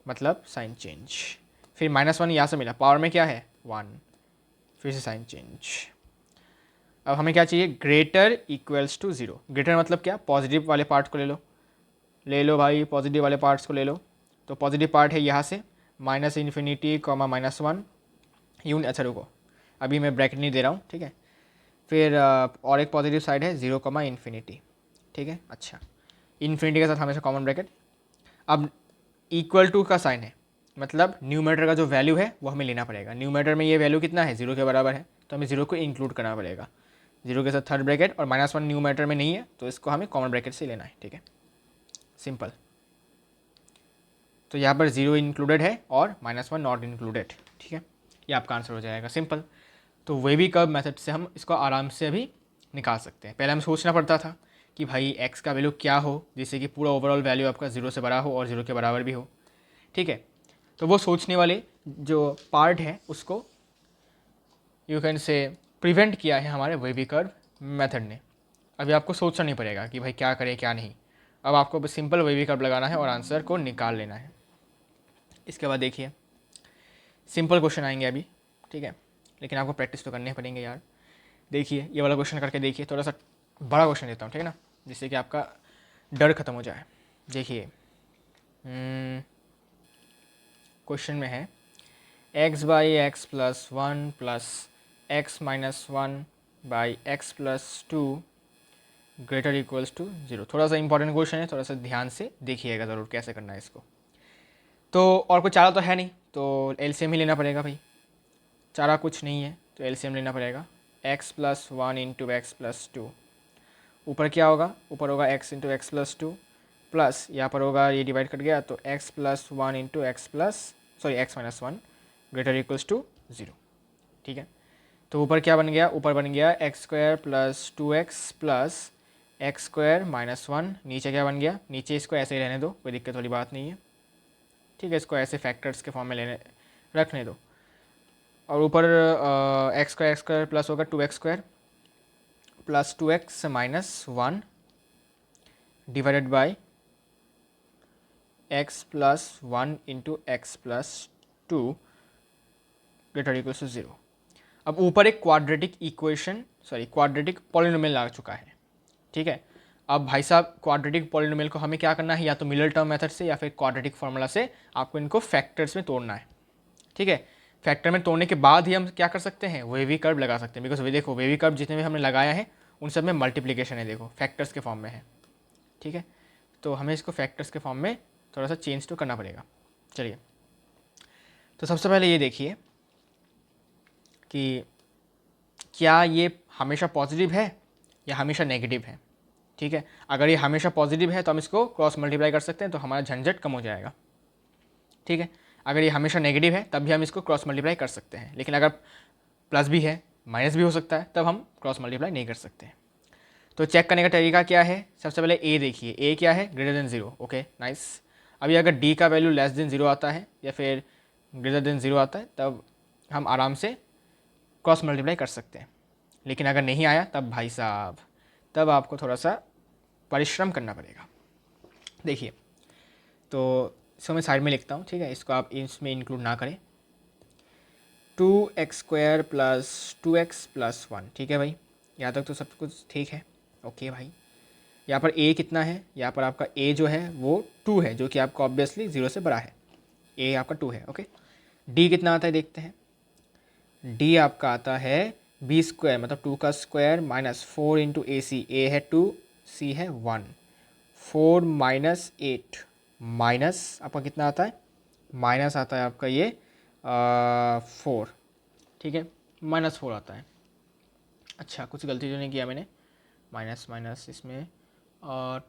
मतलब साइन चेंज, फिर -1 यहाँ से मिला, पावर में क्या है 1, फिर से साइन चेंज। अब हमें क्या चाहिए, ग्रेटर इक्वल्स टू 0। ग्रेटर मतलब क्या, पॉजिटिव वाले पार्ट को ले लो भाई, पॉजिटिव वाले पार्ट्स को ले लो। तो पॉजिटिव पार्ट है यहाँ से -∞, -1 यून, अच्छा रुको, अभी मैं ब्रैकेट नहीं दे रहा हूँ, ठीक है। फिर और एक पॉजिटिव साइड है 0, ∞, ठीक है। अच्छा, इन्फिनिटी के साथ हमेशा कॉमन ब्रैकेट। अब इक्वल टू का साइन है, मतलब न्यूमरेटर का जो वैल्यू है वो हमें लेना पड़ेगा। न्यूमरेटर में ये वैल्यू कितना है, 0 के बराबर है, तो हमें 0 को इंक्लूड करना पड़ेगा। 0 के साथ थर्ड ब्रैकेट, और -1 न्यूमरेटर में नहीं है, तो इसको हमें कॉमन ब्रैकेट से लेना है, ठीक है, सिंपल। तो यहाँ पर 0 इंक्लूडेड है और -1 नॉट इंक्लूडेड, ठीक है, ये आपका आंसर हो जाएगा, सिंपल। तो वेबी कर्व मेथड से हम इसको आराम से अभी निकाल सकते हैं। पहले हमें सोचना पड़ता था कि भाई x का वैल्यू क्या हो जिससे कि पूरा ओवरऑल वैल्यू आपका 0 से बड़ा हो और 0 के बराबर भी हो, ठीक है। तो वो सोचने वाले जो पार्ट है उसको यू कैन से प्रिवेंट किया है हमारे वेबी कर्व मेथड ने। अभी आपको सोचना नहीं पड़ेगा कि भाई क्या करें क्या नहीं, अब आपको बस सिंपल वेबी कर्व लगाना है और आंसर को निकाल लेना है। इसके बाद देखिए सिंपल क्वेश्चन आएंगे अभी, ठीक है, लेकिन आपको प्रैक्टिस तो करने पड़ेंगे यार। देखिए ये वाला क्वेश्चन करके देखिए, थोड़ा सा बड़ा क्वेश्चन देता हूँ, ठीक है ना, जिससे कि आपका डर खत्म हो जाए। देखिए क्वेश्चन में है x by x plus 1 plus x minus 1 by x plus 2 greater equals to 0। थोड़ा सा इंपॉर्टेंट क्वेश्चन है, थोड़ा सा ध्यान से देखिएगा ज़रूर कैसे करना है इसको। तो और कोई चारा तो है नहीं, तो एलसीएम ही लेना पड़ेगा भाई, चारा कुछ नहीं है तो एलसीएम लेना पड़ेगा। x plus 1 into x plus 2, ऊपर क्या होगा, ऊपर होगा x into x plus 2, plus यहाँ पर होगा, ये डिवाइड कट गया तो x plus 1 into x plus, sorry x minus 1 greater equals to 0, ठीक है। तो ऊपर क्या बन गया, ऊपर बन गया x² plus 2x plus x² minus 1, नीचे क्या बन गया, नीचे इसको ऐसे ही रहने दो, कोई दिक्कत वाली बात नहीं है, ठीक है, इसको ऐसे फैक्टर्स के फॉर्म में रखने दो। और ऊपर x² प्लस होगा 2x² plus 2x minus 1 divided by x plus 1 into x plus 2 greater equals to 0। अब ऊपर एक quadratic equation, sorry quadratic polynomial आ चुका है, ठीक है। अब भाई साहब क्वाड्रेटिक पॉलिनोमियल को हमें क्या करना है, या तो मिडल टर्म मेथड से या फिर क्वाड्रेटिक फार्मूला से आपको इनको फैक्टर्स में तोड़ना है, ठीक है। फैक्टर में तोड़ने के बाद ही हम क्या कर सकते हैं, वेवी कर्व लगा सकते हैं। बिकॉज देखो वेवी कर्व जितने भी हमने लगाया है उन सब में मल्टीप्लिकेशन है, देखो फैक्टर्स के फॉर्म में है, ठीक है। तो हमें इसको फैक्टर्स के फॉर्म में थोड़ा सा चेंज तो करना पड़ेगा। चलिए, तो सबसे पहले ये देखिए कि क्या ये हमेशा पॉजिटिव है या हमेशा नेगेटिव है, ठीक है। अगर ये हमेशा पॉजिटिव है तो हम इसको क्रॉस मल्टीप्लाई कर सकते हैं, तो हमारा झंझट कम हो जाएगा, ठीक है। अगर ये हमेशा नेगेटिव है तब भी हम इसको क्रॉस मल्टीप्लाई कर सकते हैं, लेकिन अगर प्लस भी है माइनस भी हो सकता है, तब हम क्रॉस मल्टीप्लाई नहीं कर सकते हैं। तो चेक करने का तरीका क्या है, सबसे पहले ए देखिए, ए क्या है, ग्रेटर देन 0, ओके नाइस। अभी अगर डी का वैल्यू लेस देन 0 आता है या फिर ग्रेटर देन 0 आता है तब हम आराम से क्रॉस मल्टीप्लाई कर सकते हैं, लेकिन अगर नहीं आया तब भाई साहब तब आपको थोड़ा सा परिश्रम करना पड़ेगा। देखिए तो इसको मैं साइड में लिखता हूँ, ठीक है, इसको आप इसमें इंक्लूड ना करें। 2x² प्लस 2x प्लस 1, ठीक है भाई, यहाँ तक तो सब कुछ ठीक है, ओके भाई। यहाँ पर a कितना है, यहाँ पर आपका a जो है वो 2 है, जो कि आपका ऑब्वियसली 0 से बड़ा है, a आपका 2 है, ओके। d कितना आता है देखते हैं, d आपका आता है b² मतलब 2 का स्क्वायर माइनस 4 इंटू a है 2, c है 1, 4 माइनस 8 माइनस आपका कितना आता है, माइनस आता है आपका ये 4, ठीक है, -4 आता है। अच्छा कुछ गलती तो नहीं किया मैंने, माइनस माइनस इसमें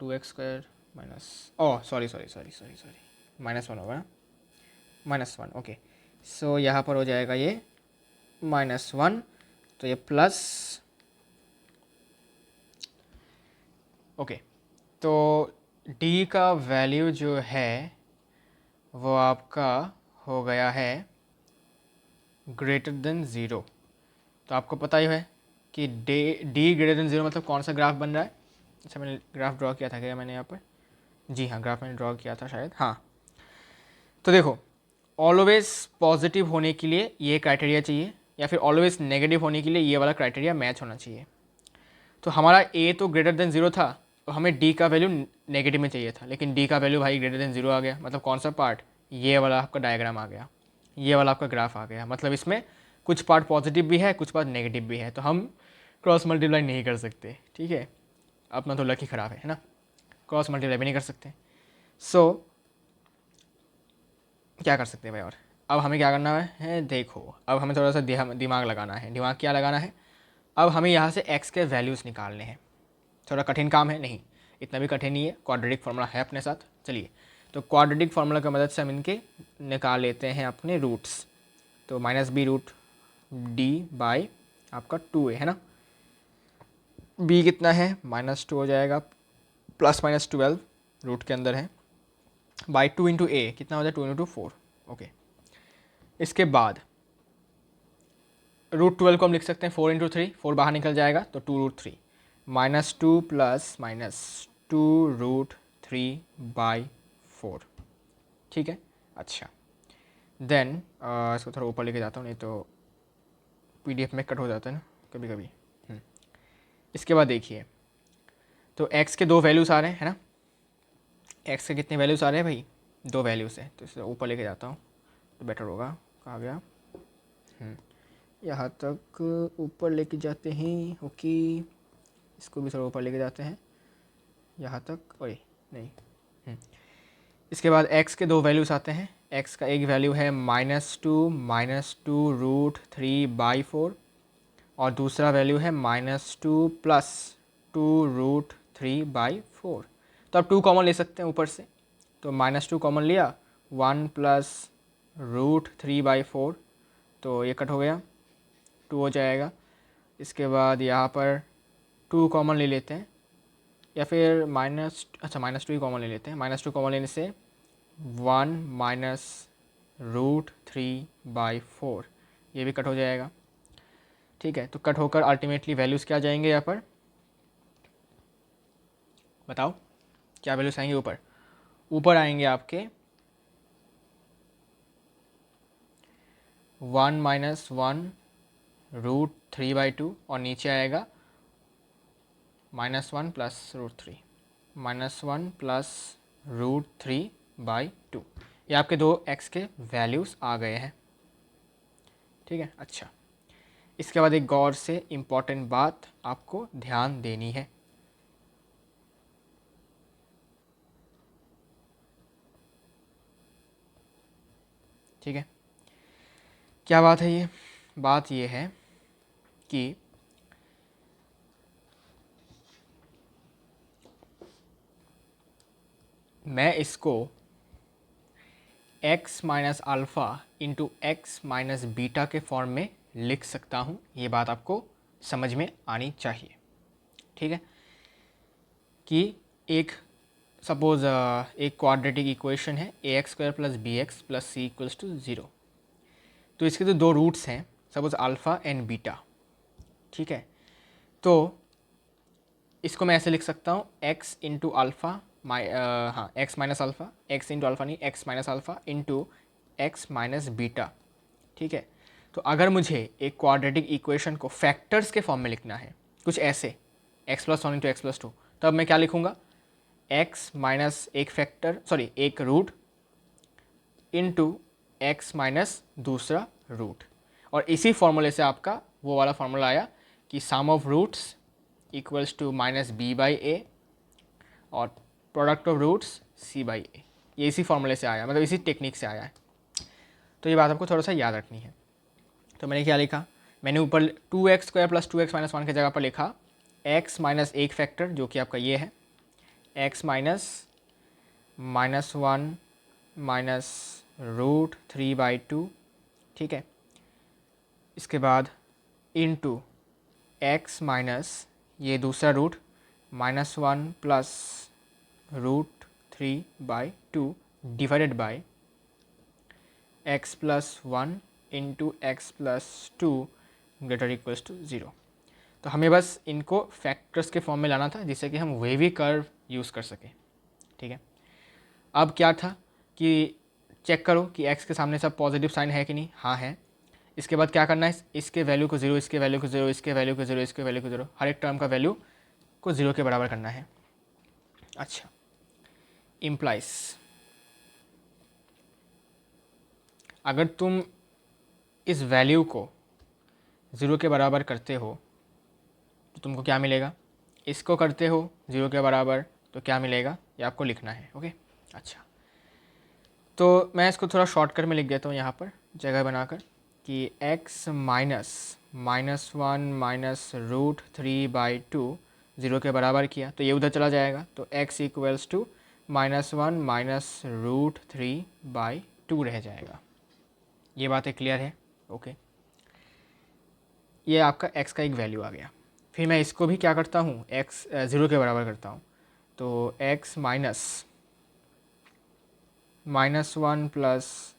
2x² माइनस, ओह सॉरी -1 होगा ना, -1, ओके। सो यहाँ पर हो जाएगा ये -1, तो ये प्लस, ओके। तो d का वैल्यू जो है वो आपका हो गया है ग्रेटर देन 0। तो आपको पता ही है कि d ग्रेटर देन 0 मतलब कौन सा ग्राफ बन रहा है। अच्छा मैंने ग्राफ ड्रॉ किया था क्या मैंने यहाँ पर, जी हाँ ग्राफ मैंने ड्रॉ किया था शायद, हाँ। तो देखो ऑलवेज पॉजिटिव होने के लिए ये क्राइटेरिया चाहिए या फिर ऑलवेज नेगेटिव होने के लिए ये वाला क्राइटेरिया मैच होना चाहिए। तो हमारा a तो ग्रेटर देन 0 था, तो हमें d का वैल्यू नेगेटिव में चाहिए था, लेकिन d का वैल्यू भाई ग्रेटर देन 0 आ गया, मतलब कौन सा पार्ट, ये वाला आपका डायग्राम आ गया, ये वाला आपका ग्राफ आ गया, मतलब इसमें कुछ पार्ट पॉजिटिव भी है कुछ पार्ट नेगेटिव भी है, तो हम क्रॉस मल्टीप्लाई नहीं कर सकते, ठीक है, अपना तो लक ही ख़राब है ना, क्रॉस मल्टीप्लाई भी नहीं कर सकते। सो क्या कर सकते हैं भाई, और अब हमें क्या करना है, देखो अब हमें थोड़ा सा दिमाग लगाना है। दिमाग क्या लगाना है, अब हमें यहाँ से x के वैल्यूज़ निकालने हैं। थोड़ा कठिन काम है, नहीं इतना भी कठिन नहीं है, क्वाड्रेटिक फार्मूला है अपने साथ, चलिए। तो क्वाड्रेटिक फार्मूला की मदद से हम इनके निकाल लेते हैं अपने रूट्स। तो -b√d आपका 2a है ना, b कितना है -2 हो जाएगा, +-12 रूट के अंदर है, बाई 2 इंटू a कितना हो जाए 2 इंटू 4, ओके। इसके बाद √12 को हम लिख सकते हैं 4 इंटू 3, 4 बाहर निकल जाएगा तो 2√3, -2 प्लस -2√3/4, ठीक है। अच्छा देन इसको थोड़ा ऊपर लेके जाता हूँ, नहीं तो PDF में कट हो जाता है ना कभी कभी। इसके बाद देखिए तो x के 2 वैल्यूज़ आ रहे हैं, है ना, x के कितने वैल्यूज़ आ रहे हैं भाई, 2 वैल्यूज़ है, तो इसे ऊपर लेके जाता हूँ तो बेटर होगा। कहाँ गया, यहाँ तक ऊपर लेके जाते हैं, ओके। इसको भी थोड़ा ऊपर लेके जाते हैं यहाँ तक, ओए नहीं। इसके बाद x के 2 वैल्यूज़ आते हैं, x का एक वैल्यू है -2√3/4 और दूसरा वैल्यू है -2 + 2√3/4। तो आप 2 कॉमन ले सकते हैं ऊपर से, तो -2 कॉमन लिया, 1 + √3/4, तो ये कट हो गया, 2 हो जाएगा। इसके बाद यहाँ पर 2 कॉमन ले लेते हैं या फिर -2 ही कॉमन ले लेते हैं, -2 कॉमन लेने से 1 - √3/4 ये भी कट हो जाएगा, ठीक है। तो कट होकर अल्टीमेटली वैल्यूज़ क्या जाएंगे यहाँ पर, बताओ क्या वैल्यूज़ आएंगे ऊपर, ऊपर आएंगे आपके 1 - 1√3/2 और नीचे आएगा -1 + √3, -1 + √3/2। ये आपके 2 x के वैल्यूज़ आ गए हैं, ठीक है। अच्छा इसके बाद एक गौर से इम्पॉर्टेंट बात आपको ध्यान देनी है, ठीक है। क्या बात है ये, बात ये है कि मैं इसको x - alpha into x - beta के फॉर्म में लिख सकता हूँ, ये बात आपको समझ में आनी चाहिए, ठीक है। कि एक सपोज एक क्वाड्रेटिक इक्वेशन है a x square plus b x plus c equals to 0। तो इसके जो दो रूट्स हैं सपोज अल्फ़ा एंड बीटा, ठीक है। तो इसको मैं ऐसे लिख सकता हूँ एक्स इंटू अल्फ़ा हाँ x minus alpha, x into alpha नहीं x minus alpha into x minus beta, ठीक है। तो अगर मुझे एक क्वाड्रेटिक इक्वेशन को फैक्टर्स के फॉर्म में लिखना है कुछ ऐसे x plus one into x plus two, तब मैं क्या लिखूँगा, एक्स माइनस एक फैक्टर सॉरी एक रूट इंटू एक्स माइनस दूसरा रूट। और इसी फॉर्मूले से आपका वो वाला फॉर्मूला आया कि sum of roots equals to minus b by a और product of roots c by a. ये इसी फॉर्मूले से आया, मतलब इसी टेक्निक से आया है। तो ये बात आपको थोड़ा सा याद रखनी है। तो मैंने क्या लिखा, मैंने ऊपर 2x square plus 2x minus one की जगह पर लिखा x माइनस एक फैक्टर जो कि आपका ये है x minus minus one minus root 3/2, ठीक है। इसके बाद इनटू x माइनस ये दूसरा root minus one plus root 3/2 divided by x plus one into x plus two greater equals to 0। तो हमें बस इनको फैक्टर्स के फॉर्म में लाना था जिससे कि हम वेवी कर्व यूज़ कर सकें, ठीक है। अब क्या था कि चेक करो कि x के सामने सब पॉजिटिव साइन है कि नहीं, हाँ है। इसके बाद क्या करना है, इसके वैल्यू को 0, इसके वैल्यू को 0, इसके वैल्यू को 0, इसके वैल्यू को 0, हर एक टर्म का वैल्यू को 0 के बराबर करना है। अच्छा, इम्प्लाइज अगर तुम इस वैल्यू को 0 के बराबर करते हो तो तुमको क्या मिलेगा, इसको करते हो 0 के बराबर तो क्या मिलेगा, ये आपको लिखना है। ओके, अच्छा तो मैं इसको थोड़ा शॉर्टकट में लिख देता हूँ यहाँ पर जगह बनाकर कि x minus one minus root 3/2 0 के बराबर किया तो ये उधर चला जाएगा, तो x equals to minus one minus root 3/2 रह जाएगा। ये बातें क्लियर है? ओके, ये आपका x का एक वैल्यू आ गया। फिर मैं इसको भी क्या करता हूँ, x 0 के बराबर करता हूँ, तो x minus one plus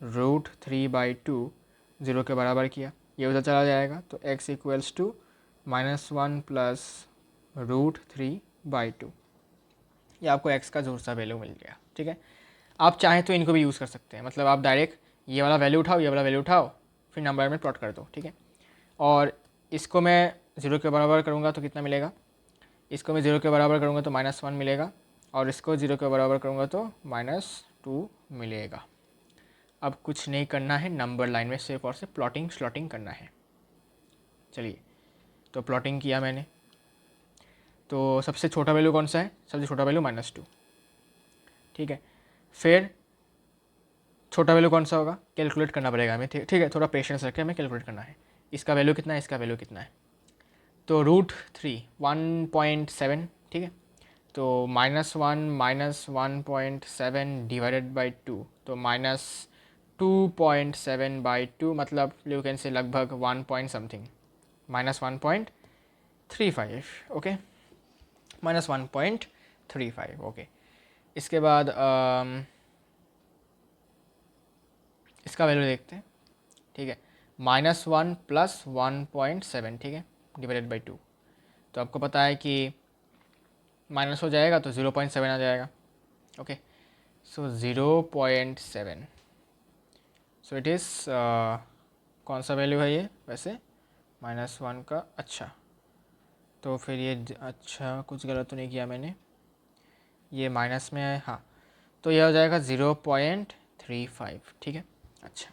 root 3/2 0 के बराबर किया, ये उधर चला जाएगा, तो x equals to minus one plus root 3/2। ये आपको x का जोर सा वैल्यू मिल गया, ठीक है। आप चाहें तो इनको भी यूज़ कर सकते हैं, मतलब आप डायरेक्ट ये वाला वैल्यू उठाओ, ये वाला वैल्यू उठाओ, फिर नंबर में प्लॉट कर दो, ठीक है। और इसको मैं 0 के बराबर करूँगा तो कितना मिलेगा, इसको मैं 0 के बराबर करूँगा तो माइनस वन मिलेगा, और इसको 0 के बराबर करूँगा तो -2 मिलेगा। अब कुछ नहीं करना है, नंबर लाइन में सिर्फ और सिर्फ प्लॉटिंग स्लॉटिंग करना है। चलिए, तो प्लॉटिंग किया मैंने, तो सबसे छोटा वैल्यू कौन सा है, सबसे छोटा वैल्यू -2, ठीक है। फिर छोटा वैल्यू कौन सा होगा, कैलकुलेट करना पड़ेगा हमें, ठीक है। थोड़ा पेशेंस रखें, हमें कैलकुलेट करना है। इसका वैल्यू कितना है, इसका वैल्यू कितना है, तो रूट 3 1.7, ठीक है। तो माइनस माइनस 1.7 डिवाइडेड बाई 2, तो -2.7/2, मतलब यू कैन से लगभग 1 पॉइंट समथिंग, -1.35, ओके, -1.35, ओके। इसके बाद इसका वैल्यू देखते हैं, ठीक है। -1 प्लस 1.7, ठीक है, डिवाइडेड बाई 2, तो आपको पता है कि माइनस हो जाएगा तो 0.7 आ जाएगा, okay. So 0.7, so it is कौन सा वैल्यू है ये वैसे, -1 का, अच्छा तो फिर ये अच्छा कुछ गलत तो नहीं किया मैंने, ये माइनस में है, हाँ, तो यह हो जाएगा 0.35, ठीक है। अच्छा,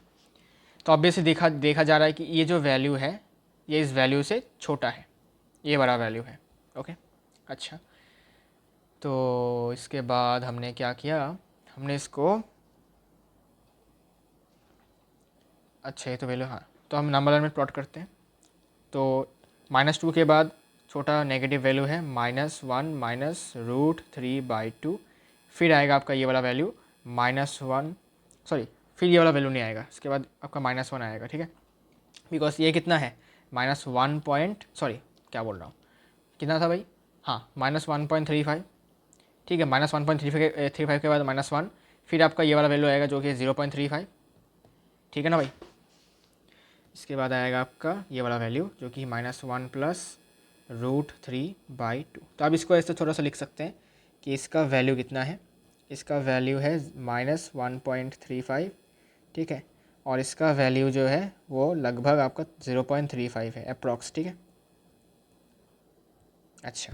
तो ऑब्वियसली देखा जा रहा है कि ये जो वैल्यू है ये इस वैल्यू से छोटा है, ये बड़ा वैल्यू है, ओके। अच्छा, तो इसके बाद हमने क्या किया, हमने इसको, अच्छा ये तो वैल्यू, हाँ, तो हम नंबर लाइन में प्लॉट करते हैं। तो -2 के बाद छोटा नेगेटिव वैल्यू है -1 माइनस रूट 3/2, फिर आएगा आपका ये वाला वैल्यू -1, सॉरी फिर ये वाला वैल्यू नहीं आएगा, इसके बाद आपका -1 आएगा, ठीक है। बिकॉज ये कितना है, -1 पॉइंट, सॉरी क्या बोल रहा हूँ, कितना था भाई, हाँ -1.35, ठीक है, -1.35 के बाद -1, फिर आपका ये वाला वैल्यू आएगा जो कि 0.35, ठीक है ना भाई। इसके बाद आएगा आपका ये वाला वैल्यू जो कि -1 + √3/2। तो आप इसको ऐसे थोड़ा सा लिख सकते हैं कि इसका वैल्यू कितना है, इसका वैल्यू है -1.35, ठीक है, और इसका वैल्यू जो है वो लगभग आपका 0.35 है अप्रॉक्स, ठीक है। अच्छा,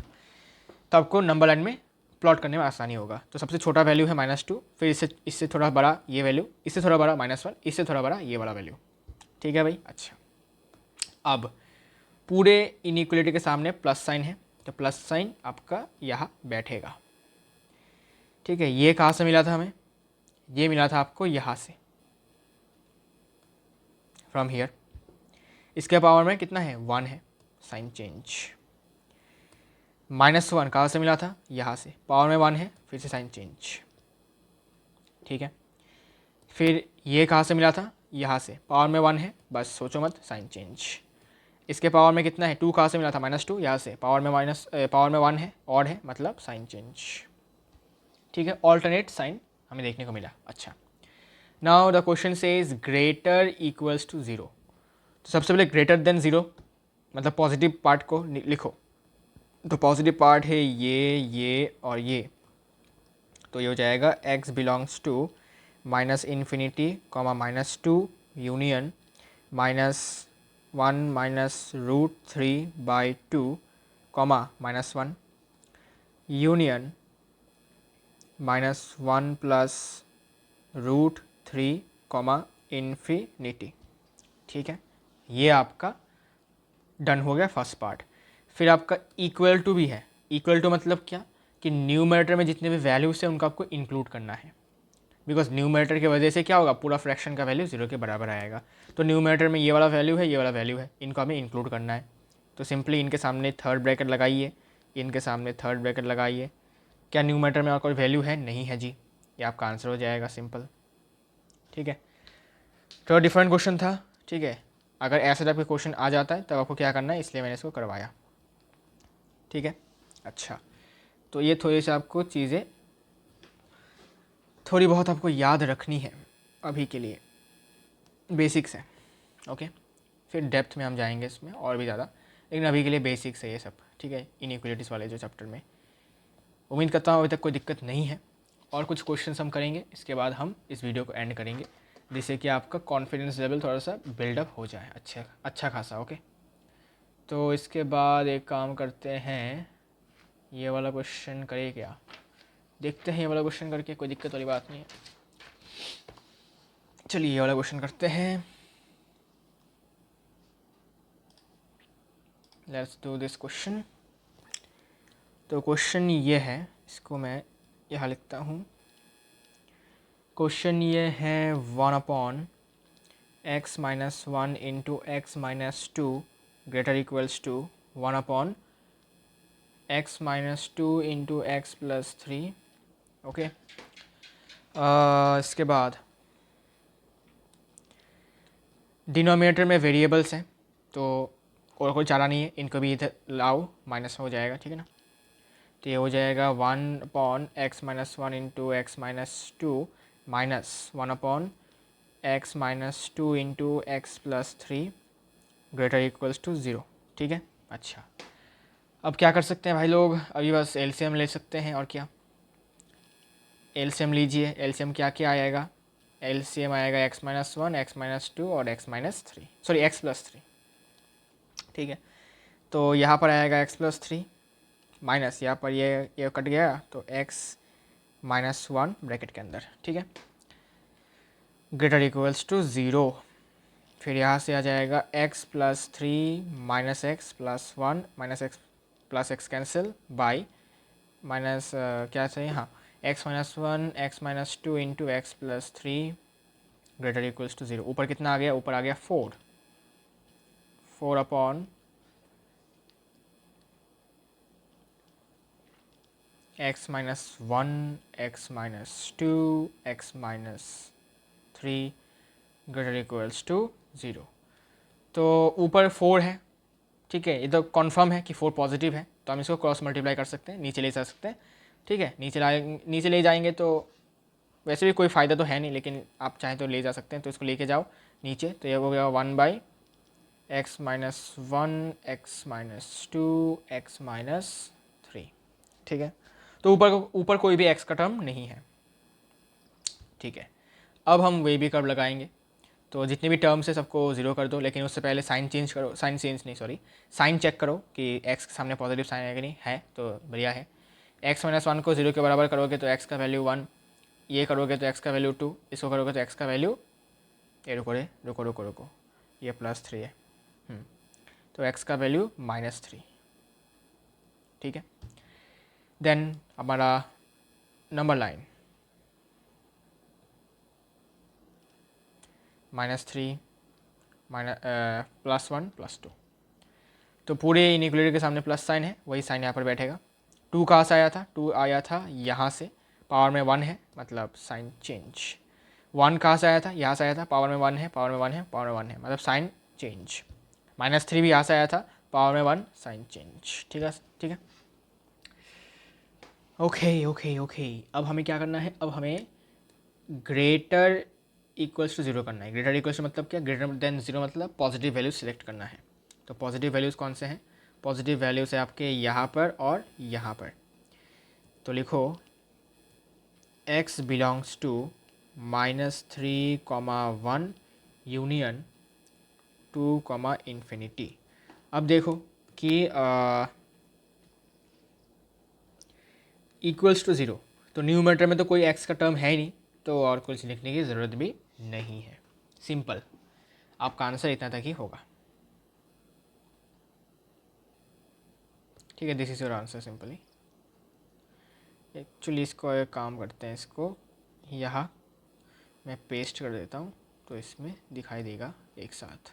तो आपको नंबर लाइन में प्लॉट करने में आसानी होगा। तो सबसे छोटा वैल्यू है -2, फिर इससे थोड़ा बड़ा ये वैल्यू, इससे थोड़ा बड़ा -1, इससे थोड़ा बड़ा ये वाला वैल्यू, ठीक है भाई। अच्छा, अब पूरे इनइक्वलिटी के सामने प्लस साइन है, तो प्लस साइन आपका यहाँ बैठेगा, ठीक है। ये कहाँ से मिला था हमें, ये मिला था आपको यहाँ से, फ्रॉम हियर। इसके पावर में कितना है, 1 है, साइन चेंज। -1 कहाँ से मिला था, यहाँ से, पावर में 1 है, फिर से साइन चेंज, ठीक है। फिर ये कहाँ से मिला था, यहाँ से, पावर में 1 है, बस सोचो मत, साइन चेंज। इसके पावर में कितना है, 2 कहाँ से मिला था, -2, यहाँ से, पावर में 1 है, ऑड है, मतलब साइन चेंज, ठीक है। ऑल्टरनेट साइन हमें देखने को मिला। अच्छा, now the question says greater equals to 0। तो सबसे पहले ग्रेटर देन 0 मतलब पॉजिटिव पार्ट को लिखो। तो पॉजिटिव पार्ट है ये और ये, तो ये हो जाएगा x belongs to -∞, -2 union -1 -√3/2, -1 union -1 + √3, infinity, ठीक है। ये आपका डन हो गया फर्स्ट पार्ट। फिर आपका इक्वल टू भी है। इक्वल टू मतलब क्या, कि न्यूमरेटर में जितने भी वैल्यूज हैं उनको आपको इंक्लूड करना है, बिकॉज न्यूमरेटर की वजह से क्या होगा, पूरा फ्रैक्शन का वैल्यू 0 के बराबर आएगा। तो न्यूमरेटर में ये वाला वैल्यू है, ये वाला वैल्यू है, इनको हमें इंक्लूड करना है। तो सिंपली इनके सामने थर्ड ब्रैकेट लगाइए, इनके सामने थर्ड ब्रैकेट लगाइए। क्या न्यूमरेटर में और कोई वैल्यू है, नहीं है जी, ये आपका आंसर हो जाएगा, सिंपल, ठीक है। तो डिफरेंट क्वेश्चन था, ठीक है। अगर ऐसे टाइप का क्वेश्चन आ जाता है तब आपको क्या करना है, इसलिए मैंने इसको करवाया, ठीक है। अच्छा, तो ये थोड़ी सी आपको चीज़ें थोड़ी बहुत आपको याद रखनी है अभी के लिए, बेसिक्स है, ओके। फिर डेप्थ में हम जाएंगे इसमें और भी ज़्यादा, लेकिन अभी के लिए बेसिक्स है ये सब, ठीक है। इनइक्वलिटीज़ वाले जो चैप्टर में, उम्मीद करता हूँ अभी तक कोई दिक्कत नहीं है। और कुछ क्वेश्चंस हम करेंगे, इसके बाद हम इस वीडियो को एंड करेंगे, जिससे कि आपका कॉन्फिडेंस लेवल थोड़ा सा बिल्डअप हो जाए, अच्छा खासा, ओके। तो इसके बाद एक काम करते हैं, ये वाला क्वेश्चन करें क्या, देखते हैं ये वाला क्वेश्चन करके, कोई दिक्कत वाली बात नहीं है। चलिए ये वाला क्वेश्चन करते हैं, लेट्स डू दिस क्वेश्चन। तो क्वेश्चन ये है, इसको मैं यहाँ लिखता हूँ। क्वेश्चन ये है 1/(x - 1 × x - 2 > 1/(x - 2 × x + 3), okay. इसके बाद डिनोमिनेटर में वेरिएबल्स हैं, तो और कोई चारा नहीं है, इनको भी इधर लाओ, माइनस हो जाएगा, ठीक है ना। तो ये हो जाएगा 1/(x - 1 × x - 2 -1/(x - 2 × x + 3 > 0, ठीक है। अच्छा, अब क्या कर सकते हैं भाई लोग, अभी बस एलसीएम ले सकते हैं, और क्या, एलसीएम लीजिए। एलसीएम क्या क्या आएगा, एलसीएम आएगा x - 1, x - 2 और x - 3, सॉरी x + 3, ठीक है। तो यहाँ पर आएगा x + 3 माइनस, यहाँ पर ये कट गया, तो x - 1 ब्रैकेट के अंदर, ठीक है, > 0। फिर यहाँ से आ जाएगा x + 3 - x + 1 -x + x cancel by minus क्या चाहिए, हाँ, x - 1 x - 2 × x + 3 > 0। ऊपर कितना आ गया, ऊपर आ गया 4 4/(x - 1 x - 2 x - 3 > 0। तो ऊपर 4 है, ठीक है, ये तो कन्फर्म है कि 4 पॉजिटिव है, तो हम इसको क्रॉस मल्टीप्लाई कर सकते हैं, नीचे ले जा सकते हैं। ठीक है, नीचे ले जाएंगे तो वैसे भी कोई फ़ायदा तो है नहीं, लेकिन आप चाहें तो ले जा सकते हैं, तो इसको लेके जाओ नीचे, तो ये हो गया 1/x-1 x-2 x-3। ठीक है, तो ऊपर कोई भी x का टर्म नहीं है। ठीक है, अब हम वे भी कर्व लगाएंगे, तो जितने भी टर्म्स है सबको ज़ीरो कर दो, लेकिन उससे पहले साइन चेंज करो, साइन चेक करो कि x के सामने पॉजिटिव साइन है कि नहीं है, तो बढ़िया है। x-1 को 0 के बराबर करोगे तो x का वैल्यू 1, ये करोगे तो x का वैल्यू 2, इसको करोगे तो x का वैल्यू, ये रुको, ये +3 है, तो x का वैल्यू -3। ठीक है, देन हमारा नंबर लाइन -3 +1 +2, तो पूरे इनइक्वलिटी के सामने प्लस साइन है, वही साइन यहाँ पर बैठेगा। 2 कहाँ से आया था? 2 आया था यहाँ से, पावर में 1 है, मतलब साइन चेंज। 1 कहाँ से आया था? यहाँ से आया था, पावर में 1 है, पावर में 1 है, पावर में 1 है, मतलब साइन चेंज। -3 भी यहाँ से आया था, पावर में 1, साइन चेंज। ठीक है, ठीक है, ओके। अब हमें क्या करना है? अब हमें ग्रेटर इक्वल्स टू 0 करना है। ग्रेटर इक्वल्स मतलब क्या? ग्रेटर देन 0 मतलब पॉजिटिव वैल्यूज सिलेक्ट करना है। तो पॉजिटिव वैल्यूज़ कौन से हैं? पॉजिटिव वैल्यूज़ है आपके यहाँ पर और यहाँ पर। तो लिखो x belongs to -3, 1 union 2, infinity. अब देखो कि इक्वल्स टू 0, तो न्यूमरेटर में तो कोई x का टर्म है ही नहीं, तो और कुछ लिखने की ज़रूरत भी नहीं है। सिंपल, आपका आंसर इतना तक ही होगा। ठीक है, this is your answer simply. Actually इसको एक काम करते हैं, इसको यहाँ मैं पेस्ट कर देता हूँ, तो इसमें दिखाई देगा एक साथ।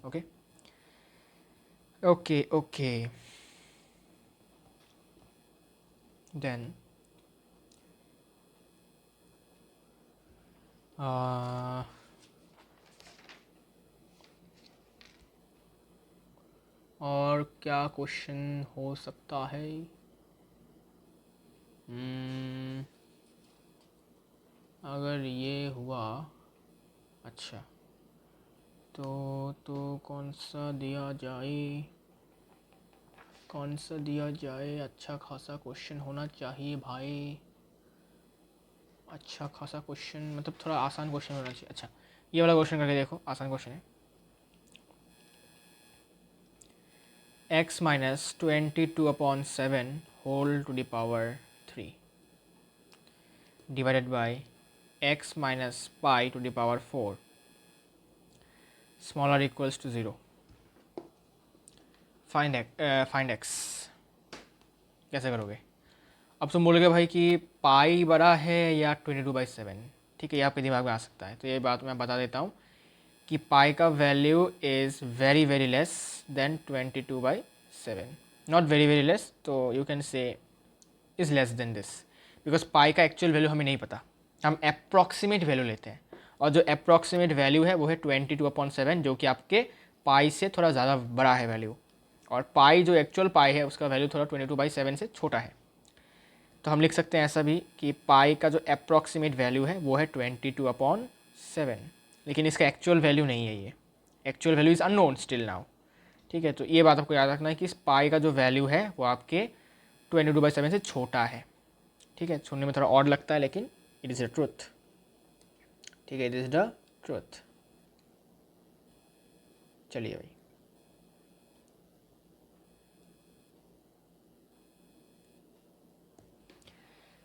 ओके ओके ओके, देन और क्या क्वेश्चन हो सकता है? अगर ये हुआ, अच्छा, तो कौन सा दिया जाए? अच्छा खासा क्वेश्चन होना चाहिए भाई, अच्छा खासा क्वेश्चन, मतलब थोड़ा आसान क्वेश्चन होना चाहिए। अच्छा, ये वाला क्वेश्चन करके देखो, आसान क्वेश्चन है। x-22/7 whole to the power 3 divided by x - pi to the power 4 smaller equals to 0। Find x। कैसे करोगे? अब तुम बोलोगे भाई कि पाई बड़ा है या 22/7। ठीक है, ये आपके दिमाग में आ सकता है, तो ये बात मैं बता देता हूँ कि पाई का value is very very less than 22/7। Not very very less, तो you can say is less than this, because pi का एक्चुअल वैल्यू हमें नहीं पता, हम अप्रॉक्सीमेट वैल्यू लेते हैं, और जो अप्रॉक्सीमेट वैल्यू है वो है 22/7, जो कि आपके पाई से थोड़ा ज़्यादा बड़ा है वैल्यू, और पाई जो एक्चुअल पाई है उसका वैल्यू थोड़ा 22/7 से छोटा है। तो हम लिख सकते हैं ऐसा भी कि पाई का जो अप्रॉक्सीमेट वैल्यू है वो है 22/7, लेकिन इसका एक्चुअल वैल्यू नहीं है, ये actual value is unknown still now. ठीक है, तो ये बात आपको याद रखना है कि इस पाई का जो वैल्यू है वो आपके 22/7 से छोटा है। ठीक है, सुनने में थोड़ा ऑड लगता है, लेकिन इट इज़ द ट्रुथ। ठीक है, इट इज़ द ट्रुथ। चलिए भाई,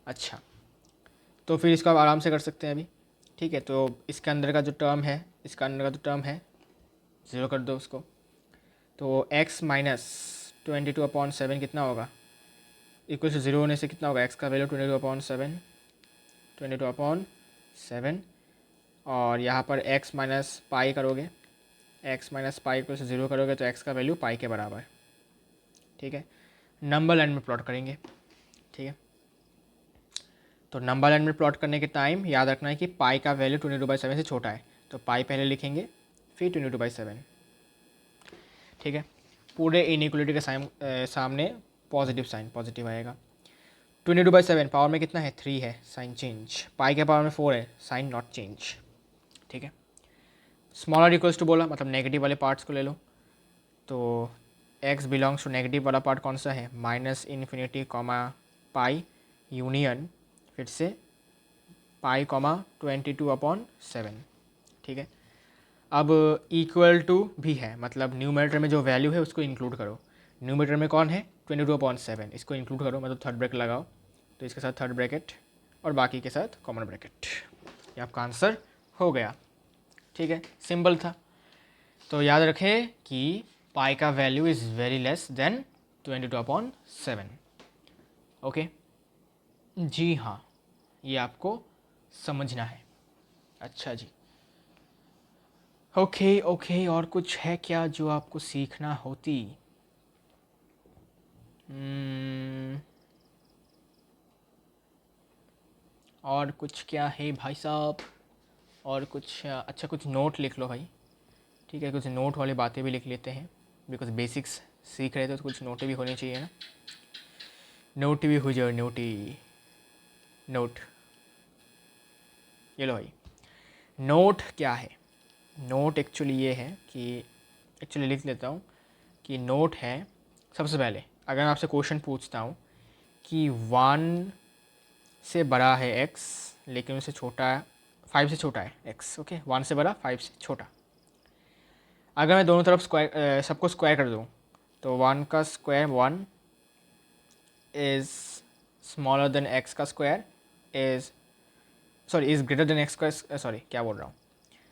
अच्छा, तो फिर इसको आप आराम से कर सकते हैं अभी। ठीक है, तो इसके अंदर का जो टर्म है, ज़ीरो कर दो उसको, तो x - 22/7 कितना होगा? इक्वल टू 0 होने से कितना होगा? x का वैल्यू 22/7, और यहाँ पर x - पाई करोगे, x - पाई इक्वल टू 0 करोगे तो x का वैल्यू पाई के बराबर। ठीक है, नंबर लाइन में प्लॉट करेंगे। ठीक है, तो नंबर लाइन में प्लॉट करने के टाइम याद रखना है कि पाई का वैल्यू 22/7 से छोटा है, तो पाई पहले लिखेंगे, फिर 22/7। ठीक है, पूरे इनइक्वलिटी के सामने पॉजिटिव साइन पॉजिटिव आएगा। 22/7 पावर में कितना है 3 है, साइन चेंज। पाई के पावर में 4 है, साइन नॉट चेंज। ठीक है, स्मॉलर इक्वल्स टू बोला मतलब नेगेटिव वाले पार्ट्स को ले लो। तो x बिलोंग्स टू नेगेटिव वाला पार्ट कौन सा है, -∞, पाई यूनियन फिर से पाई 22/7। ठीक है, अब इक्वल टू भी है मतलब न्यूमरेटर में जो वैल्यू है उसको इंक्लूड करो। न्यूमरेटर में कौन है 22/7, इसको इंक्लूड करो मतलब थर्ड ब्रैकेट लगाओ। तो इसके साथ थर्ड ब्रैकेट और बाकी के साथ कॉमन ब्रैकेट, ये आपका आंसर हो गया। ठीक है, सिंपल था। तो याद रखें कि पाई का value is very less than 22/7। Okay जी हाँ, ये आपको समझना है। अच्छा जी, ओके ओके, और कुछ है क्या जो आपको सीखना होती? और कुछ क्या है भाई साहब? और कुछ अच्छा कुछ नोट लिख लो भाई। ठीक है, कुछ नोट वाली बातें भी लिख लेते हैं, बिकॉज बेसिक्स सीख रहे थे तो कुछ नोटें भी होनी चाहिए ना। नोट भी हो जाए, नोट ये लो भाई। नोट क्या है? नोट एक्चुअली ये है कि एक्चुअली लिख लेता हूँ कि नोट है, सबसे पहले अगर मैं आपसे क्वेश्चन पूछता हूँ कि 1 से बड़ा है x लेकिन उससे छोटा है 5 से छोटा है x। ओके, 1 से बड़ा 5 से छोटा। अगर मैं दोनों तरफ स्क्वायर सबको स्क्वायर कर दूँ तो 1 का square 1 is smaller than x का square is greater then x square, sorry क्या बोल रहा हूँ।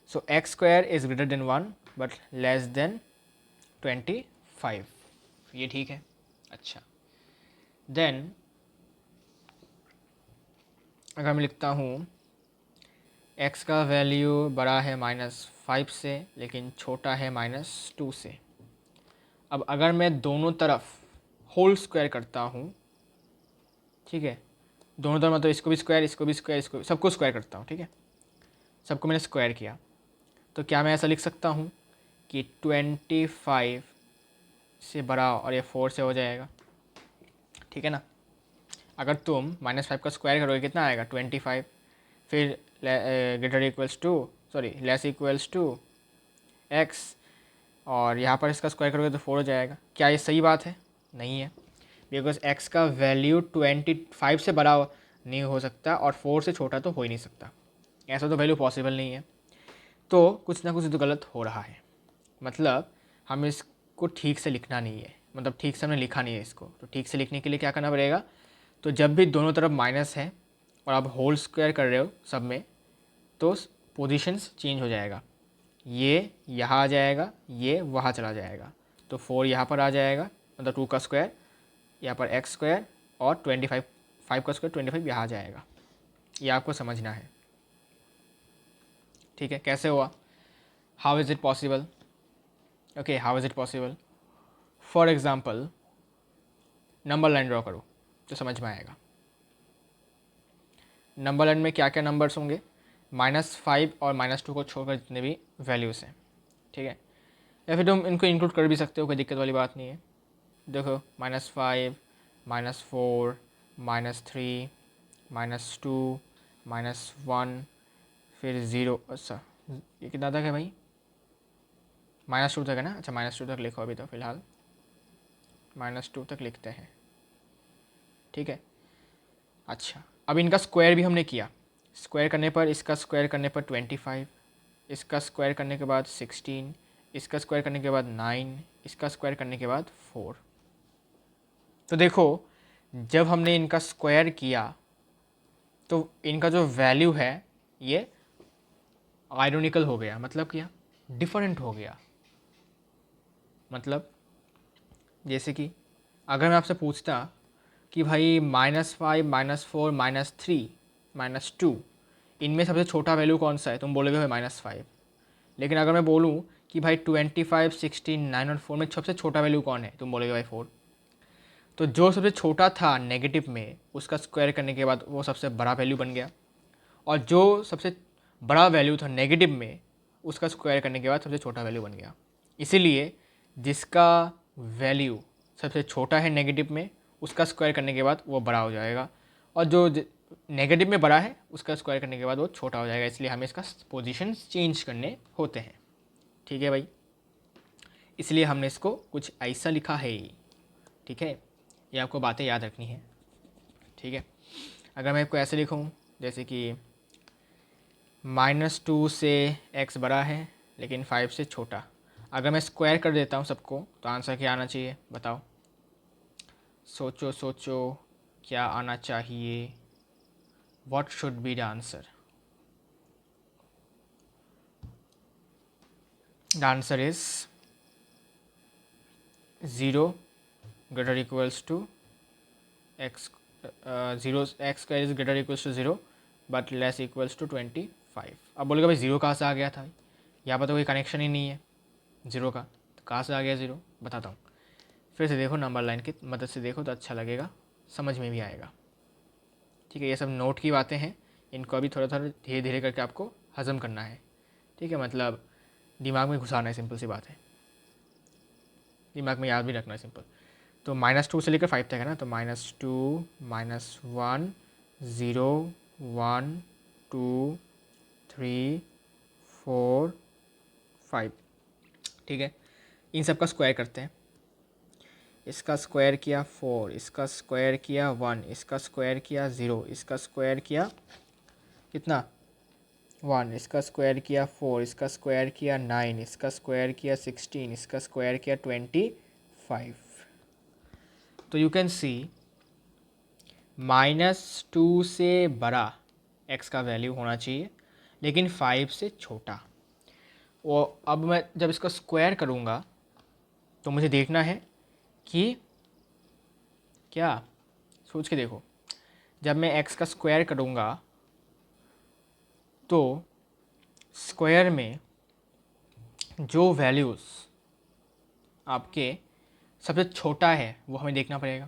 सो x square is greater then 1 but less than 25। ये ठीक है। अच्छा, देन अगर मैं लिखता हूँ x का वैल्यू बड़ा है -5 से लेकिन छोटा है -2 से। अब अगर मैं दोनों तरफ होल स्क्वायर करता हूँ, ठीक है, दोनों तरफ मतलब इसको भी स्क्वायर इसको भी स्क्वायर इसको सबको स्क्वायर करता हूँ। ठीक है, सबको मैंने स्क्वायर किया तो क्या मैं ऐसा लिख सकता हूँ कि 25 से बड़ा और ये 4 से हो जाएगा। ठीक है ना, अगर तुम -5 का स्क्वायर करोगे कितना आएगा 25, फिर greater equals to less equals to x और यहाँ पर इसका स्क्वायर करोगे तो 4 हो जाएगा। क्या ये सही बात है? नहीं है, बिकॉज x का वैल्यू 25 से बड़ा नहीं हो सकता और 4 से छोटा तो हो ही नहीं सकता, ऐसा तो वैल्यू पॉसिबल नहीं है। तो कुछ ना कुछ तो गलत हो रहा है, मतलब हमें इसको ठीक से लिखना नहीं है, मतलब ठीक से हमने लिखा नहीं है इसको। तो ठीक से लिखने के लिए क्या करना पड़ेगा, तो जब भी दोनों तरफ माइनस है और आप होल स्क्वायर कर रहे हो सब में, तो पोजीशंस चेंज हो जाएगा। ये यहाँ आ जाएगा, ये वहाँ चला जाएगा, तो 4 यहाँ पर आ जाएगा मतलब 2 का स्क्वायर, यहाँ पर x स्क्वायर और 25 5 का स्क्वायर 25 यहाँ आ जाएगा। ये आपको समझना है। ठीक है, कैसे हुआ? How is it possible? Okay, how is it possible? For example number line draw करो तो समझ में आएगा। नंबर लाइन में क्या क्या नंबर्स होंगे, -5 और -2 को छोड़कर जितने भी वैल्यूज़ हैं। ठीक है, या फिर तुम इनको इंक्लूड कर भी सकते हो, कोई दिक्कत वाली बात नहीं है। देखो -5 -4 -3 -2 -1 फिर 0। अच्छा ये कितना तक है भाई? -2 तक है ना। अच्छा -2 तक लिखो अभी तो फ़िलहाल -2 तक लिखते हैं। ठीक है, अच्छा अब इनका स्क्वायर भी हमने किया। स्क्वायर करने पर इसका स्क्वायर करने पर 25, इसका स्क्वायर करने के बाद 16, इसका स्क्वायर करने के बाद 9, इसका स्क्वायर करने के बाद 4। तो देखो जब हमने इनका स्क्वायर किया तो इनका जो वैल्यू है ये आयरोनिकल हो गया, मतलब क्या, डिफरेंट हो गया। मतलब जैसे कि अगर मैं आपसे पूछता कि भाई -5 -4 -3 -2 इनमें सबसे छोटा वैल्यू कौन सा है, तुम बोलोगे भाई -5। लेकिन अगर मैं बोलूँ कि भाई 25 16 9 और 4 में सबसे छोटा वैल्यू कौन है, तुम बोलोगे भाई 4। तो जो सबसे छोटा था नेगेटिव में उसका स्क्वायर करने के बाद वो सबसे बड़ा वैल्यू बन गया, और जो सबसे बड़ा वैल्यू था नेगेटिव में उसका स्क्वायर करने के बाद सबसे छोटा वैल्यू बन गया। इसीलिए जिसका वैल्यू सबसे छोटा है नेगेटिव में, उसका स्क्वायर करने के बाद वो बड़ा हो जाएगा, और जो नेगेटिव में बड़ा है उसका स्क्वायर करने के बाद वो छोटा हो जाएगा। इसलिए हमें इसका पोजीशन चेंज करने होते हैं। ठीक है भाई, इसलिए हमने इसको कुछ ऐसा लिखा है। ठीक है, ये आपको बातें याद रखनी है। ठीक है, अगर मैं आपको ऐसे लिखूँ जैसे कि -2 से x बड़ा है लेकिन 5 से छोटा, अगर मैं स्क्वायर कर देता हूँ सबको तो आंसर क्या आना चाहिए बताओ? सोचो सोचो, क्या आना चाहिए? What should be the answer? The answer is 0 greater equals to x, 0 x square is greater equals to 0 but less equals to 25। अब बोलेगा भाई 0 कहाँ से आ गया था? यहाँ पर तो कोई कनेक्शन ही नहीं है 0 का, तो कहाँ से आ गया 0? बताता हूँ। फिर से देखो, नंबर लाइन की मदद से देखो तो अच्छा लगेगा, समझ में भी आएगा। ठीक है, ये सब नोट की बातें हैं, इनको अभी थोड़ा थोड़ा धीरे धीरे करके आपको हजम करना है। ठीक है, मतलब दिमाग में घुसाना है, सिंपल सी बात है, दिमाग में याद भी रखना है, सिंपल। तो -2 से लेकर 5 तक है ना, तो -2 -1 0 1 2 3 4 5। ठीक है, इन सब का स्क्वायर करते हैं। इसका स्क्वायर किया 4, इसका स्क्वायर किया 1, इसका स्क्वायर किया 0, इसका स्क्वायर किया कितना 1, इसका स्क्वायर किया 4, इसका स्क्वायर किया 9, इसका स्क्वायर किया 16, इसका स्क्वायर किया 25। तो यू कैन सी -2 से बड़ा x का वैल्यू होना चाहिए लेकिन 5 से छोटा। वो अब मैं जब इसका स्क्वायर करूँगा तो मुझे देखना है कि क्या, सोच के देखो, जब मैं x का स्क्वायर करूँगा तो स्क्वायर में जो वैल्यूज़ आपके सबसे छोटा है वो हमें देखना पड़ेगा।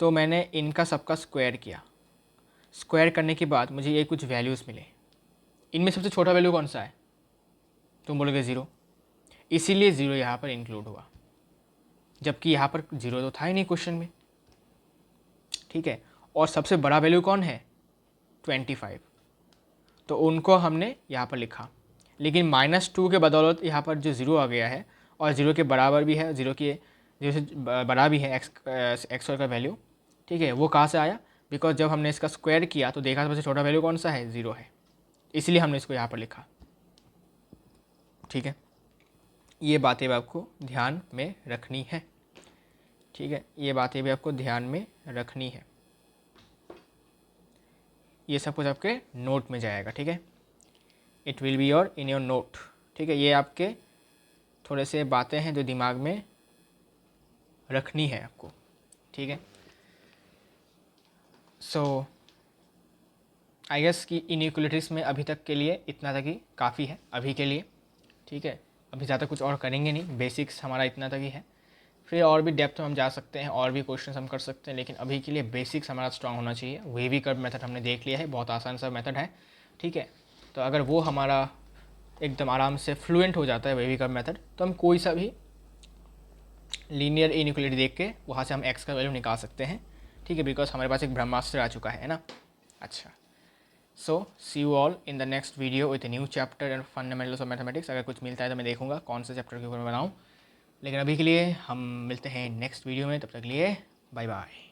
तो मैंने इनका सबका स्क्वायर किया, स्क्वायर करने के बाद मुझे ये कुछ वैल्यूज़ मिले। इनमें सबसे छोटा वैल्यू कौन सा है? तुम बोलोगे 0, इसीलिए 0 यहाँ पर इंक्लूड हुआ, जबकि यहाँ पर 0 तो था ही नहीं क्वेश्चन में। ठीक है, और सबसे बड़ा वैल्यू कौन है? 25, तो उनको हमने यहाँ पर लिखा। लेकिन -2 के बदौलत यहाँ पर जो 0 आ गया है और 0 के बराबर भी है, 0 से बड़ा भी है एक्स का वैल्यू। ठीक है, वो कहाँ से आया? बिकॉज जब हमने इसका स्क्वायर किया तो देखा सबसे छोटा वैल्यू कौन सा है? 0 है, इसलिए हमने इसको यहाँ पर लिखा। ठीक है, ये बातें भी आपको ध्यान में रखनी है। ठीक है, ये बातें भी आपको ध्यान में रखनी है, ये सब कुछ आपके नोट में जाएगा। ठीक है, it will be your in your note. ठीक है, ये आपके थोड़े से बातें हैं जो दिमाग में रखनी है आपको। ठीक है, सो आई गेस कि इनइक्वलिटीज़ में अभी तक के लिए इतना तक ही काफ़ी है अभी के लिए। ठीक है, अभी ज़्यादा कुछ और करेंगे नहीं, बेसिक्स हमारा इतना तक ही है। फिर और भी डेप्थ में हम जा सकते हैं, और भी क्वेश्चन हम कर सकते हैं, लेकिन अभी के लिए बेसिक्स हमारा स्ट्रांग होना चाहिए। वेवी कर्व मेथड हमने देख लिया है, बहुत आसान सा मेथड है। ठीक है, तो अगर वो हमारा एकदम आराम से फ्लुएंट हो जाता है वेवी कर्व मेथड, तो हम कोई सा भी लीनियर इनइक्वलिटी देख के वहाँ से हम एक्स का वैल्यू निकाल सकते हैं। ठीक है, बिकॉज हमारे पास एक ब्रह्मास्त्र आ चुका है ना। अच्छा, so see you all in the next video with a new chapter and fundamentals of mathematics. अगर कुछ मिलता है तो मैं देखूंगा कौन सा चैप्टर के ऊपर मैं बनाऊँ, लेकिन अभी के लिए हम मिलते हैं नेक्स्ट वीडियो में। तब तक के लिए बाय बाय।